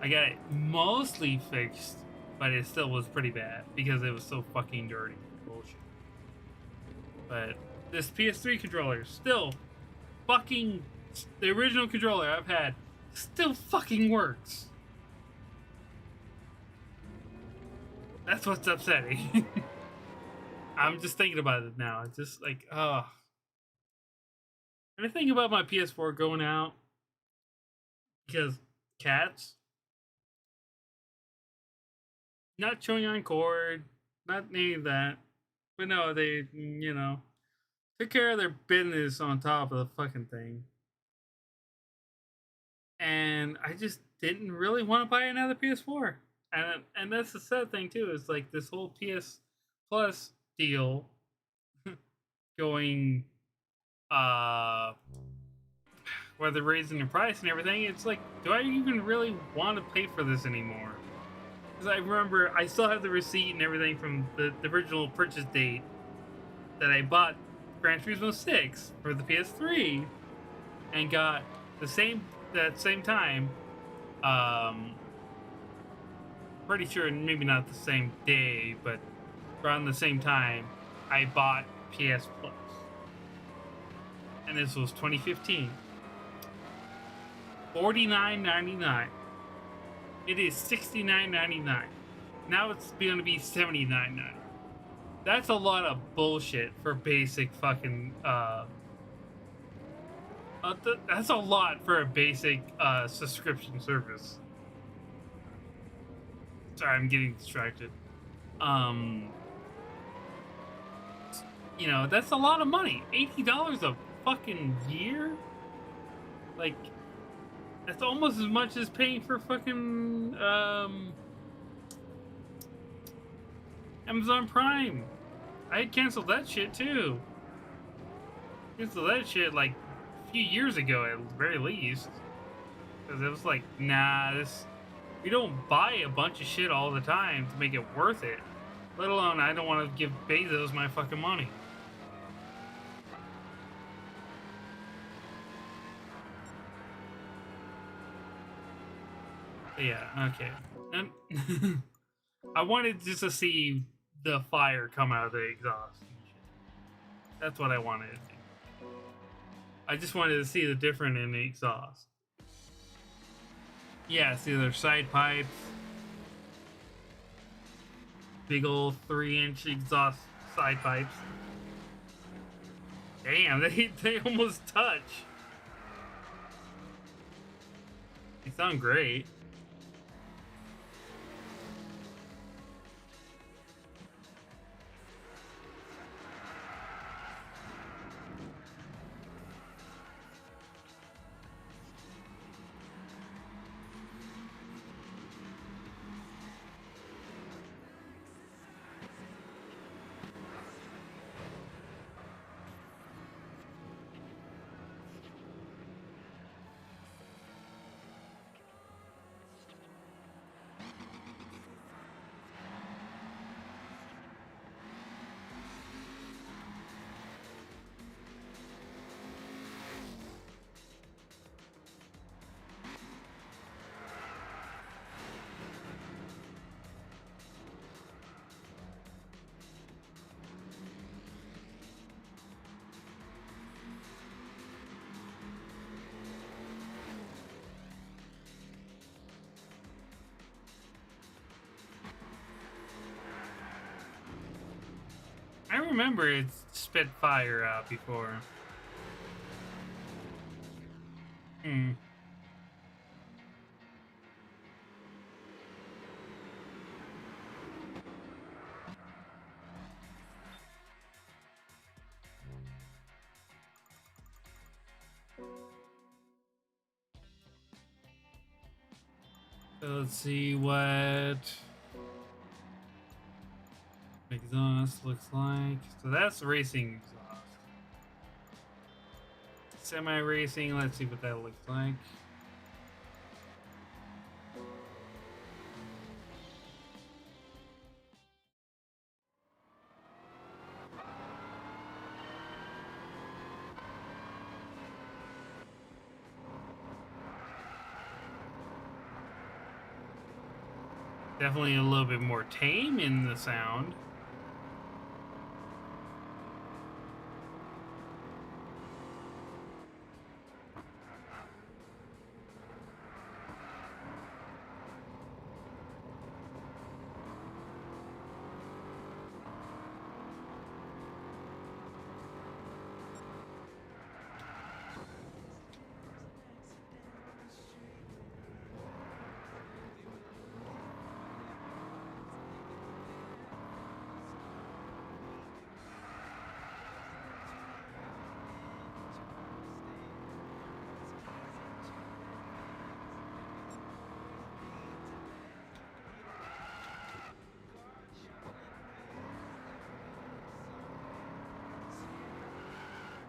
Speaker 1: I got it mostly fixed, but it still was pretty bad because it was so fucking dirty. Bullshit. But this PS3 controller still fucking, the original controller I've had still fucking works. That's what's upsetting. I'm just thinking about it now. It's just like, oh. And I think about my PS4 going out because cats, not chewing on cord, not any of that. But no, they, took care of their business on top of the fucking thing. And I just didn't really want to buy another PS4. And that's the sad thing too, is like this whole PS Plus deal going where they're raising the price and everything. It's like, do I even really want to pay for this anymore? Because I remember I still have the receipt and everything from the original purchase date that I bought Gran Turismo 6 for the PS3 and got that same time, pretty sure maybe not the same day, but around the same time, I bought PS Plus. And this was 2015. $49.99. It is $69.99. Now it's going to be $79.99. That's a lot of bullshit for basic fucking. That's a lot for a basic subscription service. Sorry, I'm getting distracted. You know, that's a lot of money. $80 a fucking year? Like, that's almost as much as paying for fucking Amazon Prime. I had canceled that shit too. Canceled that shit like a few years ago at the very least. Because it was like, nah, we don't buy a bunch of shit all the time to make it worth it. Let alone, I don't want to give Bezos my fucking money. Yeah, okay. And I wanted just to see the fire come out of the exhaust. That's what I wanted to do. I just wanted to see the difference in the exhaust. Yeah, see their side pipes. Big old 3-inch exhaust side pipes. Damn, they almost touch. They sound great. I remember it's spit fire out before. Hmm. So let's see what exhaust looks like. So that's racing exhaust. Semi-racing, let's see what that looks like. Definitely a little bit more tame in the sound.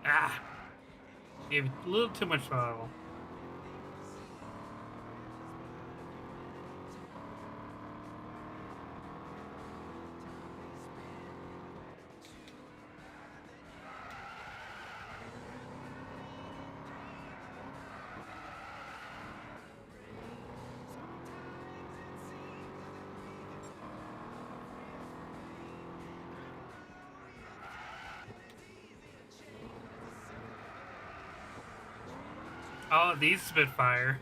Speaker 1: Ah! Gave a little too much throttle. Oh, these spit fire.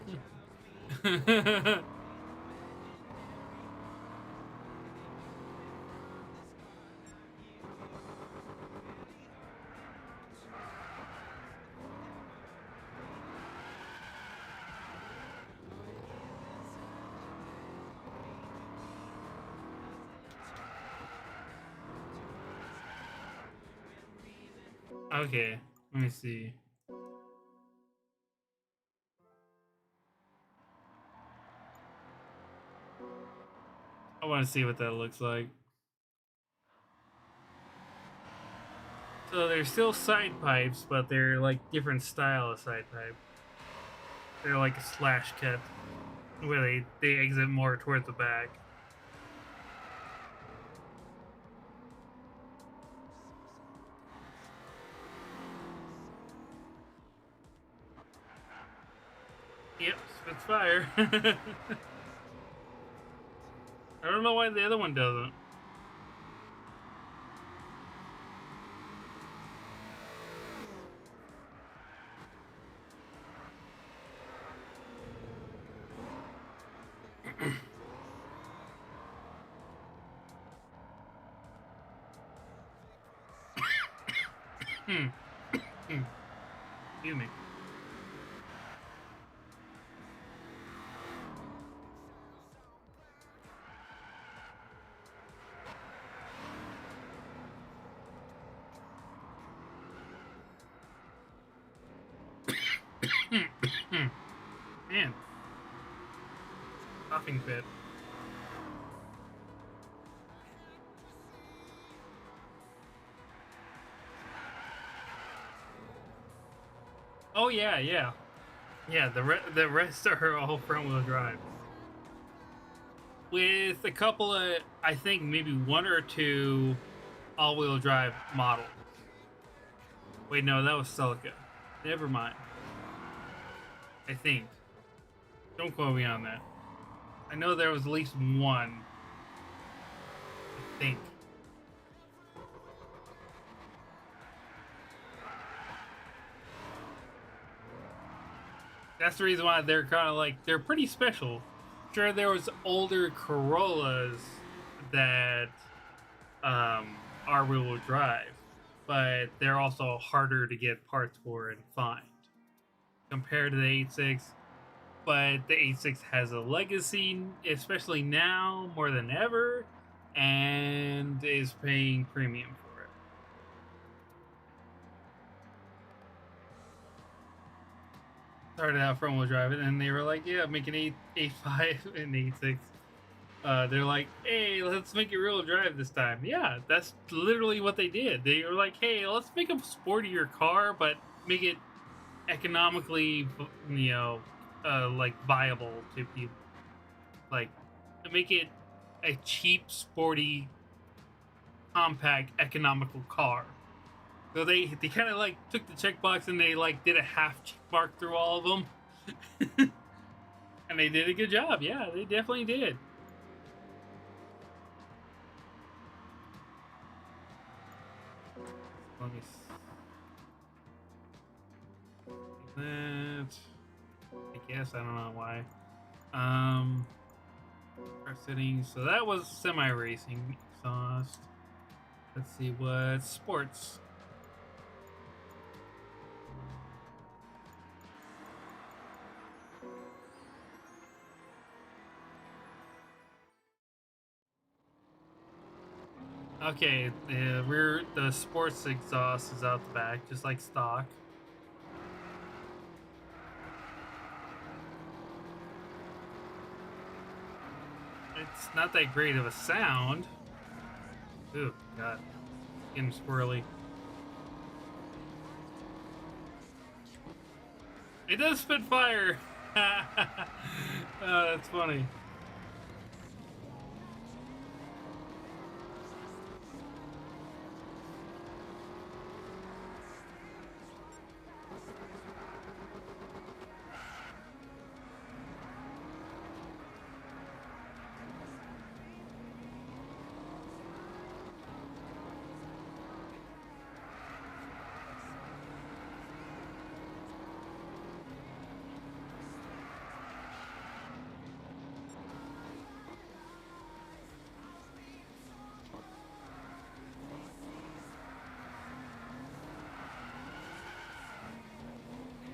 Speaker 1: Okay, let me see. I want to see what that looks like. So they're still side pipes, but they're like different style of side pipe. They're like a slash cut, where they exit more towards the back. Yep, spits fire. I don't know why the other one doesn't. Excuse me. Man, coughing fit. Oh yeah, yeah, yeah. The rest are all front wheel drive, with a couple of, I think maybe one or two all wheel drive models. Wait, no, that was Celica. Never mind. I think. Don't quote me on that. I know there was at least one. I think. That's the reason why they're kind of like, they're pretty special. Sure, there was older Corollas that are wheel drive, but they're also harder to get parts for and find compared to the 86. But the 86 has a legacy, especially now more than ever, and is paying premium for it. Started out front wheel drive, and they were like, "Yeah, make an 885 and 86." They're like, "Hey, let's make it real drive this time." Yeah, that's literally what they did. They were like, "Hey, let's make a sportier car, but make it economically, like viable to people. Like, make it a cheap, sporty, compact, economical car." So they kind of like took the checkbox and they like did a half check mark through all of them, and they did a good job. Yeah, they definitely did. Let me see that. I guess I don't know why. Our settings. So that was semi-racing exhaust. Let's see what sports. Okay, the sports exhaust is out the back, just like stock. It's not that great of a sound. Ooh, God, getting squirrely. It does spit fire. Oh, that's funny.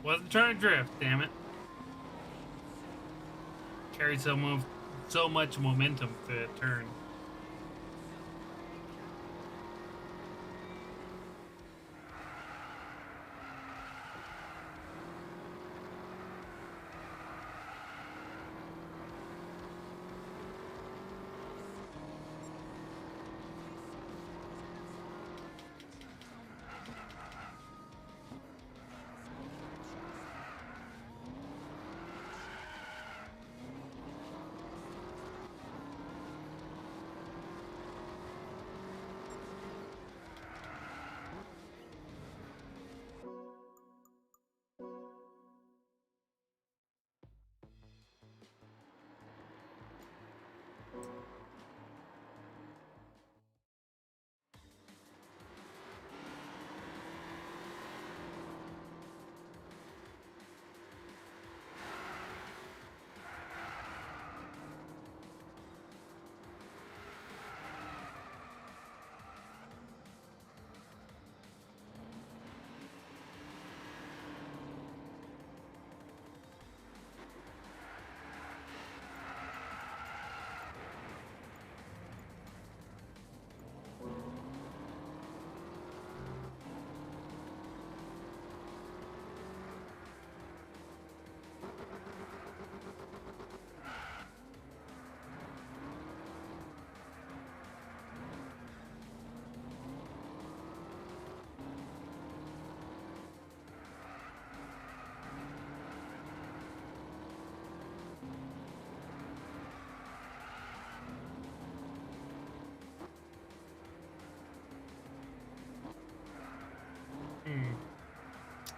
Speaker 1: Wasn't trying to drift, damn it. Carried so much momentum to turn.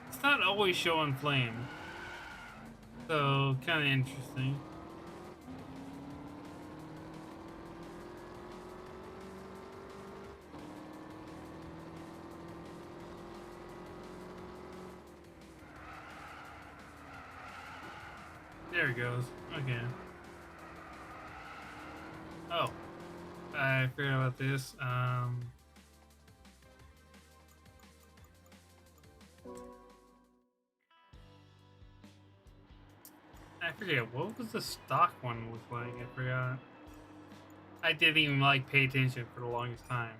Speaker 1: It's not always showing flame. So, kind of interesting. There it goes. Okay. Oh. I forgot about this. I forget. What was the stock one look like? I forgot. I didn't even like pay attention for the longest time.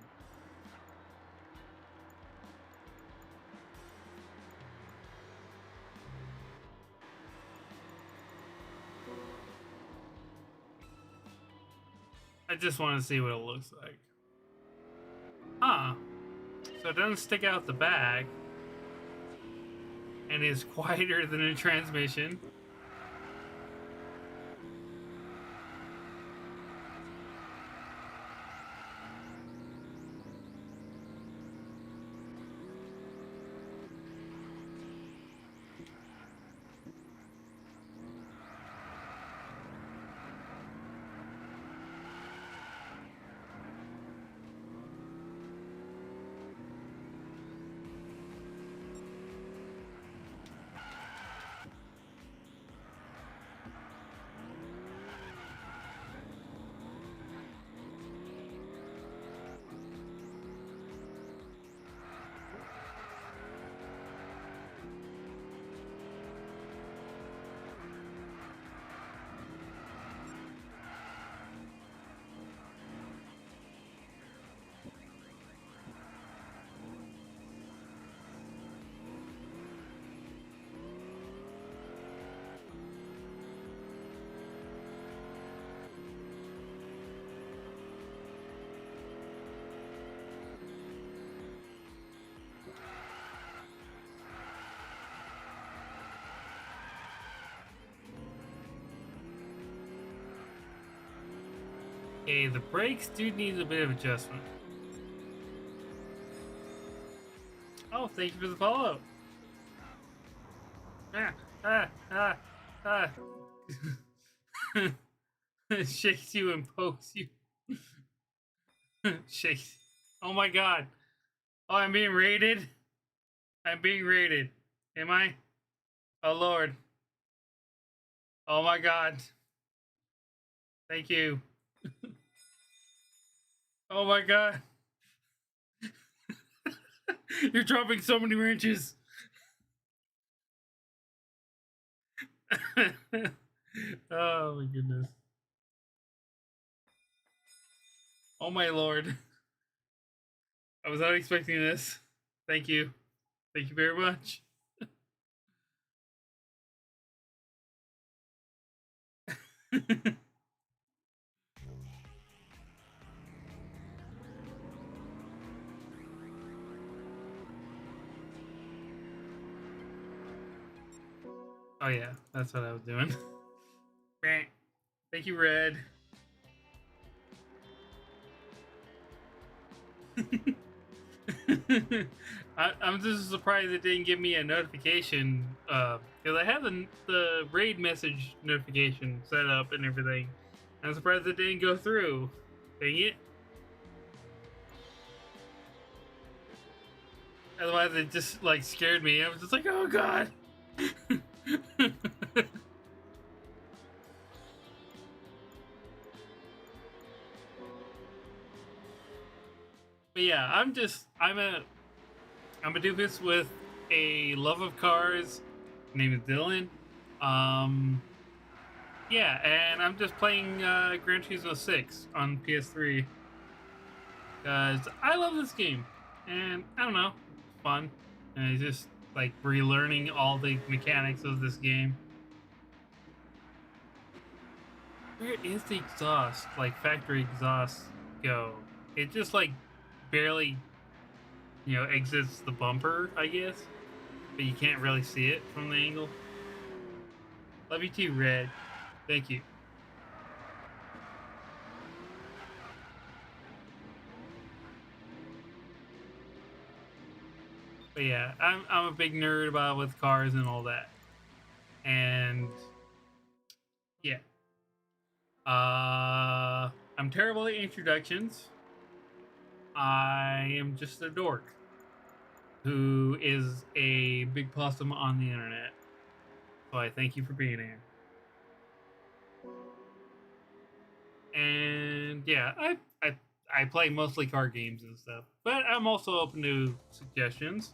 Speaker 1: I just want to see what it looks like. Huh. So it doesn't stick out the back. And is quieter than a transmission. Okay, the brakes do need a bit of adjustment. Oh, thank you for the follow-up. Ah. Shakes you and pokes you. Shakes. Oh my god. Oh, I'm being raided. I'm being raided. Am I? Oh lord. Oh my god. Thank you. Oh my god. You're dropping so many wrenches. Oh my goodness. Oh my lord. I was not expecting this. Thank you. Thank you very much. Oh yeah, that's what I was doing. Thank you, Red. I'm just surprised it didn't give me a notification because I have the raid message notification set up and everything. I'm surprised it didn't go through. Dang it! Otherwise, it just like scared me. I was just like, oh god. But yeah, I'm a doofus with a love of cars. Name is Dillon. Um, yeah, and I'm just playing Gran Turismo 6 on PS3 because I love this game, and I don't know, it's fun, and it's just like relearning all the mechanics of this game. Where is the exhaust, like factory exhaust, go? It just like barely, exits the bumper, I guess, but you can't really see it from the angle. Love you too, Red. Thank you. But yeah, I'm a big nerd about with cars and all that. And yeah, I'm terrible at introductions. I am just a dork who is a big possum on the internet. So I thank you for being here. And yeah, I play mostly car games and stuff, but I'm also open to suggestions,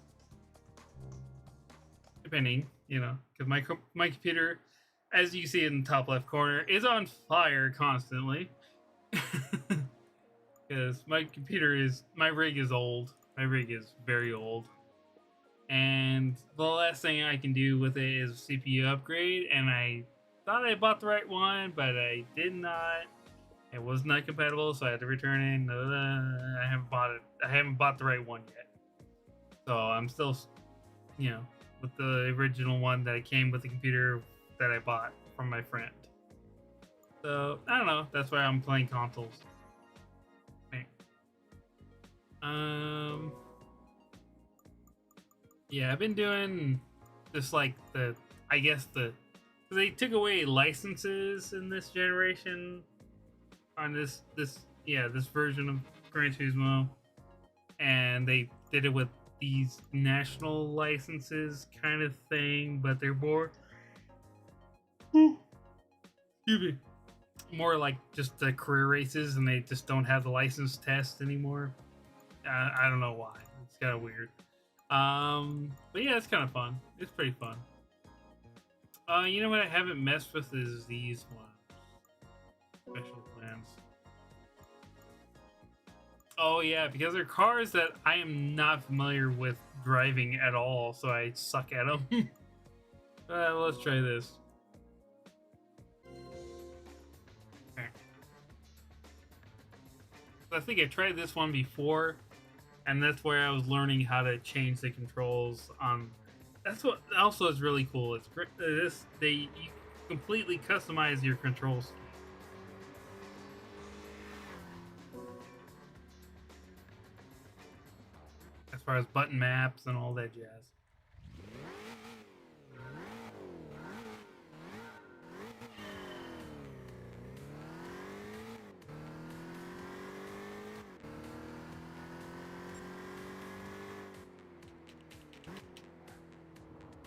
Speaker 1: depending, because my computer, as you see in the top left corner, is on fire constantly. Because my rig is old. My rig is very old, and the last thing I can do with it is CPU upgrade. And I thought I bought the right one, but I did not. It was not compatible, so I had to return it. I haven't bought it. I haven't bought the right one yet, so I'm still, you know, with the original one that came with the computer that I bought from my friend. So I don't know. That's why I'm playing consoles. Right. Um. Yeah, I've been doing just like I guess they took away licenses in this generation on this version of Gran Turismo, and they did it with these national licenses kind of thing, but they're excuse me, more like just the career races, and they just don't have the license test anymore. I don't know why. It's kind of weird. But yeah, it's kind of fun. It's pretty fun. You know what I haven't messed with is these ones. Special plans. Oh yeah, because they're cars that I am not familiar with driving at all, so I suck at them. Let's try this. Okay. I think I tried this one before, and that's where I was learning how to change the controls on. That's what also is really cool. It's great. You completely customize your controls as far as button maps and all that jazz.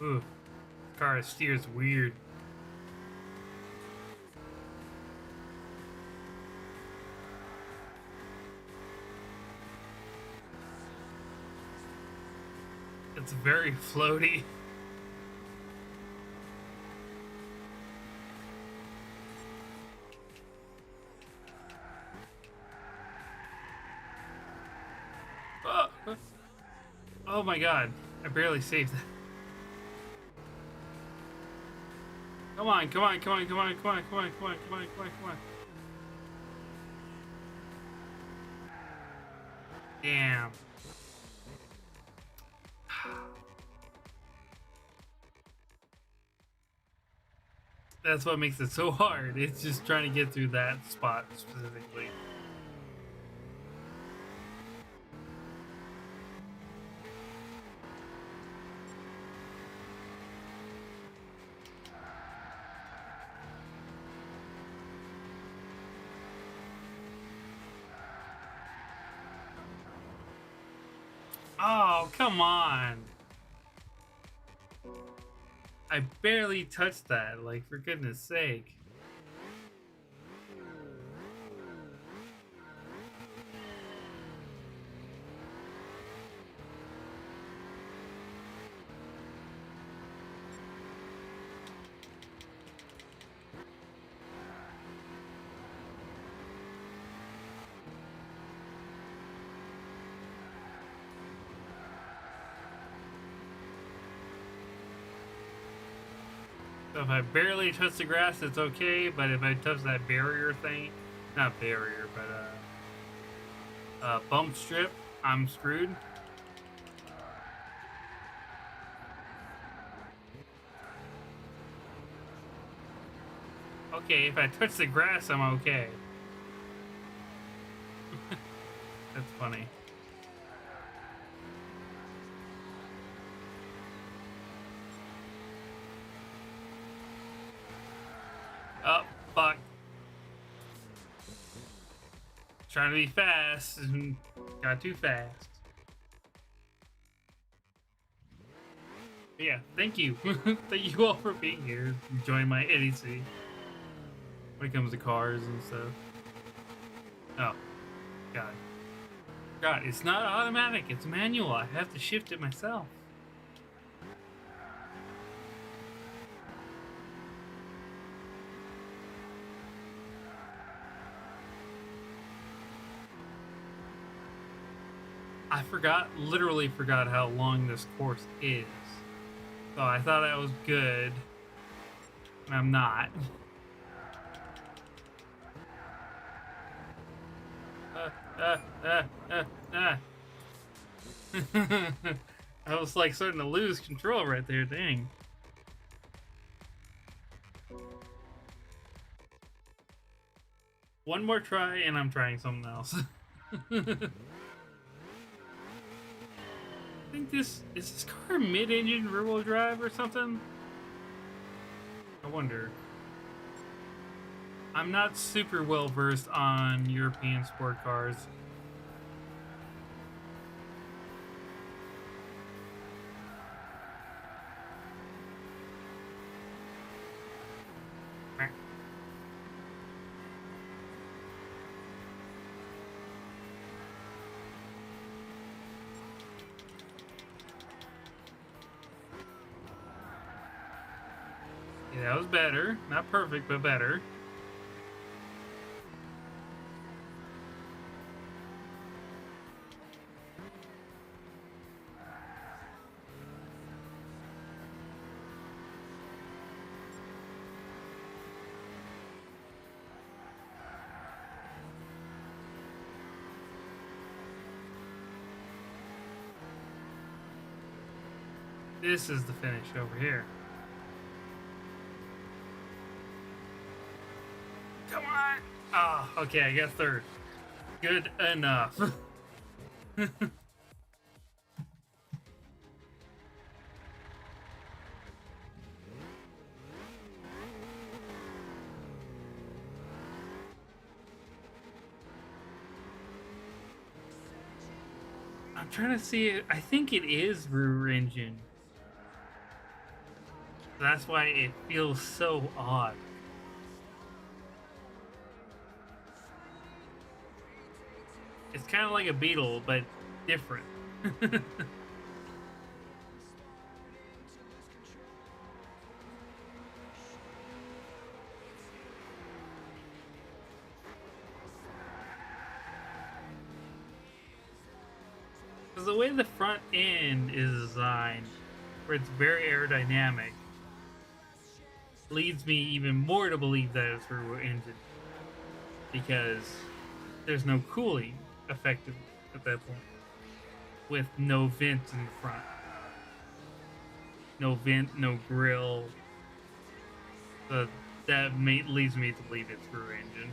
Speaker 1: Ooh, car steers weird. It's very floaty. Oh my god. I barely saved that. Come on, come on, come on, come on, come on, come on, come on, come on, come on, come on. Damn. That's what makes it so hard. It's just trying to get through that spot specifically. Oh, come on. I barely touched that, like, for goodness sake. So if I barely touch the grass, it's okay, but if I touch that barrier thing, not barrier, but bump strip, I'm screwed. Okay, if I touch the grass, I'm okay. That's funny. Oh, fuck. Trying to be fast and got too fast. But yeah, thank you. Thank you all for being here, enjoying my idiocy when it comes to cars and stuff. Oh, God. God, it's not automatic, it's manual. I have to shift it myself. I literally forgot how long this course is. So I thought I was good, and I'm not. I was like starting to lose control right there, dang. One more try, and I'm trying something else. I think is this car mid-engine rear-wheel drive or something? I wonder. I'm not super well versed on European sport cars. Yeah, that was better. Not perfect, but better. This is the finish over here. Come on! Ah, oh, okay, I got third. Good enough. I'm trying to see it. I think it is rear engine. That's why it feels so odd. It's kind of like a Beetle, but different. Because the way the front end is designed, where it's very aerodynamic, leads me even more to believe that it's a turbo engine because there's no cooling effectively at that point, with no vents in the front, no vent, no grill. So that leads me to believe it's rear engine.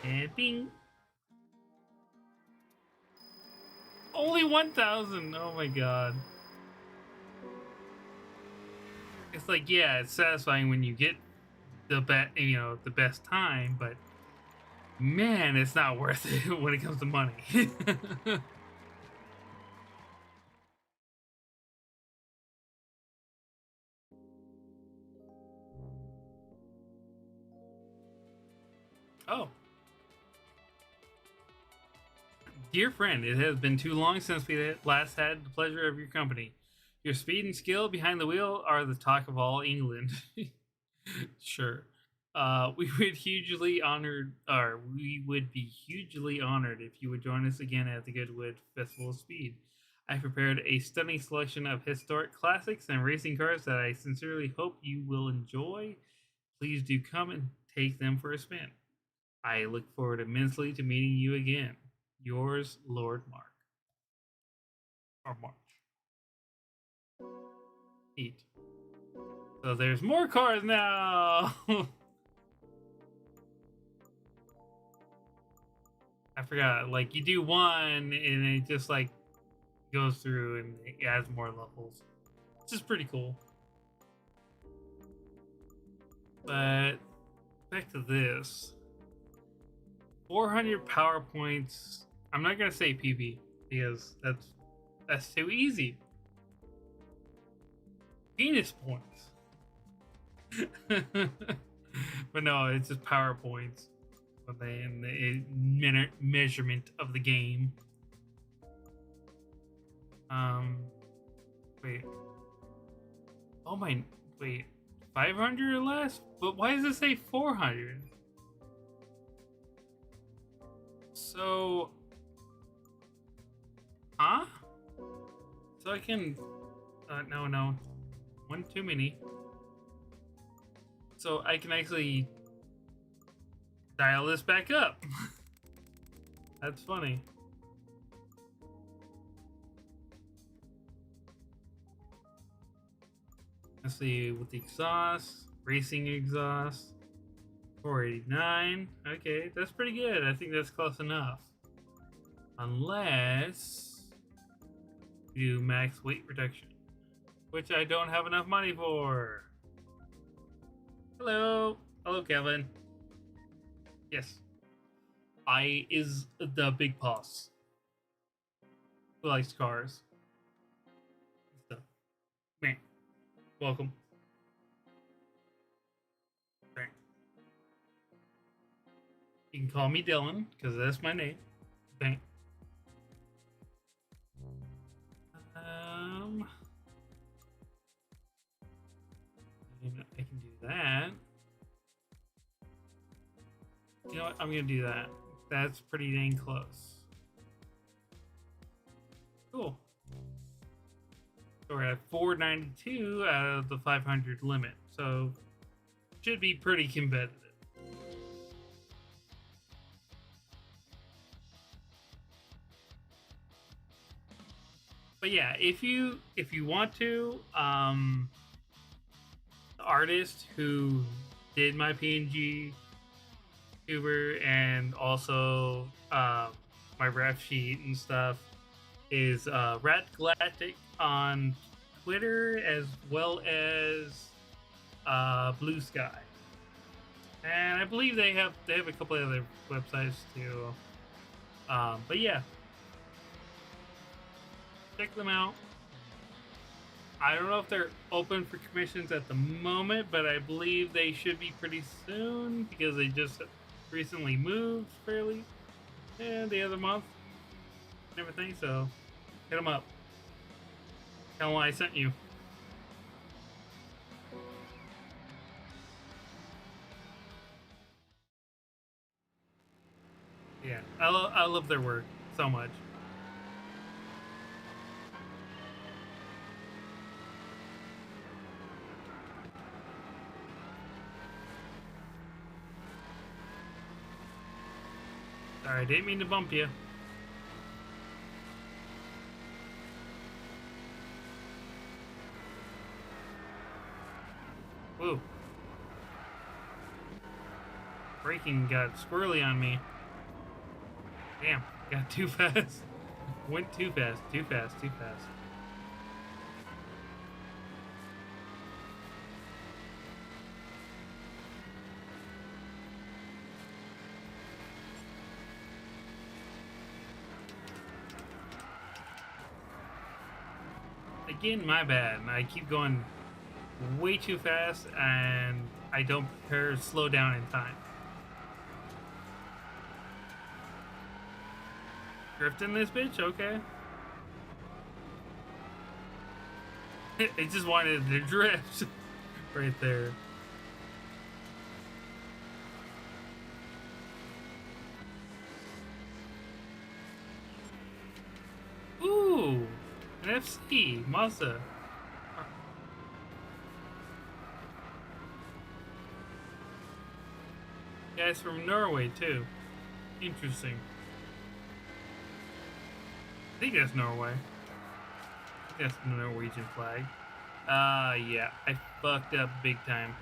Speaker 1: And bing. Only 1,000. Oh my god. It's like, yeah, it's satisfying when you get the best time, but man, it's not worth it when it comes to money. Oh, dear friend, it has been too long since we last had the pleasure of your company. Your speed and skill behind the wheel are the talk of all England. Sure. We would be hugely honored if you would join us again at the Goodwood Festival of Speed. I prepared a stunning selection of historic classics and racing cars that I sincerely hope you will enjoy. Please do come and take them for a spin. I look forward immensely to meeting you again. Yours, Lord Mark. Or March. Eat. So there's more cars now! I forgot. Like, you do one, and it just, like, goes through and it adds more levels. Which is pretty cool. But, back to this. 400 power points. I'm not gonna say PB, because that's too easy. Penis points. But no, it's just power points. In the measurement of the game. Wait. Oh my, wait. 500 or less? But why does it say 400? So, huh? So I can, no, one too many. So I can actually dial this back up. That's funny. Let's see, with the exhaust, racing exhaust, 489. Okay, that's pretty good. I think that's close enough. Unless you do max weight reduction, which I don't have enough money for. Hello. Hello, Kevin. Yes. I is the big boss who likes cars. So, man, welcome. Right. You can call me Dillon because that's my name. Bang. I can do that. You know what? I'm gonna do that. That's pretty dang close. Cool. So we're at 492 out of the 500 limit. So should be pretty competitive. But yeah, if you want to, the artist who did my PNG tuber and also my ref sheet and stuff is Rat Galactic on Twitter as well as Blue Sky, and I believe they have a couple of other websites too. But yeah, check them out. I don't know if they're open for commissions at the moment, but I believe they should be pretty soon because they just recently moved fairly the other month and everything. So hit them up. Tell them I sent you. I love their work so much. Sorry, I didn't mean to bump you. Woo. Braking got squirrely on me. Damn, got too fast. Went too fast, too fast, too fast. Again, my bad. I keep going way too fast and I don't prepare slow down in time. Drifting this bitch? Okay. It just wanted to drift right there. Ooh, an FC Mazda. Guys from Norway too. Interesting. I think that's Norway. I think that's the Norwegian flag. Yeah, I fucked up big time.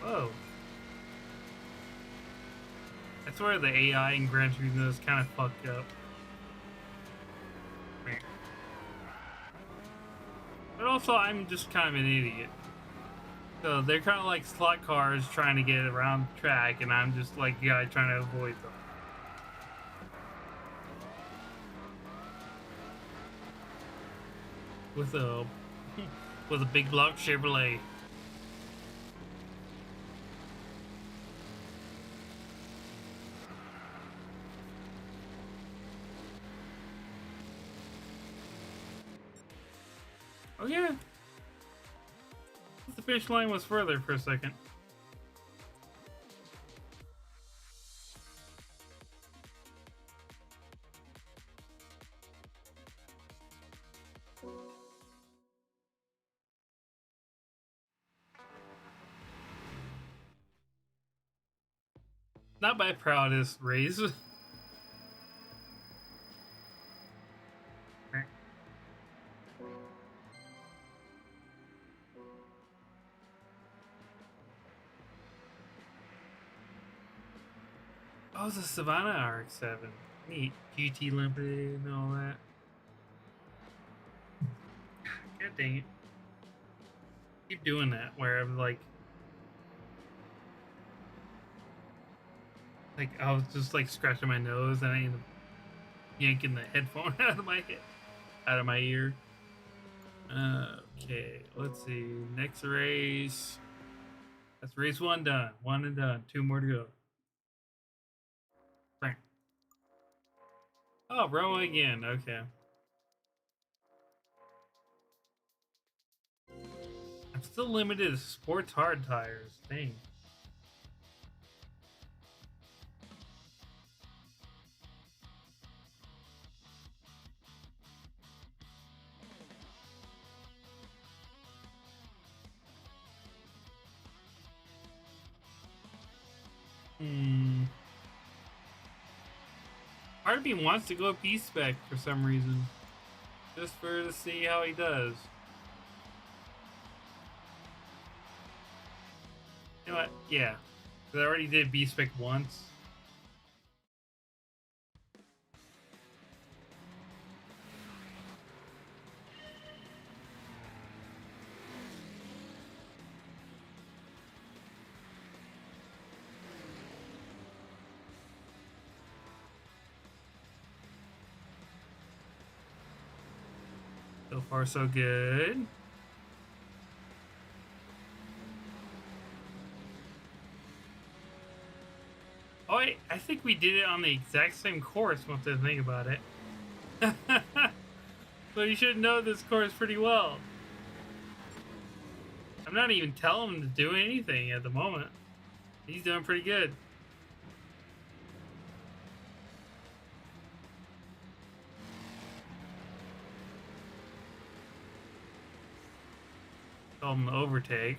Speaker 1: Whoa. I swear the AI in Gran Turismo is kind of fucked up. But also, I'm just kind of an idiot. So they're kind of like slot cars trying to get around the track, and I'm just like the guy trying to avoid them. With a with a big block Chevrolet. Oh yeah. The finish line was further for a second. Not my proudest race. Oh, it's a Savannah RX-7. Neat. GT Limited and all that. God dang it. Keep doing that where I'm like I was just like scratching my nose and I ended up yanking the headphone out of my head, out of my ear. Okay, let's see. Next race. That's race one done. One and done. Two more to go. Bang. Oh, Roma again. Okay. I'm still limited to sports hard tires. Dang. Part of me wants to go B-Spec for some reason. Just to see how he does. You know what? Yeah. Because I already did B-Spec once. So far, so good. Oh, I think we did it on the exact same course, once I think about it. So you should know this course pretty well. I'm not even telling him to do anything at the moment. He's doing pretty good. Told him to overtake.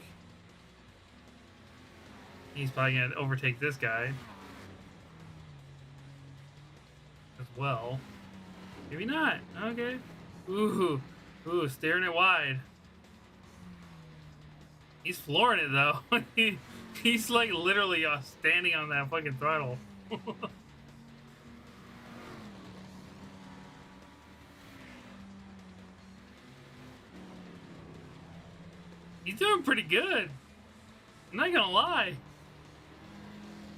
Speaker 1: He's probably gonna overtake this guy as well. Maybe not. Okay. Ooh, steering it wide. He's flooring it though. He's like literally standing on that fucking throttle. He's doing pretty good. I'm not gonna lie.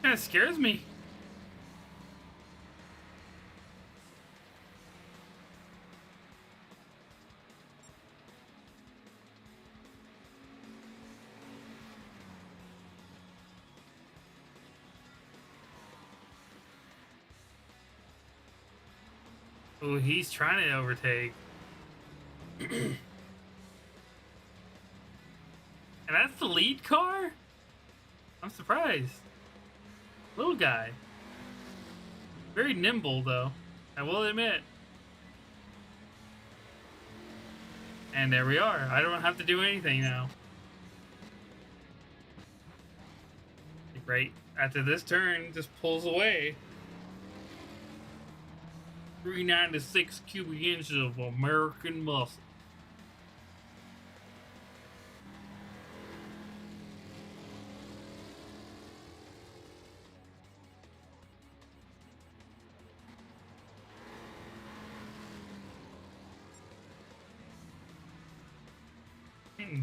Speaker 1: Kind of scares me. Ooh, he's trying to overtake. And that's the lead car? I'm surprised. Little guy. Very nimble, though. I will admit. And there we are. I don't have to do anything now. Right after this turn, just pulls away. 396 cubic inches of American muscle.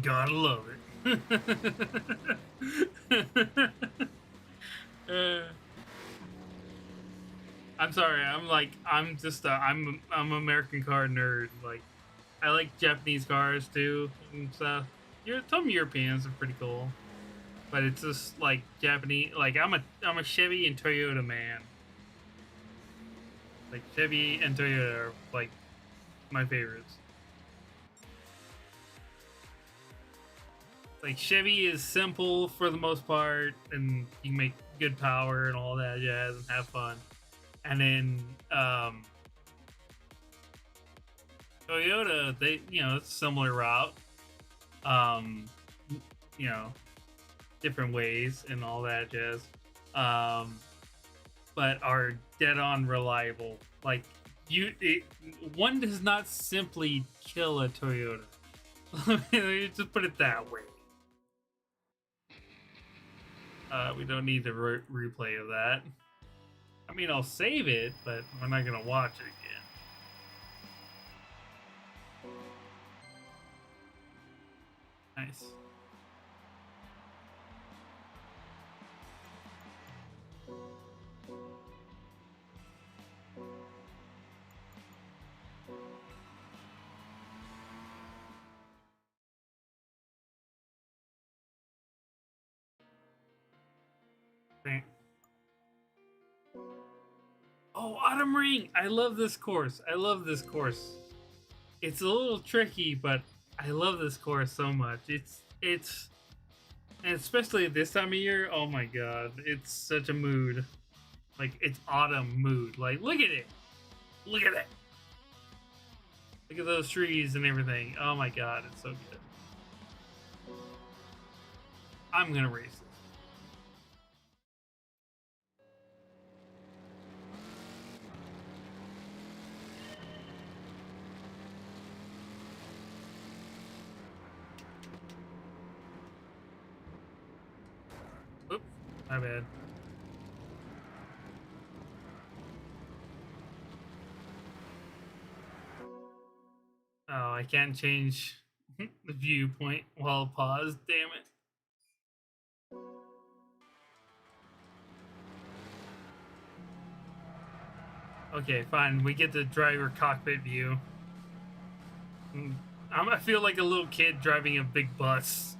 Speaker 1: Gotta love it. I'm sorry. I'm just I'm American car nerd. Like, I like Japanese cars too and stuff. Some Europeans are pretty cool, but it's just like Japanese. Like, I'm a Chevy and Toyota man. Like, Chevy and Toyota are like my favorites. Like, Chevy is simple for the most part, and you can make good power and all that jazz and have fun. And then Toyota, it's a similar route. You know, different ways and all that jazz. But are dead on reliable. Like, one does not simply kill a Toyota. Let me just put it that way. We don't need the replay of that. I mean, I'll save it, but we're not gonna watch it again. Nice. Oh, Autumn Ring! I love this course. It's a little tricky, but I love this course so much. It's and especially at this time of year, oh my god, it's such a mood. Like, it's autumn mood. Like, look at it. Look at it. Look at those trees and everything. Oh my god, it's so good. I'm gonna race it. Oops, my bad. Oh, I can't change the viewpoint while paused, damn it. Okay, fine. We get the driver cockpit view. I feel like a little kid driving a big bus.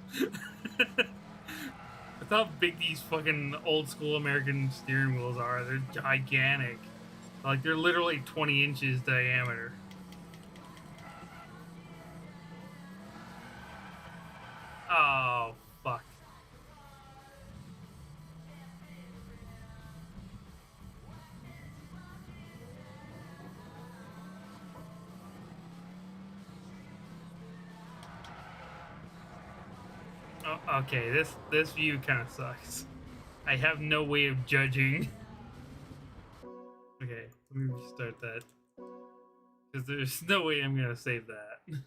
Speaker 1: That's how big these fucking old school American steering wheels are. They're gigantic. Like, they're literally 20 inches diameter. Oh, fuck. Oh, okay, this view kind of sucks. I have no way of judging. Okay, let me restart that. Because there's no way I'm gonna save that.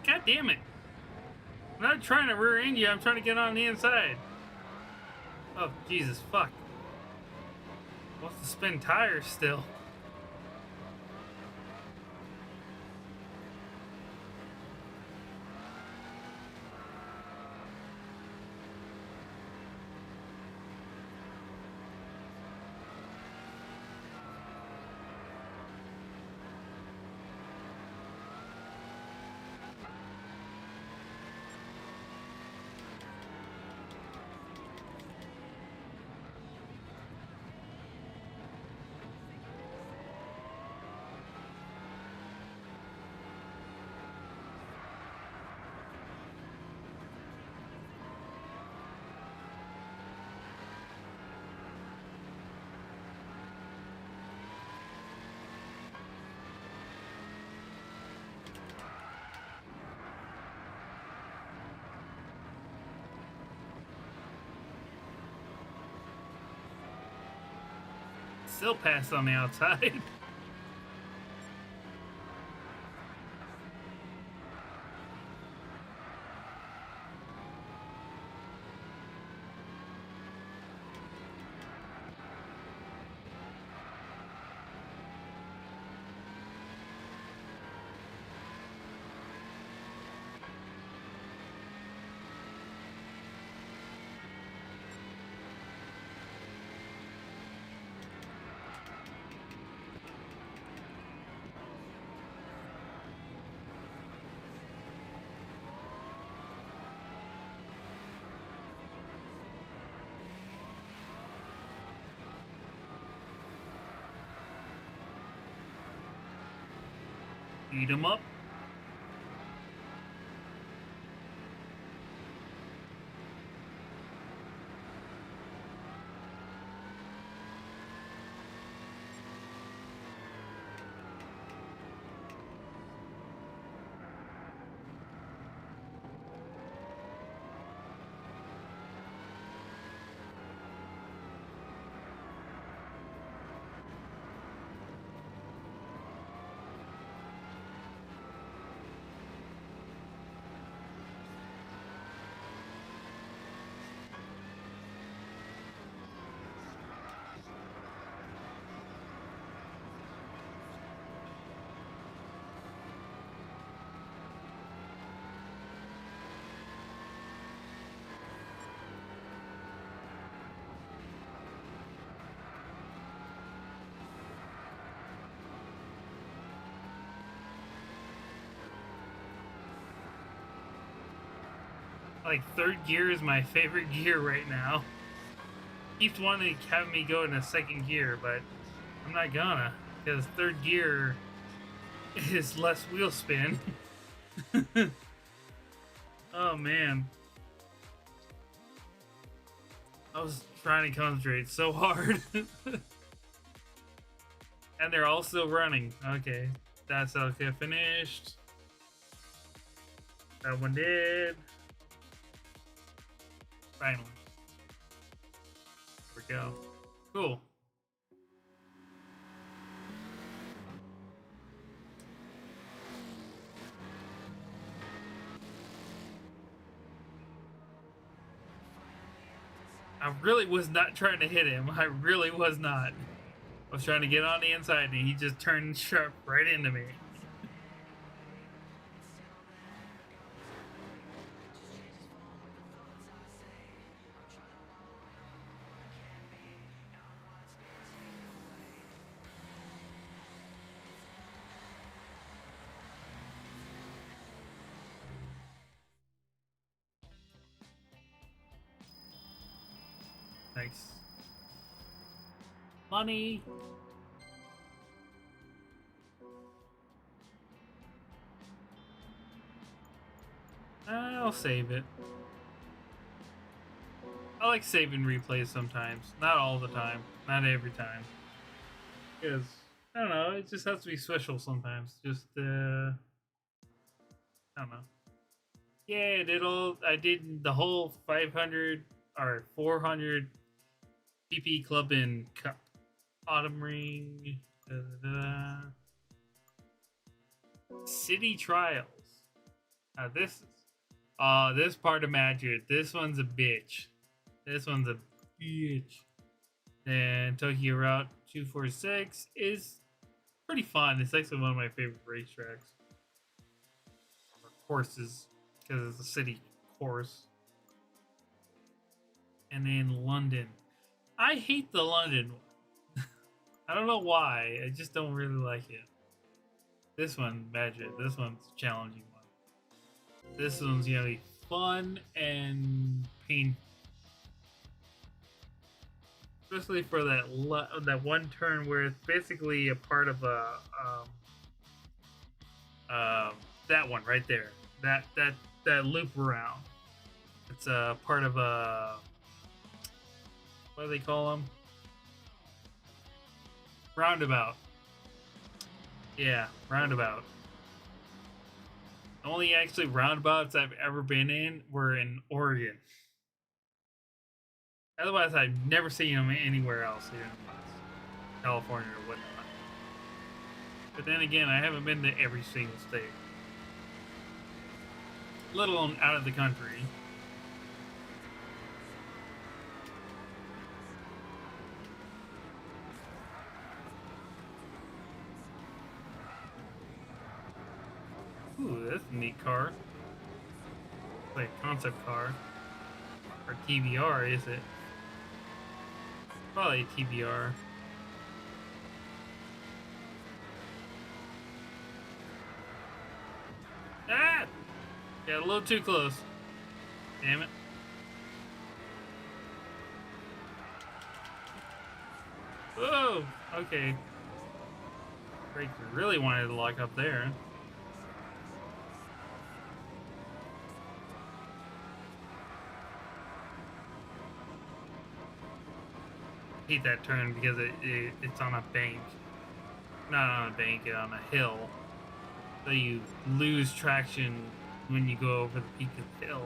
Speaker 1: God damn it! I'm not trying to rear end you, I'm trying to get on the inside. Oh, Jesus, fuck. Wants to spin tires still. Still passed on the outside. Eat him up. Like, third gear is my favorite gear right now. Keeps wanting to have me go in a second gear, but I'm not gonna, because third gear is less wheel spin. Oh man. I was trying to concentrate so hard. And they're all still running. Okay. That's okay, finished. That one did. Finally. There we go. Cool. I really was not trying to hit him. I really was not. I was trying to get on the inside and he just turned sharp right into me. Nice. Money. I'll save it. I like saving replays sometimes. Not all the time. Not every time. Because, I don't know, it just has to be special sometimes. Just, I don't know. Yeah, I did the whole 500 or 400 PP Club in Cup. Autumn Ring. Da, da, da. City Trials. Now this part of Magic. This one's a bitch. This one's a bitch. And Tokyo Route 246 is pretty fun. It's actually one of my favorite racetracks. Or courses, because it's a city course. And then London. I hate the London one. I don't know why. I just don't really like it. This one, Magic. This one's a challenging one. This one's gonna be fun and painful. Especially for that one turn where it's basically a part of a that one right there, that loop around. It's a part of a, what do they call them? Roundabout. Yeah, roundabout. The only actually roundabouts I've ever been in were in Oregon. Otherwise, I've never seen them anywhere else here in California or whatnot. But then again, I haven't been to every single state, let alone out of the country. Ooh, that's a neat car. It's like a concept car. Or TBR, is it? Probably a TBR. Ah! Got a little too close. Damn it. Whoa! Okay. Breaker really wanted to lock up there. I hate that turn because it's on a bank. Not on a bank, on a hill. So you lose traction when you go over the peak of the hill.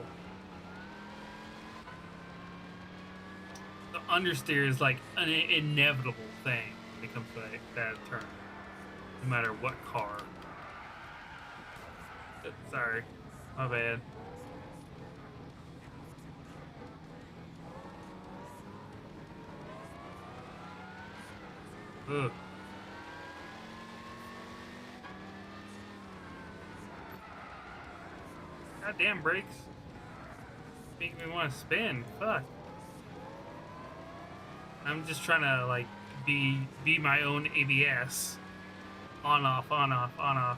Speaker 1: The understeer is like an inevitable thing when it comes to that turn. No matter what car. Sorry. My bad. Ugh. Goddamn brakes. Make me want to spin. Fuck. I'm just trying to like be my own ABS. On off, on off, on off.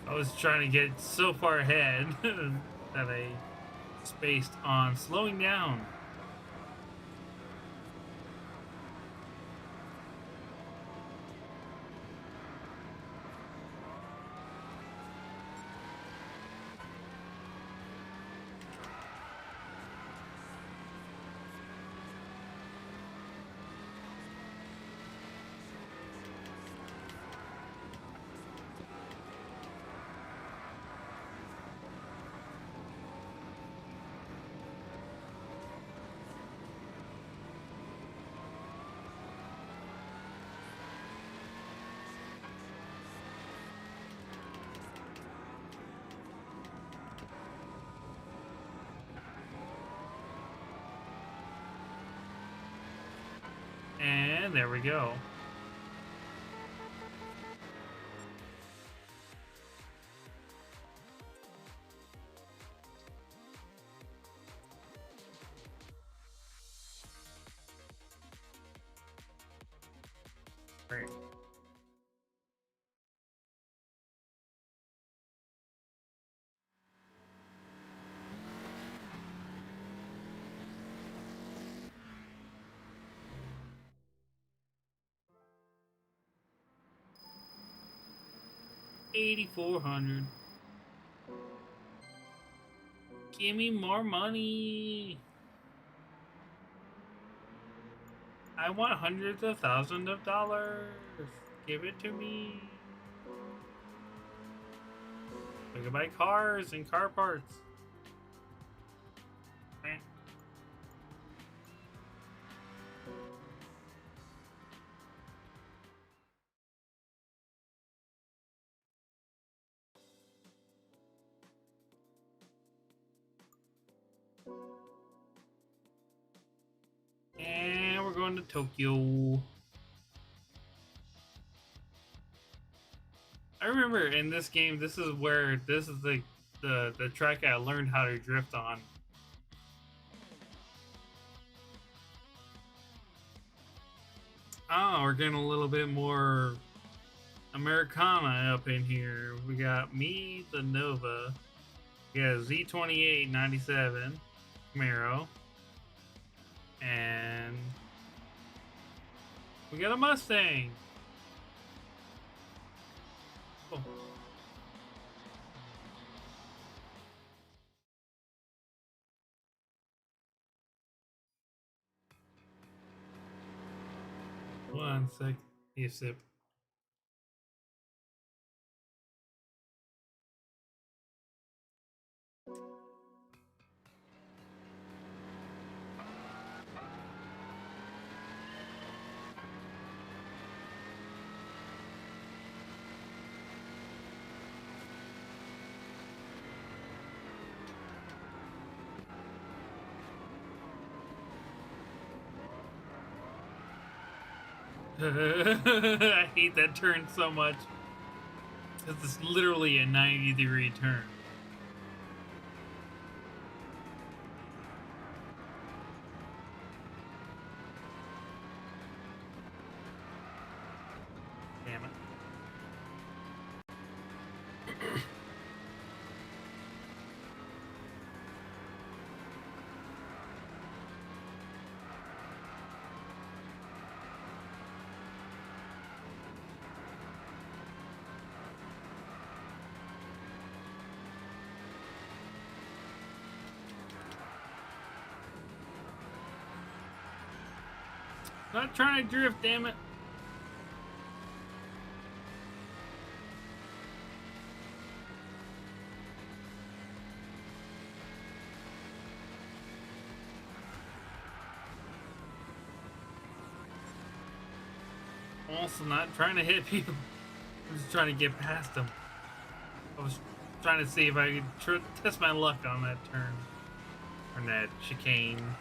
Speaker 1: I was trying to get so far ahead that I spaced on slowing down. And there we go. Great. $8,400. Give me more money. I want hundreds of thousands of dollars. Give it to me. I can buy cars and car parts. And we're going to Tokyo. I remember in this game, this is the track I learned how to drift on. Oh, we're getting a little bit more Americana up in here. We got me, the Nova. We got Z28 97 Camaro. And we got a Mustang. Oh. One sec. Need a sip. I hate that turn so much. Because it's literally a 90-degree turn. Damn it. Not trying to drift, damn it. Also not trying to hit people. I'm just trying to get past them. I was trying to see if I could test my luck on that turn. Or that chicane.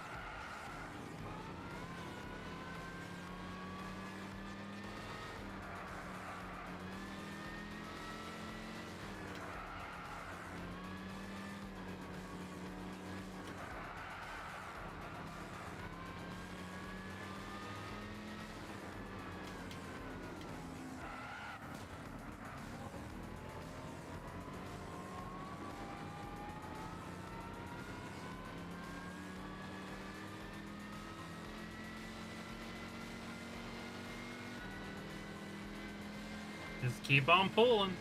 Speaker 1: Just keep on pulling.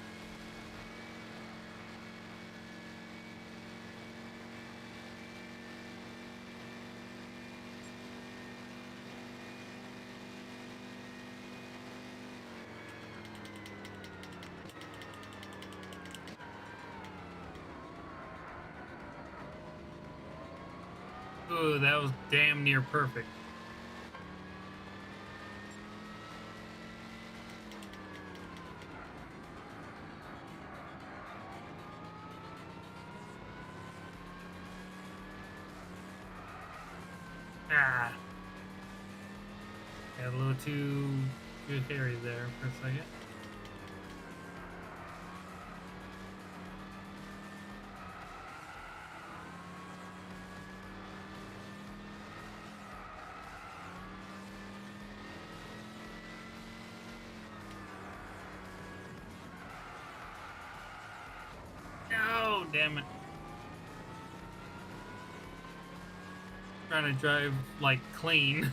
Speaker 1: Ooh, that was damn near perfect. Ah. Got a little too hairy there for a second. No, damn it. Trying to drive like clean.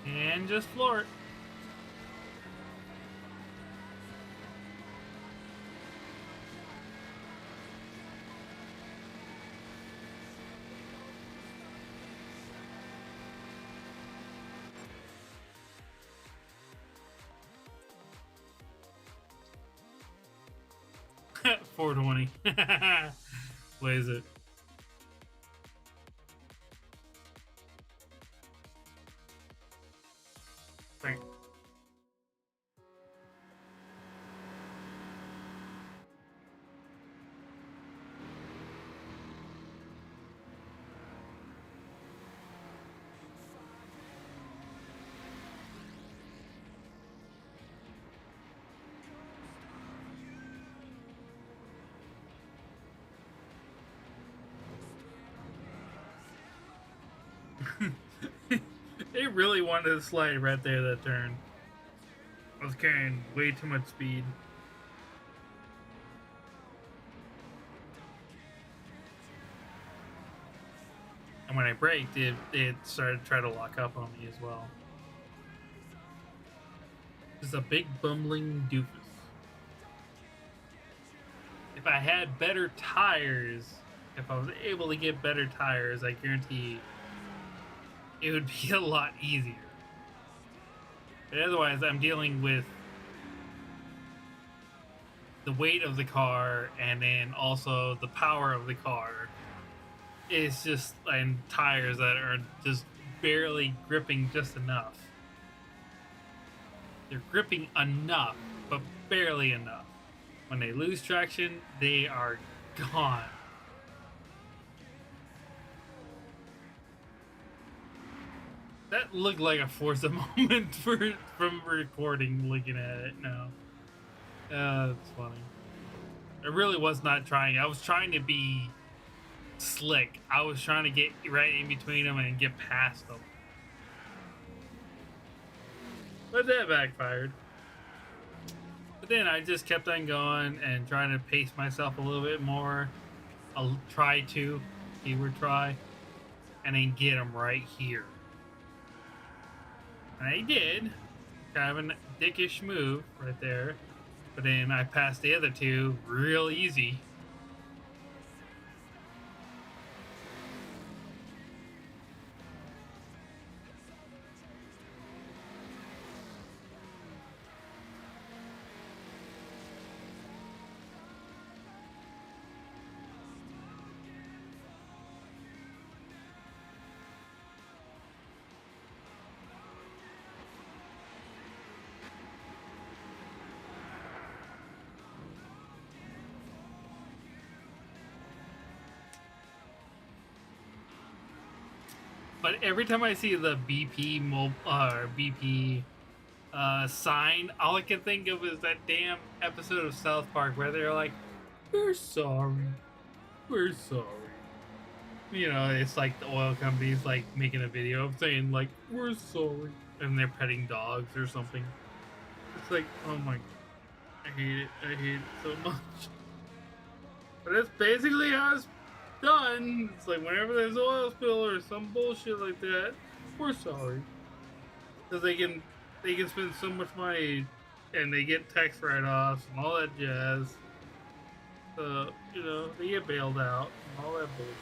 Speaker 1: And just floor it. $420. Blaze it. Bang. It really wanted to slide right there that turn. I was carrying way too much speed. And when I braked, it started to try to lock up on me as well. It's a big bumbling doofus. If I had better tires, if I was able to get better tires, I guarantee it would be a lot easier. But otherwise, I'm dealing with the weight of the car and then also the power of the car. It's just, and tires that are just barely gripping just enough. They're gripping enough, but barely enough. When they lose traction, they are gone. That looked like a Forza moment from recording, looking at it now. That's funny. I really was not trying. I was trying to be slick. I was trying to get right in between them and get past them. But that backfired. But then I just kept on going and trying to pace myself a little bit more. I'll try to, keyword try, and then get them right here. And I did. Kind of a dickish move right there. But then I passed the other two real easy. But every time I see the BP sign, all I can think of is that damn episode of South Park where they're like, "We're sorry, we're sorry." You know, it's like the oil company's like making a video of saying like, "We're sorry," and they're petting dogs or something. It's like, oh my, I hate it so much. But that's basically how it's done. It's like whenever there's oil spill or some bullshit like that, we're sorry. Because they can spend so much money and they get tax write-offs and all that jazz. So, you know, they get bailed out and all that bullshit.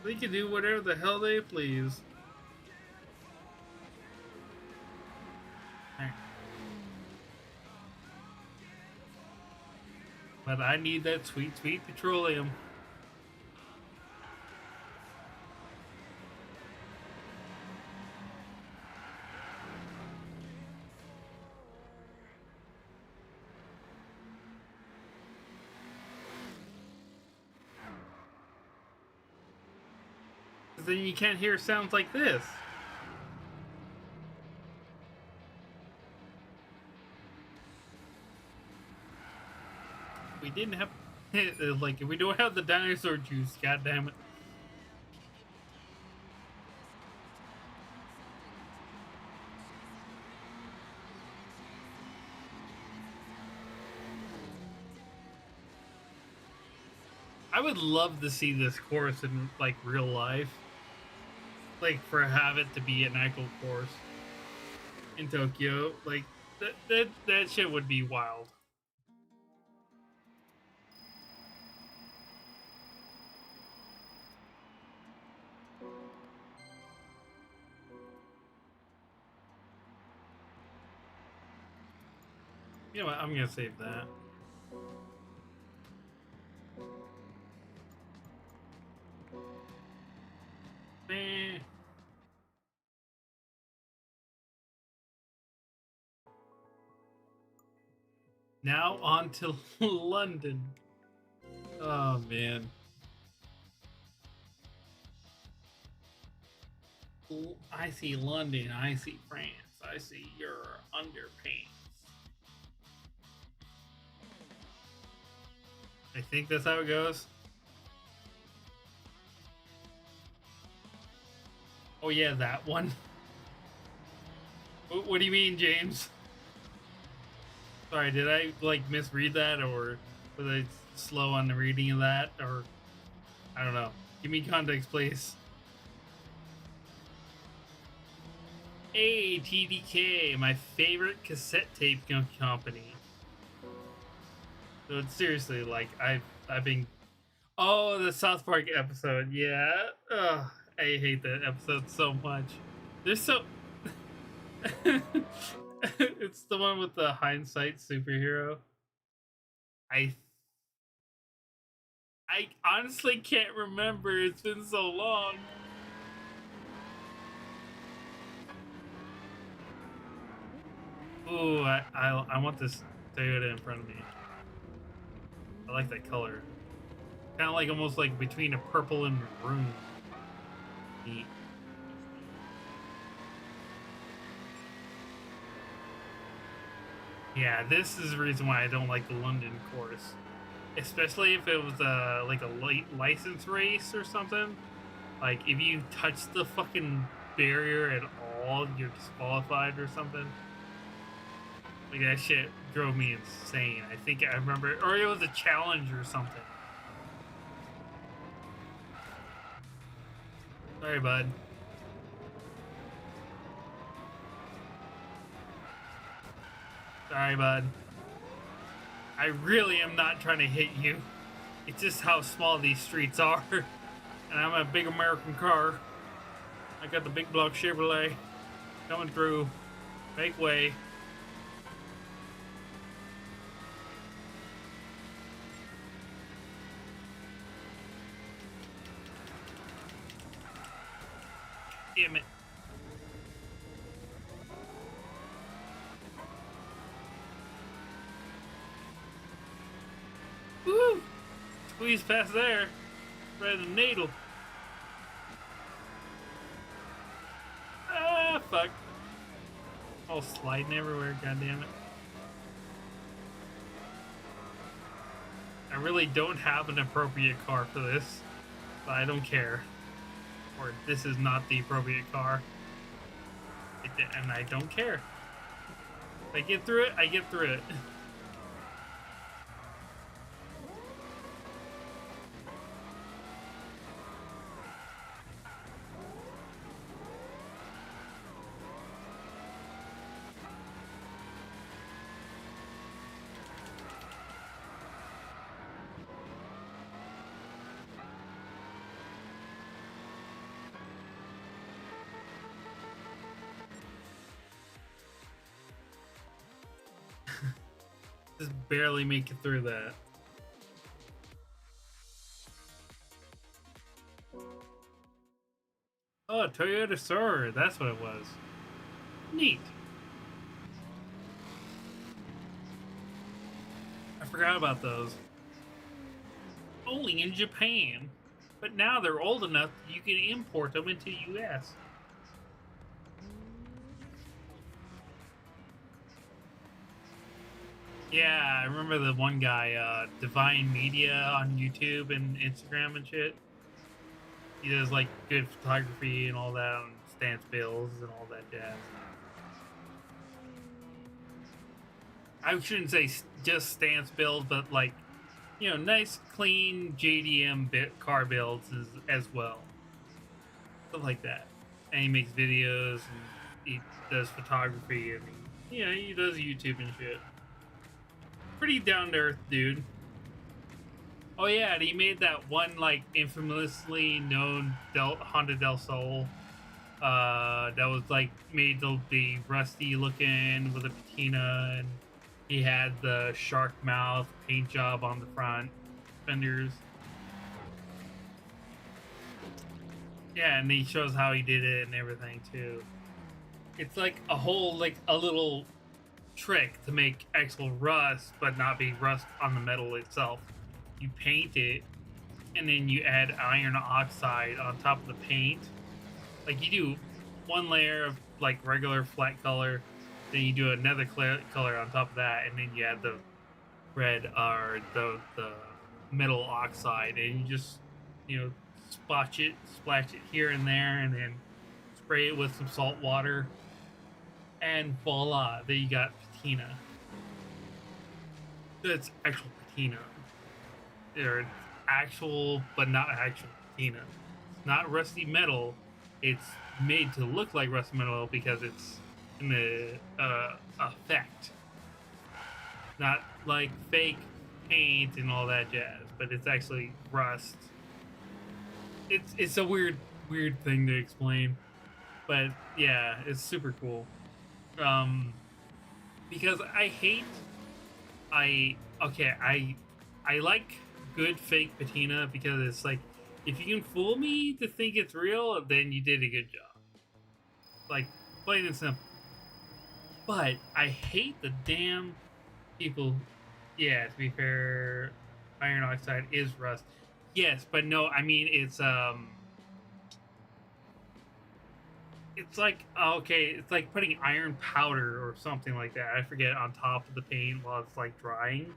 Speaker 1: They can do whatever the hell they please. But I need that sweet, sweet petroleum. Then you can't hear sounds like this. We didn't have like we don't have the dinosaur juice. God damn it! I would love to see this course in like real life. Like for have it to be an actual course in Tokyo, like that shit would be wild. You know what? I'm gonna save that. Eh. Now on to London. Oh man. I see London, I see France, I see your underpants. I think that's how it goes. Oh yeah, that one. What do you mean, James? Sorry, did I like misread that, or was I slow on the reading of that, or I don't know. Give me context, please. Hey, TDK, my favorite cassette tape company. So it's seriously like I've been. Oh, the South Park episode, yeah. Ugh, I hate that episode so much. There's so. It's the one with the hindsight superhero. I I honestly can't remember. It's been so long. Ooh, I want this Toyota in front of me. I like that color. Kind of like almost like between a purple and maroon. Neat. Yeah, this is the reason why I don't like the London course. Especially if it was like a late license race or something. Like if you touch the fucking barrier at all, you're disqualified or something. Like that shit drove me insane. I think I remember, or it was a challenge or something. Sorry, bud. Sorry, bud. I really am not trying to hit you. It's just how small these streets are. And I'm a big American car. I got the big block Chevrolet coming through. Make way. Damn it. Woo! Squeeze past there. Right in the needle. Ah, fuck. All sliding everywhere, goddammit. I really don't have an appropriate car for this, but I don't care. Or this is not the appropriate car. And I don't care. If I get through it, I get through it. Just barely make it through that. Oh, Toyota Soarer, that's what it was. Neat. I forgot about those. Only in Japan. But now they're old enough you can import them into US. Yeah, I remember the one guy, Divine Media on YouTube and Instagram and shit. He does like good photography and all that on stance bills and all that jazz. I shouldn't say just stance builds, but like, you know, nice, clean JDM car builds as well. Stuff like that. And he makes videos and he does photography and he does YouTube and shit. Pretty down to earth dude. Oh yeah, and he made that one like infamously known Honda Del Sol. That was like made to be rusty looking with a patina, and he had the shark mouth paint job on the front fenders. Yeah, and he shows how he did it and everything too. It's like a whole like a little trick to make actual rust, but not be rust on the metal itself. You paint it, and then you add iron oxide on top of the paint. Like you do one layer of like regular flat color, then you do another color on top of that, and then you add the red or the metal oxide, and you just splash it here and there, and then spray it with some salt water, and voila, there you got patina. That's actual patina. They're actual, but not actual patina. It's not rusty metal. It's made to look like rusty metal because it's in the effect. Not like fake paint and all that jazz, but it's actually rust. It's a weird thing to explain, but yeah, it's super cool. Because I like good fake patina because it's like if you can fool me to think it's real, then you did a good job. Like plain and simple. But I hate the damn people. Yeah, to be fair, iron oxide is rust. Yes, but no, I mean it's like okay, it's like putting iron powder or something like that. I forget on top of the paint while it's like drying,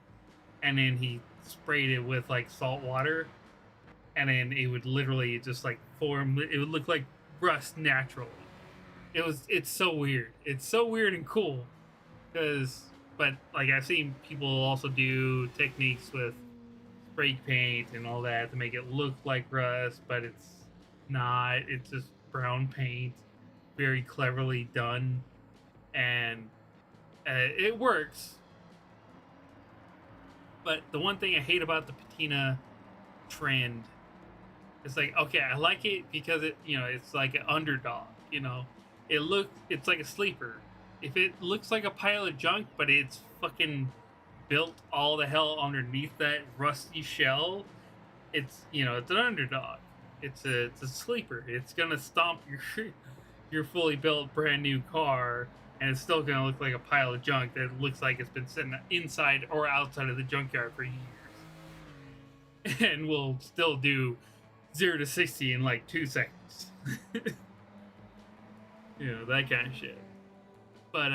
Speaker 1: and then he sprayed it with like salt water, and then it would literally just like form. It would look like rust naturally. It's so weird. It's so weird and cool, but like I've seen people also do techniques with spray paint and all that to make it look like rust, but it's not. It's just brown paint, very cleverly done, and it works. But the one thing I hate about the patina trend is like, okay, I like it because it's like an underdog. It's like a sleeper. If it looks like a pile of junk, but it's fucking built all the hell underneath that rusty shell, it's an underdog. It's a sleeper. It's gonna stomp your fully built brand new car, and it's still gonna look like a pile of junk that looks like it's been sitting inside or outside of the junkyard for years, and will still do 0 to 60 in like 2 seconds. That kind of shit. But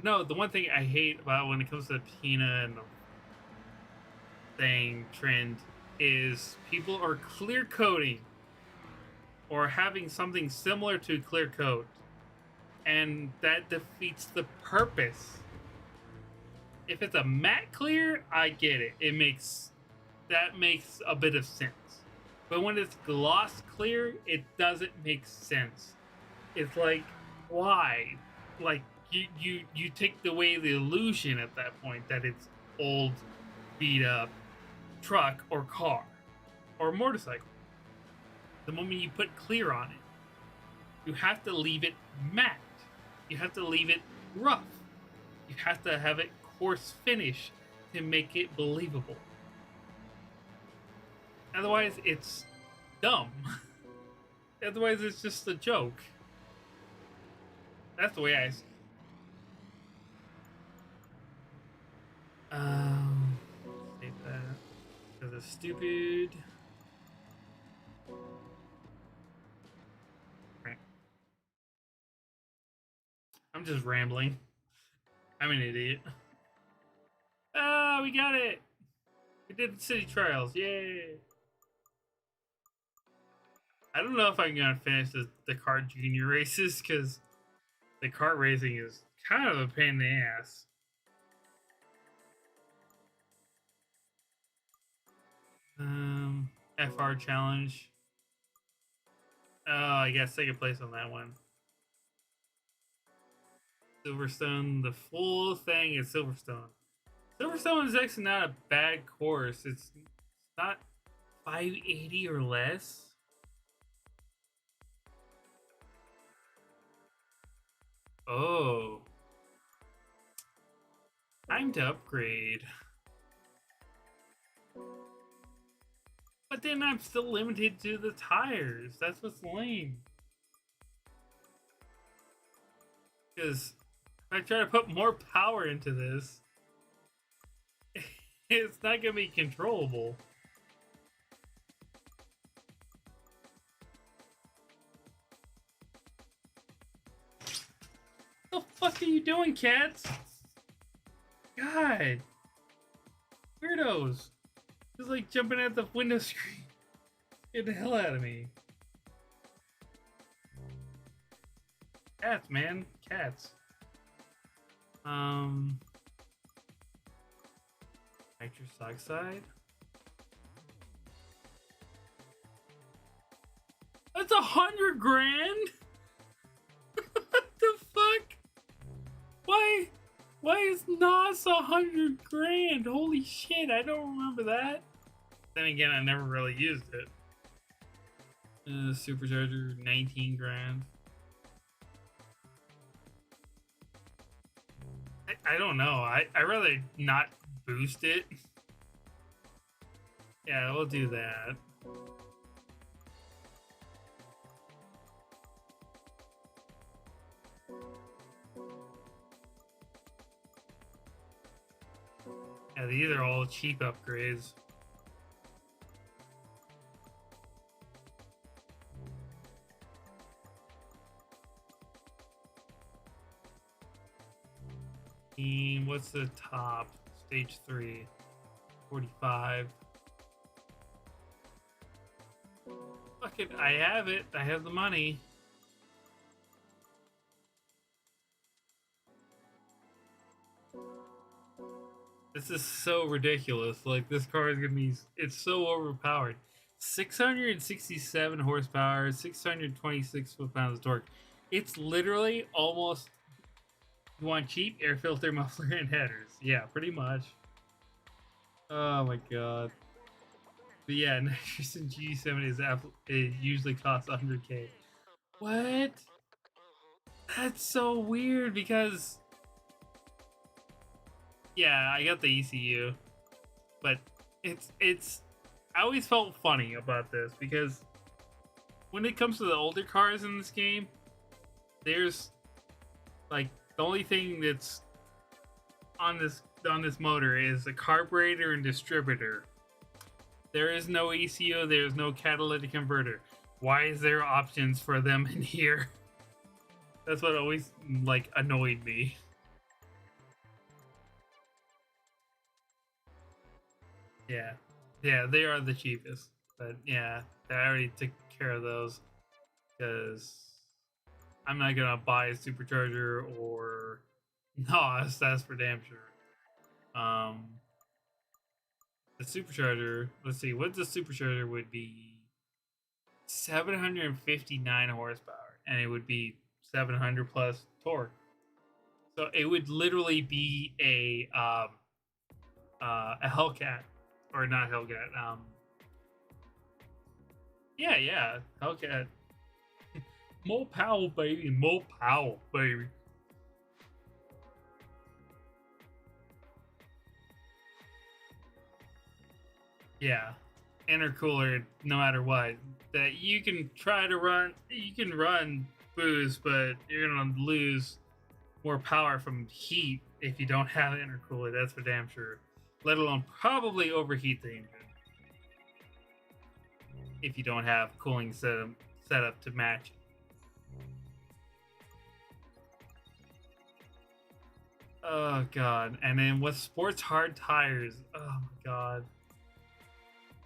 Speaker 1: no, the one thing I hate about when it comes to the patina and the thing trend is people are clear coating or having something similar to clear coat, and that defeats the purpose. If it's a matte clear, I get it. That makes a bit of sense. But when it's gloss clear, it doesn't make sense. It's like, why? Like you take away the illusion at that point that it's old, beat up truck or car or motorcycle. The moment you put clear on it, you have to leave it matte. You have to leave it rough. You have to have it force finish to make it believable. Otherwise, it's dumb. Otherwise, it's just a joke. That's the way I see it. Save that. Because it's stupid. I'm just rambling. I'm an idiot. Ah, we got it! We did the city trials. Yay! I don't know if I'm gonna finish the kart junior races because the kart racing is kind of a pain in the ass. FR challenge. Oh, I got second place on that one. Silverstone, the full thing is Silverstone. Silverstone is actually not a bad course. It's not 580 or less. Oh. Time to upgrade. But then I'm still limited to the tires. That's what's lame. Because if I try to put more power into this, it's not going to be controllable. What the fuck are you doing, cats? God. Weirdos. Just like jumping at the window screen. Get the hell out of me. Cats, man. Cats. Nitrous oxide? That's $100 grand? What the fuck? Why is NOS $100 grand? Holy shit, I don't remember that. Then again, I never really used it. Supercharger, 19 grand. I don't know. I rather not boost it. Yeah, we'll do that. Yeah, these are all cheap upgrades. What's the top? Stage 3. 45. Fuck it, I have it. I have the money. This is so ridiculous. Like, this car is gonna be... It's so overpowered. 667 horsepower, 626 foot-pounds of torque. It's literally almost... You want cheap? Air filter, muffler, and headers. Yeah, pretty much. Oh my god. But yeah, nitrous and G7 it usually costs 100k. What? That's so weird because... Yeah, I got the ECU. But it's... I always felt funny about this because when it comes to the older cars in this game, there's like the only thing that's on this motor is a carburetor and distributor. There is no ECU, there is no catalytic converter. Why is there options for them in here? That's what always like annoyed me. Yeah. Yeah, they are the cheapest. But yeah, I already took care of those because I'm not gonna buy a supercharger or NOS, that's for damn sure. The supercharger, let's see, what the supercharger would be 759 horsepower, and it would be 700 plus torque. So it would literally be a Hellcat, or not Hellcat. Yeah, Hellcat. More power, baby. More power, baby. Yeah, intercooler, no matter what. That you can try to run, you can run boost, but you're gonna lose more power from heat if you don't have an intercooler. That's for damn sure. Let alone probably overheat the engine if you don't have cooling set up to match it. Oh god! And then with sports hard tires, oh my god!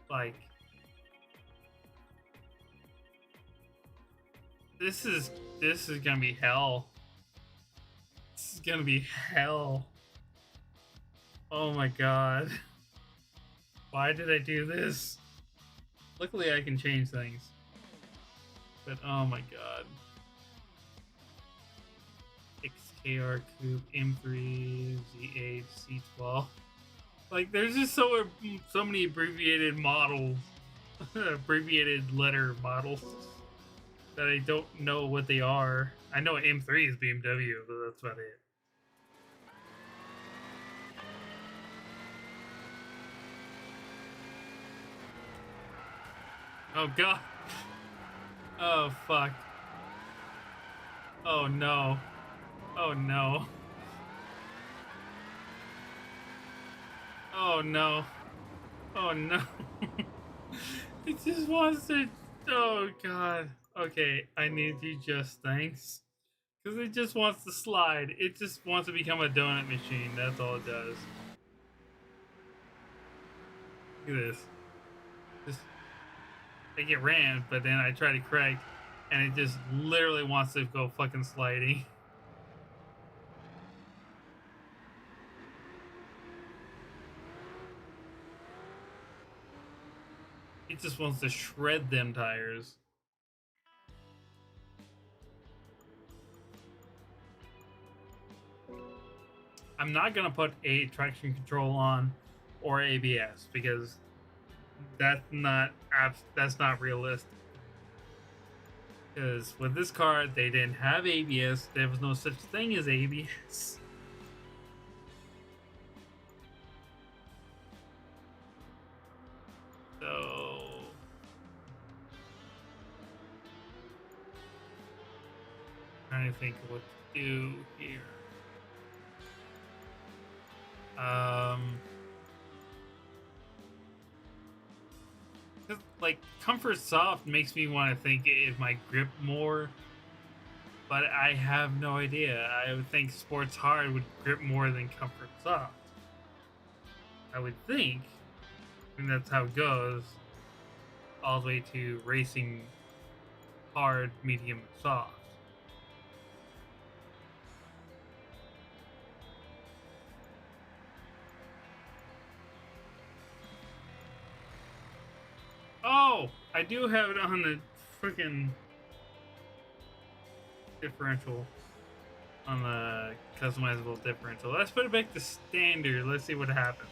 Speaker 1: Like this is this is gonna be hell. This is gonna be hell. Oh my god! Why did I do this? Luckily, I can change things. But oh my god! XKR Coupe M3 Z8 C12. Like, there's just so many abbreviated models, abbreviated letter models that I don't know what they are. I know M3 is BMW, but that's about it. Oh god. Oh fuck. Oh no. Oh no. Oh no. Oh no. It just wants to. Oh god. Okay, I need you just thanks. Because it just wants to slide. It just wants to become a donut machine. That's all it does. Look at this. Just, I get rammed, but then I try to correct, and it just literally wants to go fucking sliding. It just wants to shred them tires. I'm not gonna put a traction control on or ABS because that's not realistic. Because with this car, they didn't have ABS. There was no such thing as ABS. So trying to think of what to do here. Like Comfort Soft makes me want to think it might grip more, but I have no idea. I would think Sports Hard would grip more than Comfort Soft. I would think, and that's how it goes, all the way to Racing Hard, Medium, Soft. Oh, I do have it on the freaking differential, on the customizable differential. Let's put it back to standard. Let's see what happens.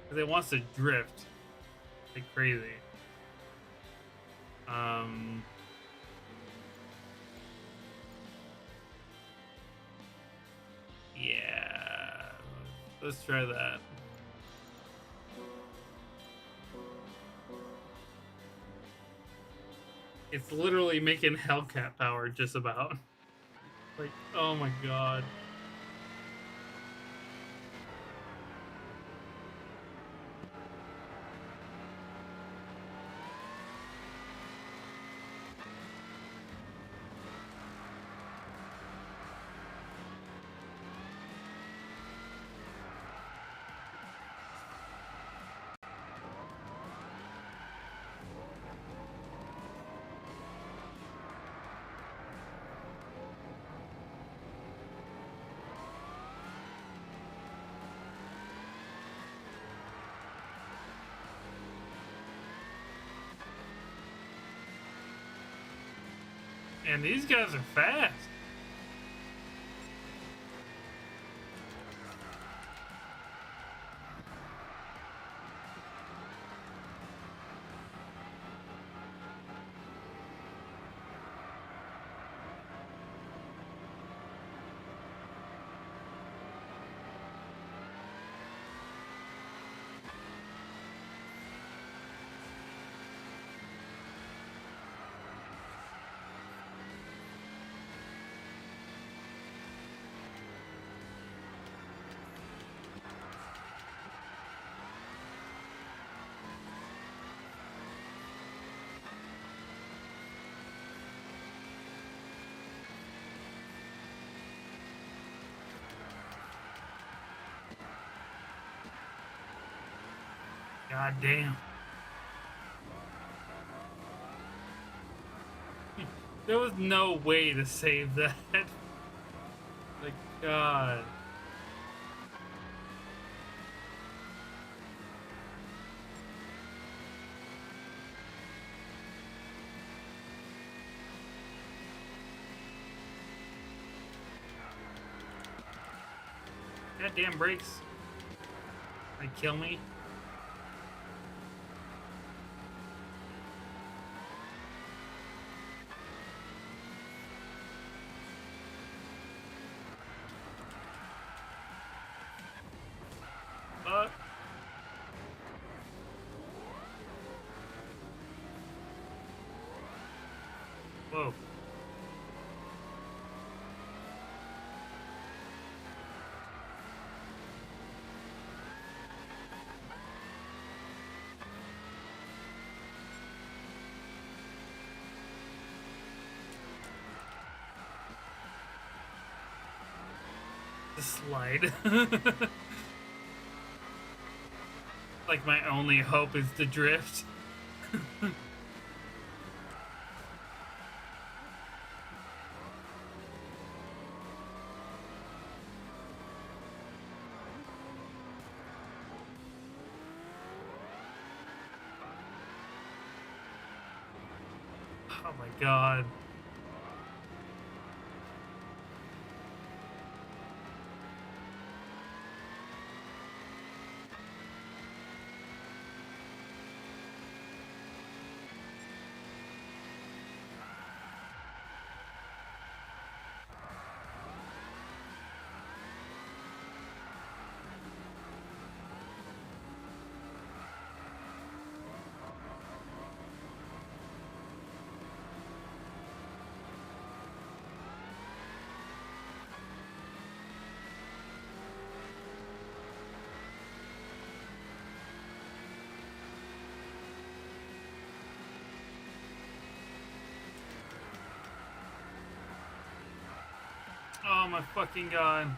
Speaker 1: Because it wants to drift like crazy. Yeah. Let's try that. It's literally making Hellcat power just about. Like, oh my god. And these guys are fast. God damn. There was no way to save that. Like, God. Goddamn brakes. They kill me. Fuck. Whoa. The slide. Like my only hope is to drift. Oh my god. Oh my fucking god.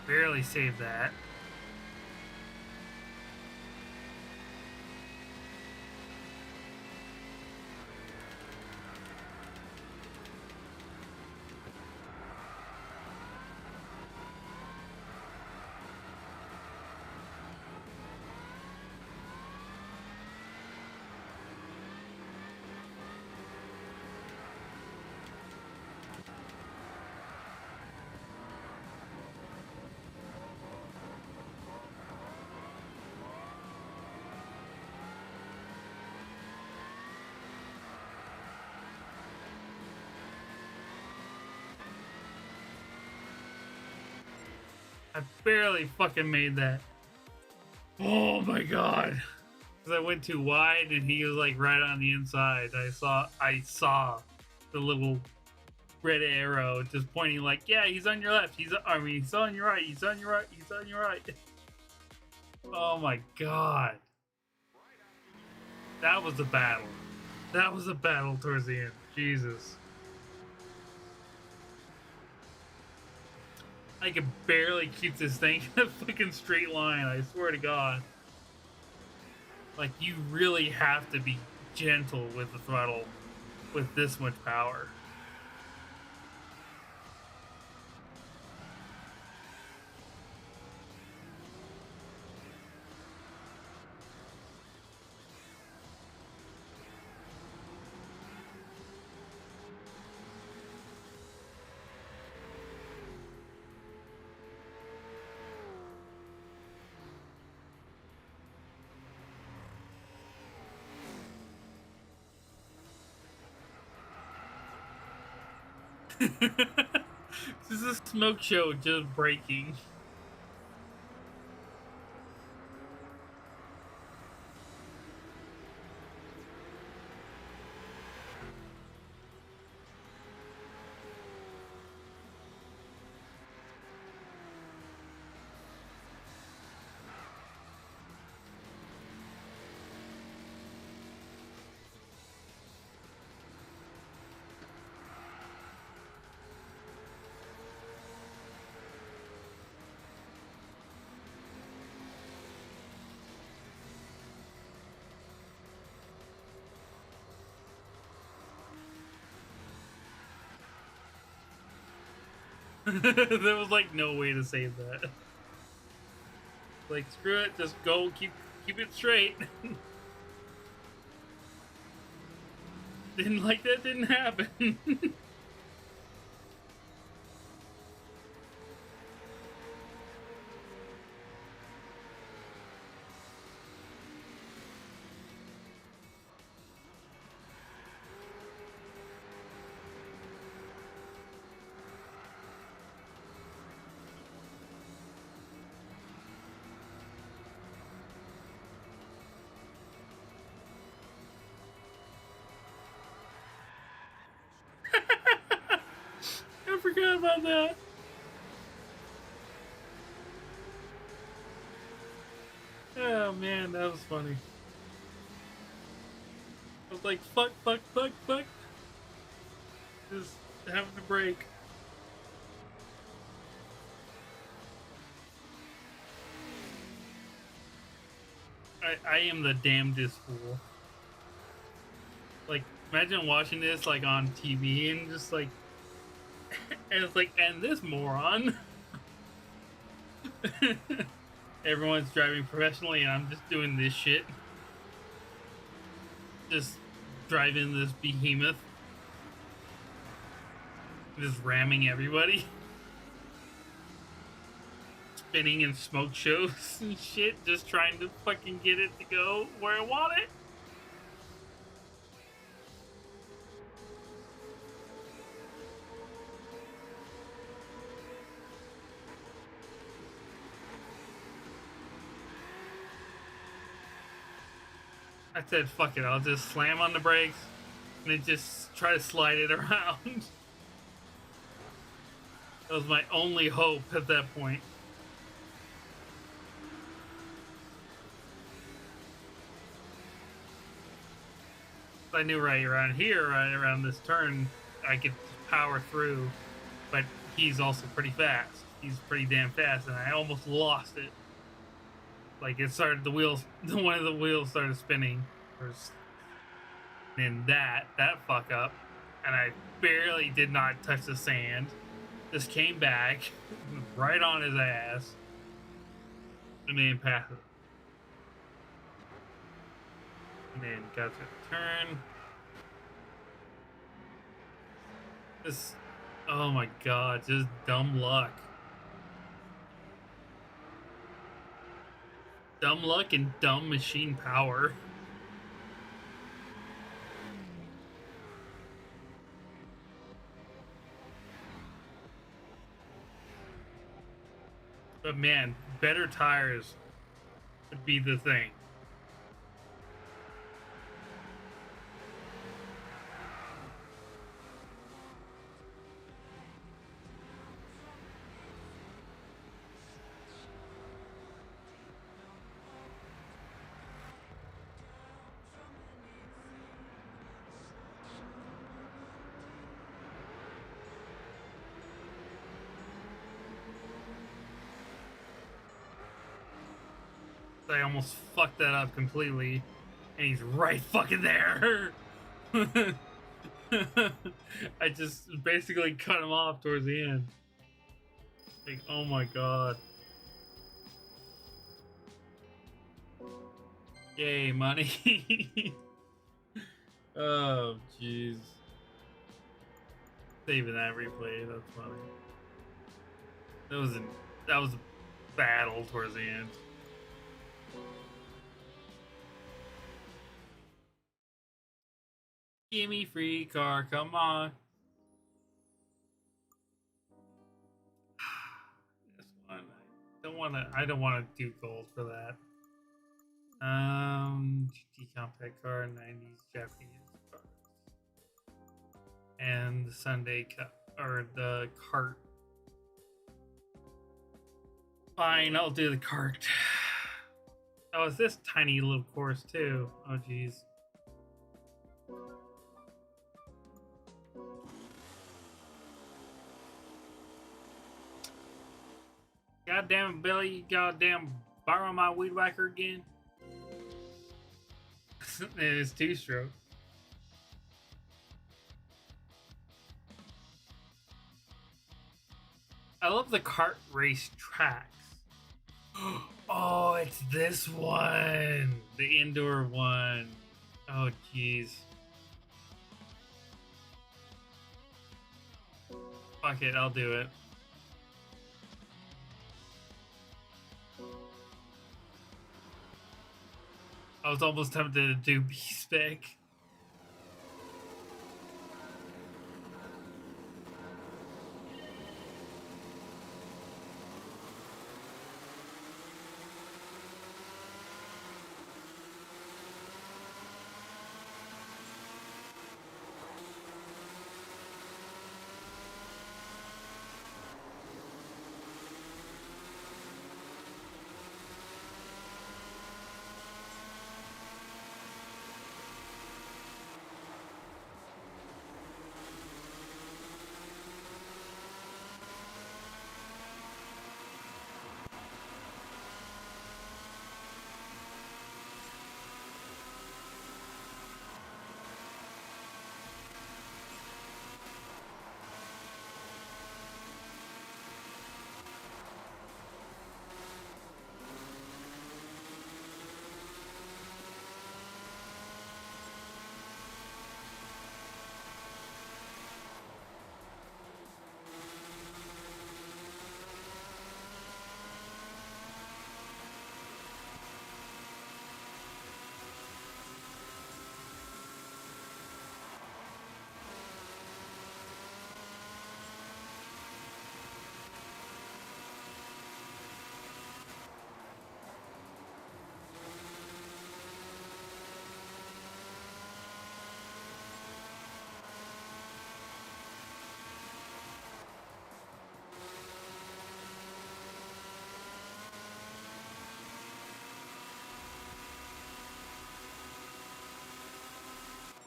Speaker 1: Barely saved that. I barely fucking made that. Oh my god. Because I went too wide and he was like right on the inside. I saw the little red arrow just pointing like, yeah, he's on your left. He's on your right. He's on your right. He's on your right. Oh my god. That was a battle. That was a battle towards the end. Jesus. I could barely keep this thing in a fucking straight line, I swear to God. Like, you really have to be gentle with the throttle with this much power. This is a smoke show just breaking. There was like no way to save that. Like screw it, just go keep it straight. Didn't like that didn't happen. I forgot about that. Oh man, that was funny. I was like, fuck. Just having a break. I am the damnedest fool. Like, imagine watching this like on TV and just like, and it's like, and this moron. Everyone's driving professionally, and I'm just doing this shit. Just driving this behemoth. Just ramming everybody. Spinning in smoke shows and shit. Just trying to fucking get it to go where I want it. I said, fuck it, I'll just slam on the brakes and then just try to slide it around. That was my only hope at that point. I knew right around here, right around this turn, I could power through, but he's also pretty fast. He's pretty damn fast, and I almost lost it. Like it started, the wheels, one of the wheels started spinning, and that fuck up, and I barely did not touch the sand. Just came back right on his ass, and then passed it. And then got to turn. Just, oh my god, just dumb luck. Dumb luck and dumb machine power. But man, better tires would be the thing. I almost fucked that up completely, and he's right fucking there. I just basically cut him off towards the end. Like, oh my god. Yay, money. Oh, jeez. Saving that replay, that's funny. That was a battle towards the end. Gimme free car, come on. This one, I don't wanna do gold for that. GT compact car, 90s Japanese cars. And the Sunday Cup, or the cart. Fine, I'll do the cart. Oh, it's this tiny little course too. Oh, jeez. Goddamn it, Billy, you goddamn borrow my weed whacker again? It's two-stroke. I love the kart race tracks. Oh, it's this one, the indoor one. Oh, jeez. Fuck it, I'll do it. I was almost tempted to do B-Spec.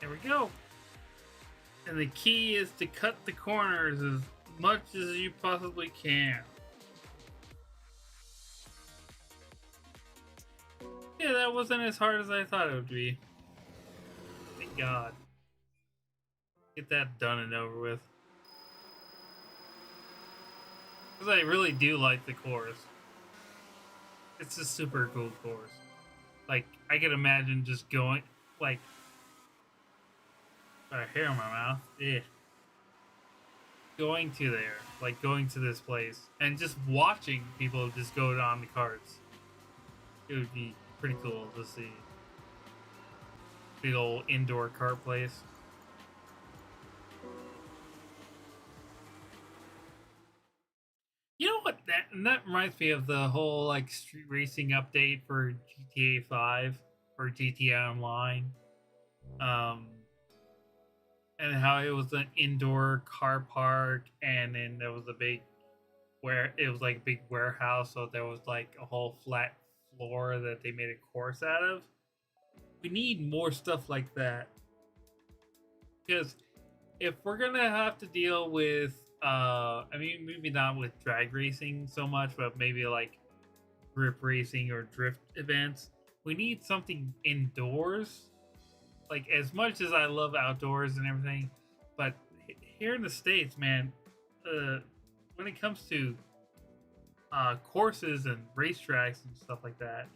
Speaker 1: There we go. And the key is to cut the corners as much as you possibly can. Yeah, that wasn't as hard as I thought it would be. Thank God. Get that done and over with. Because I really do like the course. It's a super cool course. Like, I could imagine just going, like, sorry, hair in my mouth. Yeah. Going to there, like going to this place, and just watching people just go on the carts. It would be pretty cool to see. Big old indoor kart place. You know what? That reminds me of the whole like street racing update for GTA 5 or GTA Online. Um, and how it was an indoor car park, and then there was a big where it was like a big warehouse, so there was like a whole flat floor that they made a course out of. We need more stuff like that because if we're gonna have to deal with, I mean, maybe not with drag racing so much, but maybe like grip racing or drift events, we need something indoors. Like, as much as I love outdoors and everything, but here in the States, man, when it comes to courses and racetracks and stuff like that,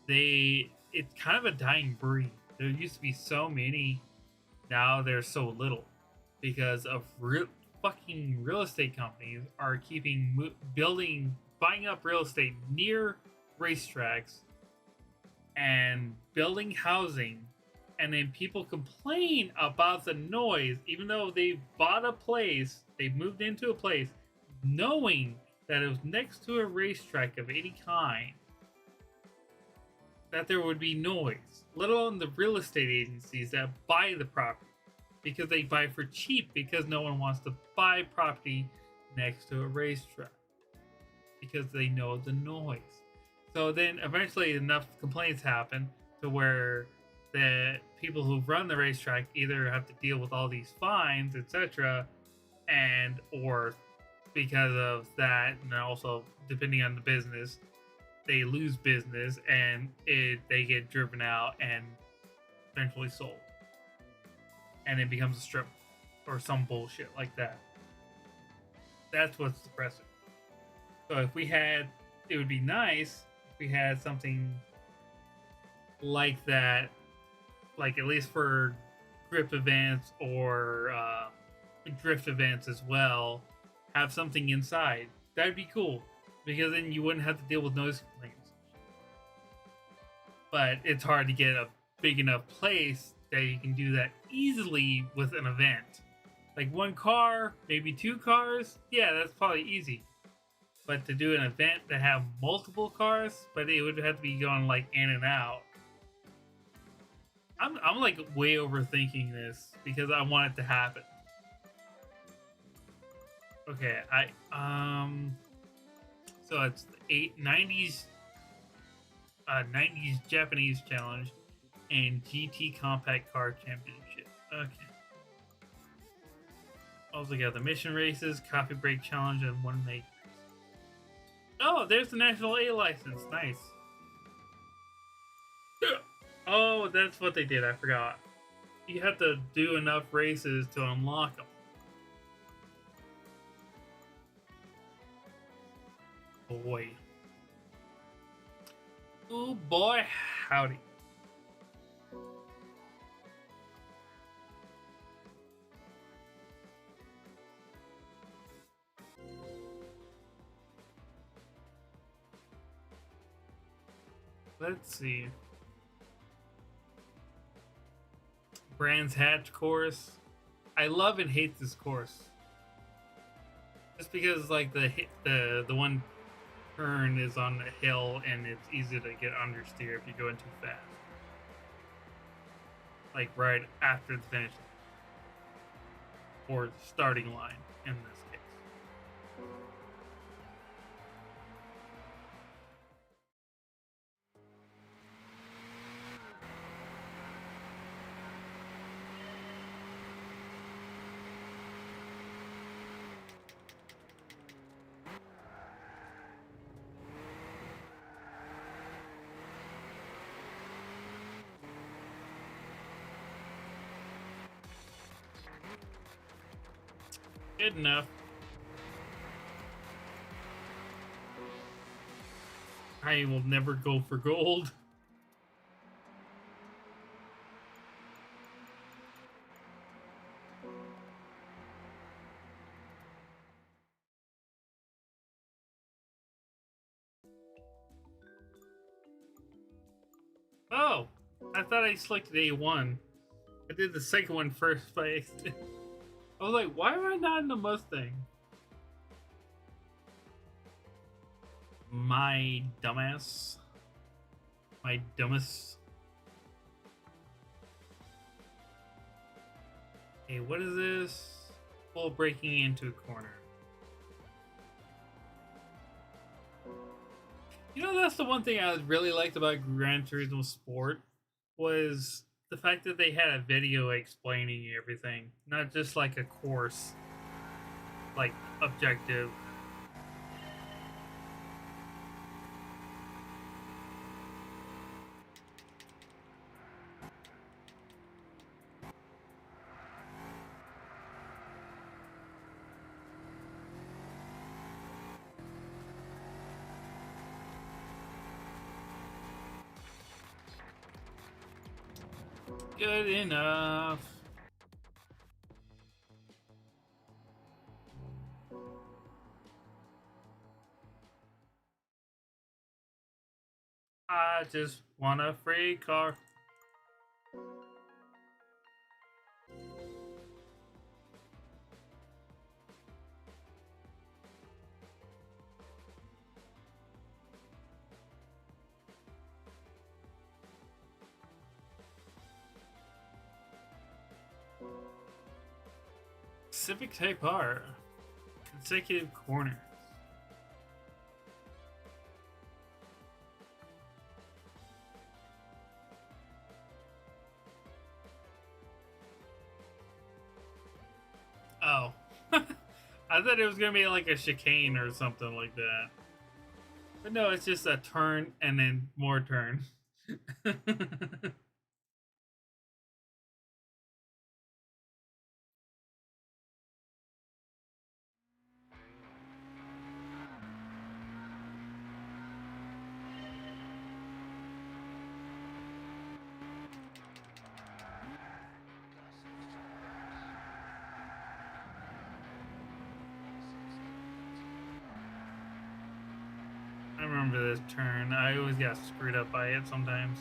Speaker 1: it's kind of a dying breed. There used to be so many, now there's so little because of fucking real estate companies are keeping buying up real estate near racetracks and building housing, and then people complain about the noise even though they bought a place, they moved into a place knowing that it was next to a racetrack of any kind, that there would be noise, let alone the real estate agencies that buy the property, because they buy for cheap because no one wants to buy property next to a racetrack because they know the noise. So then eventually enough complaints happen to where the people who run the racetrack either have to deal with all these fines, etc., and or because of that, and also depending on the business, they lose business and they get driven out and eventually sold, and it becomes a strip or some bullshit like that. That's what's depressing. So if we had, it would be nice if we had something like that, like at least for grip events or drift events as well, have something inside. That'd be cool because then you wouldn't have to deal with noise complaints. But it's hard to get a big enough place that you can do that easily with an event. Like one car, maybe two cars, yeah, that's probably easy. But to do an event that have multiple cars, but it would have to be going like in and out. I'm like way overthinking this because I want it to happen. Okay, so it's the 90s Japanese challenge and GT Compact Car Championship. Okay. Also got the mission races, coffee break challenge, and one make. Oh, there's the National A license. Nice. Oh, that's what they did. I forgot. You have to do enough races to unlock them. Boy. Oh boy, howdy. Let's see. Brands Hatch course. I love and hate this course. Just because like the one turn is on the hill and it's easy to get understeer if you're going too fast. Like right after the finish or starting line in this case. Good enough. I will never go for gold. Oh, I thought I selected A1. I did the second one first by accident. I was like, why am I not in the Mustang? My dumbass. My dumbest. Hey, what is this? Full breaking into a corner. You know, that's the one thing I really liked about Gran Turismo Sport was the fact that they had a video explaining everything, not just like a course, like objective. Good enough. I just want a free car. Civic Type R. Consecutive corners. Oh. I thought it was going to be like a chicane or something like that. But no, it's just a turn and then more turn. remember this turn. I always got screwed up by it sometimes.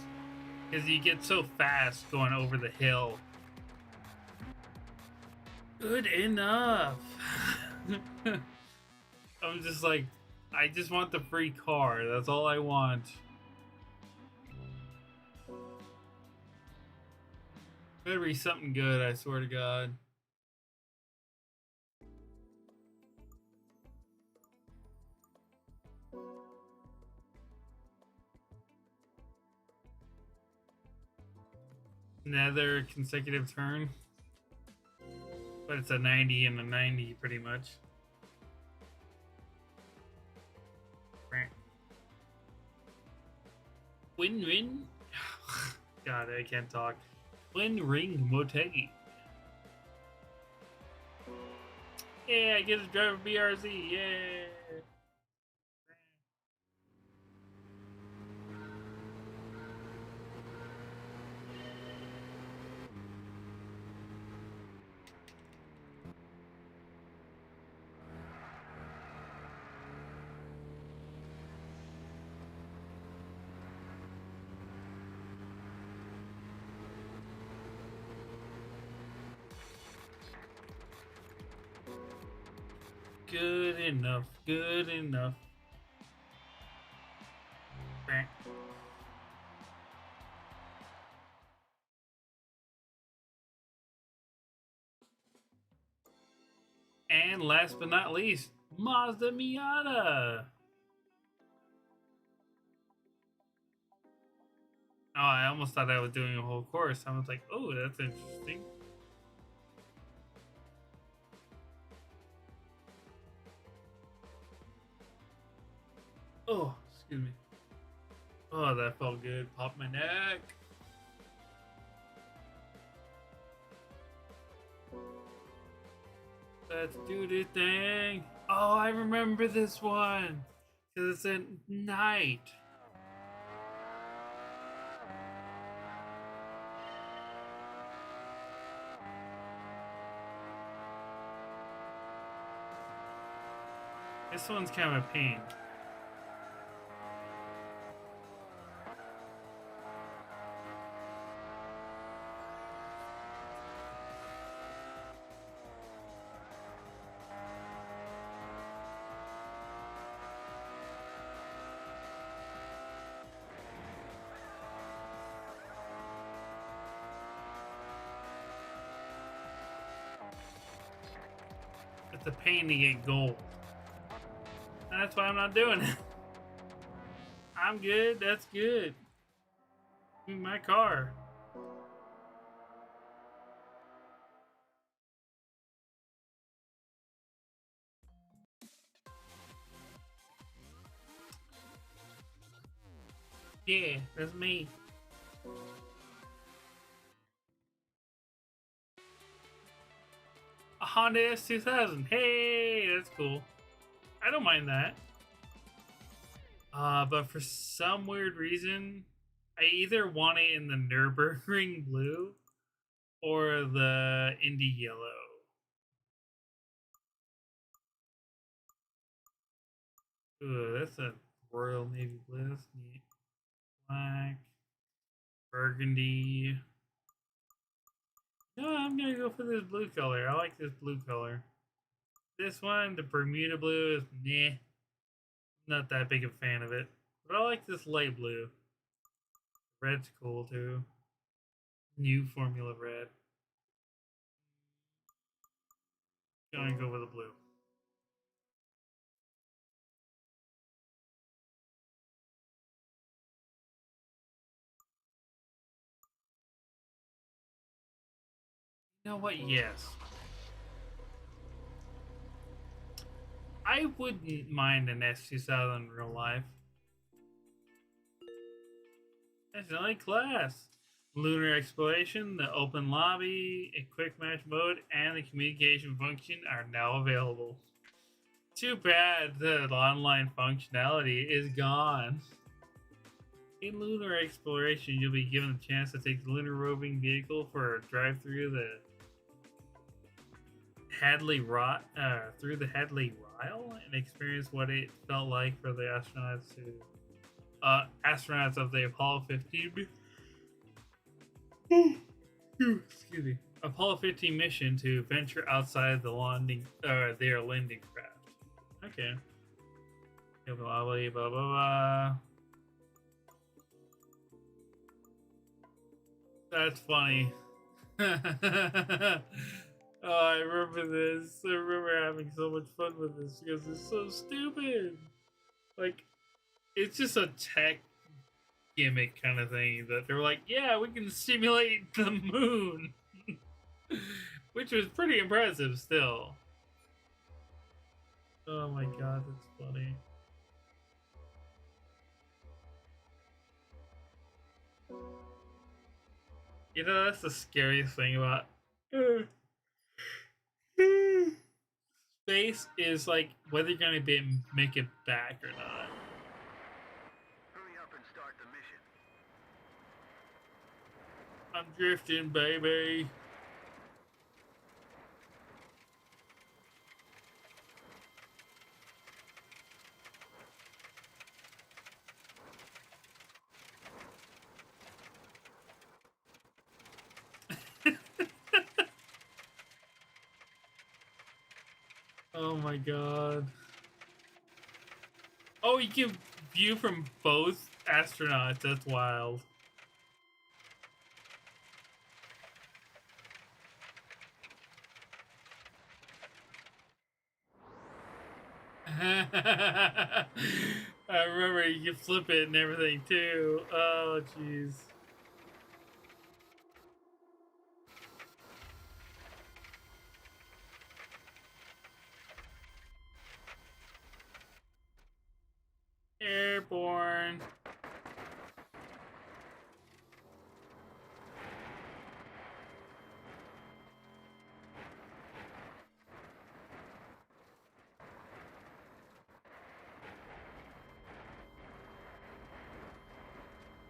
Speaker 1: Because you get so fast going over the hill. Good enough. I'm just like, I just want the free car. That's all I want. Better be something good, I swear to God. Another consecutive turn. But it's a 90 and a 90 pretty much. Win-win. God, I can't talk. Twin Ring Motegi. Yeah, I get to drive a BRZ. Yeah. Good enough. Good enough. And last but not least, Mazda Miata. Oh, I almost thought I was doing a whole course. I was like, oh, that's interesting. Oh, excuse me. Oh, that felt good. Pop my neck. Let's do the thing. Oh, I remember this one. Because it's at night. This one's kind of a pain. It's a pain to get gold. That's why I'm not doing it. I'm good. That's good. My car. Yeah, that's me. A Honda S2000. Hey, that's cool. I don't mind that. But for some weird reason, I either want it in the Nürburgring blue or the Indy yellow. Ooh, that's a Royal Navy blue. That's neat. Black, burgundy. No, I'm gonna go for this blue color. I like this blue color. This one, the Bermuda blue, is meh. Not that big a fan of it. But I like this light blue. Red's cool too. New Formula Red. Gonna go with the blue. You know what? Yes. I wouldn't mind an S2000 in real life. That's only class. Lunar exploration, the open lobby, a quick match mode, and the communication function are now available. Too bad the online functionality is gone. In lunar exploration, you'll be given a chance to take the lunar roving vehicle for a drive through the through the Hadley Ryle and experience what it felt like for the astronauts of the Apollo 15. Excuse me. Apollo 15 mission to venture outside their landing craft. Okay. Blah blah blah blah blah. That's funny. Oh, I remember this. I remember having so much fun with this because it's so stupid. Like, it's just a tech gimmick kind of thing that they're like, yeah, we can simulate the moon. Which was pretty impressive still. Oh my god, that's funny. You know, that's the scariest thing about space is like whether you're gonna make it back or not.
Speaker 2: Hurry up and start the mission.
Speaker 1: I'm drifting, baby. Oh my god. Oh, you can view from both astronauts. That's wild. I remember you can flip it and everything too. Oh, jeez. Airborne.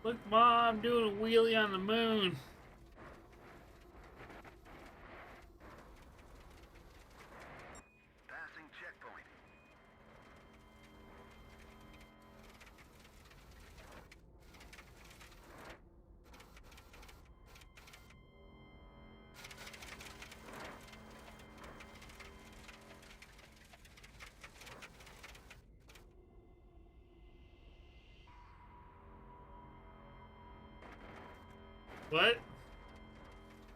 Speaker 1: Look, Mom, I'm doing a wheelie on the moon.
Speaker 2: Passing checkpoint.
Speaker 1: What?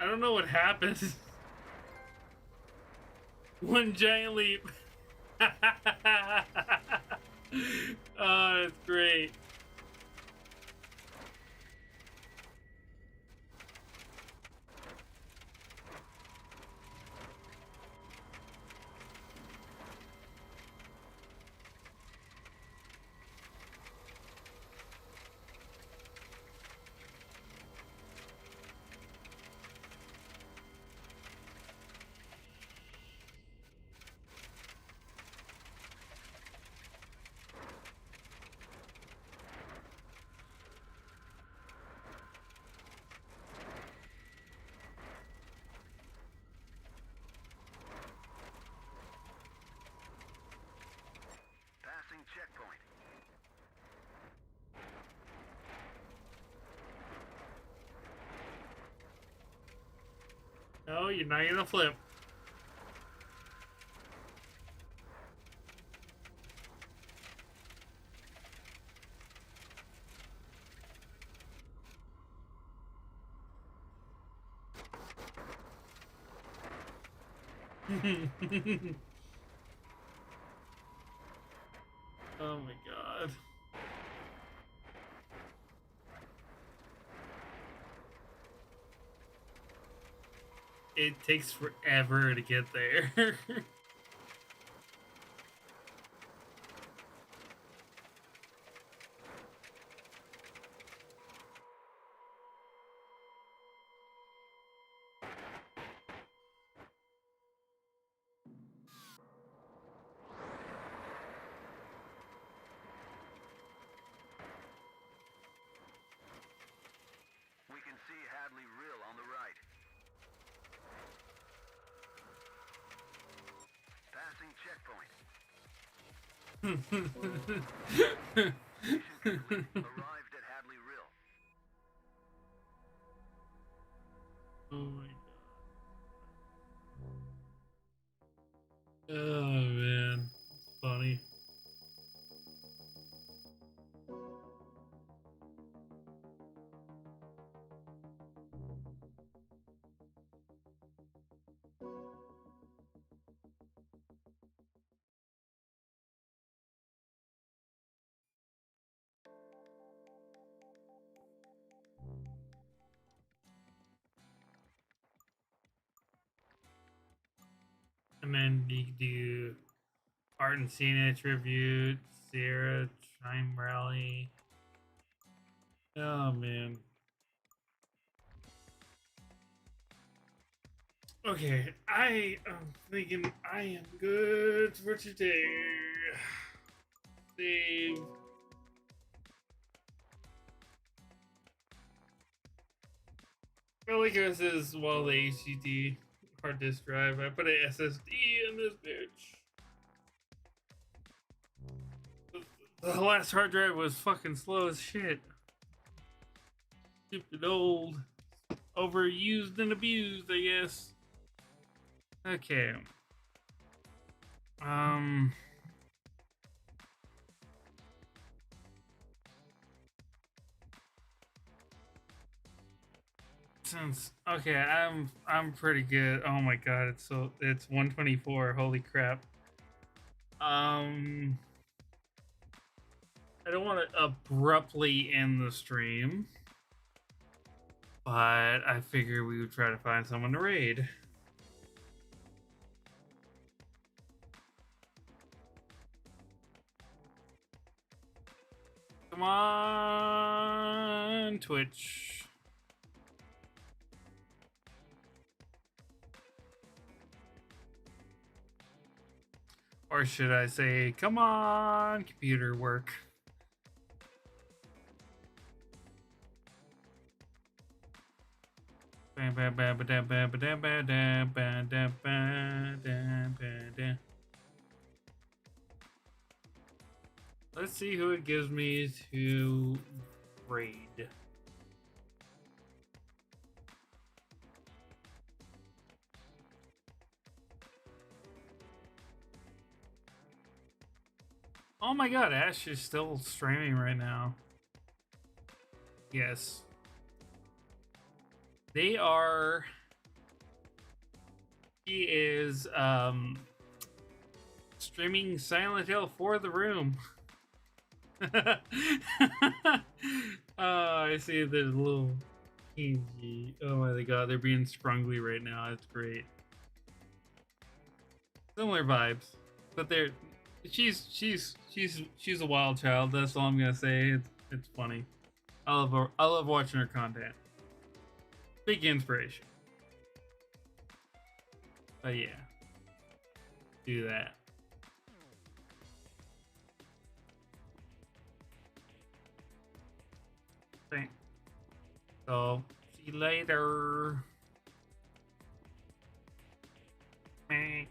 Speaker 1: I don't know what happens. One giant leap. Oh, that's great.
Speaker 2: Passing checkpoint.
Speaker 1: No, you're not gonna flip. Oh my god. It takes forever to get there.
Speaker 2: We can see Hadley Rill on the right. Arrived at Hadley Rill.
Speaker 1: Oh my god. Oh man. It's funny. And then you do art and scene tribute, Sierra, Chime Rally. Oh man. Okay, I am thinking I am good for today. Save. Well, because is well the HDD hard disk drive. I put an SSD in this bitch. The last hard drive was fucking slow as shit. Stupid old, overused and abused, I guess. Okay. Since okay, I'm pretty good. Oh my god, it's 124. Holy crap. I don't want to abruptly end the stream, but I figured we would try to find someone to raid. Come on, Twitch. Or should I say, come on, computer work. Let's see who it gives me to raid. Oh my god, Ash is still streaming right now. Yes. They are. He is streaming Silent Hill for the room. I see there's a little PG. Oh my god, they're being sprungly right now. It's great. Similar vibes, but they're she's a wild child. That's all I'm gonna say. It's funny. I love watching her content. Big inspiration. But yeah, do that. Thanks. So see you later. Meh.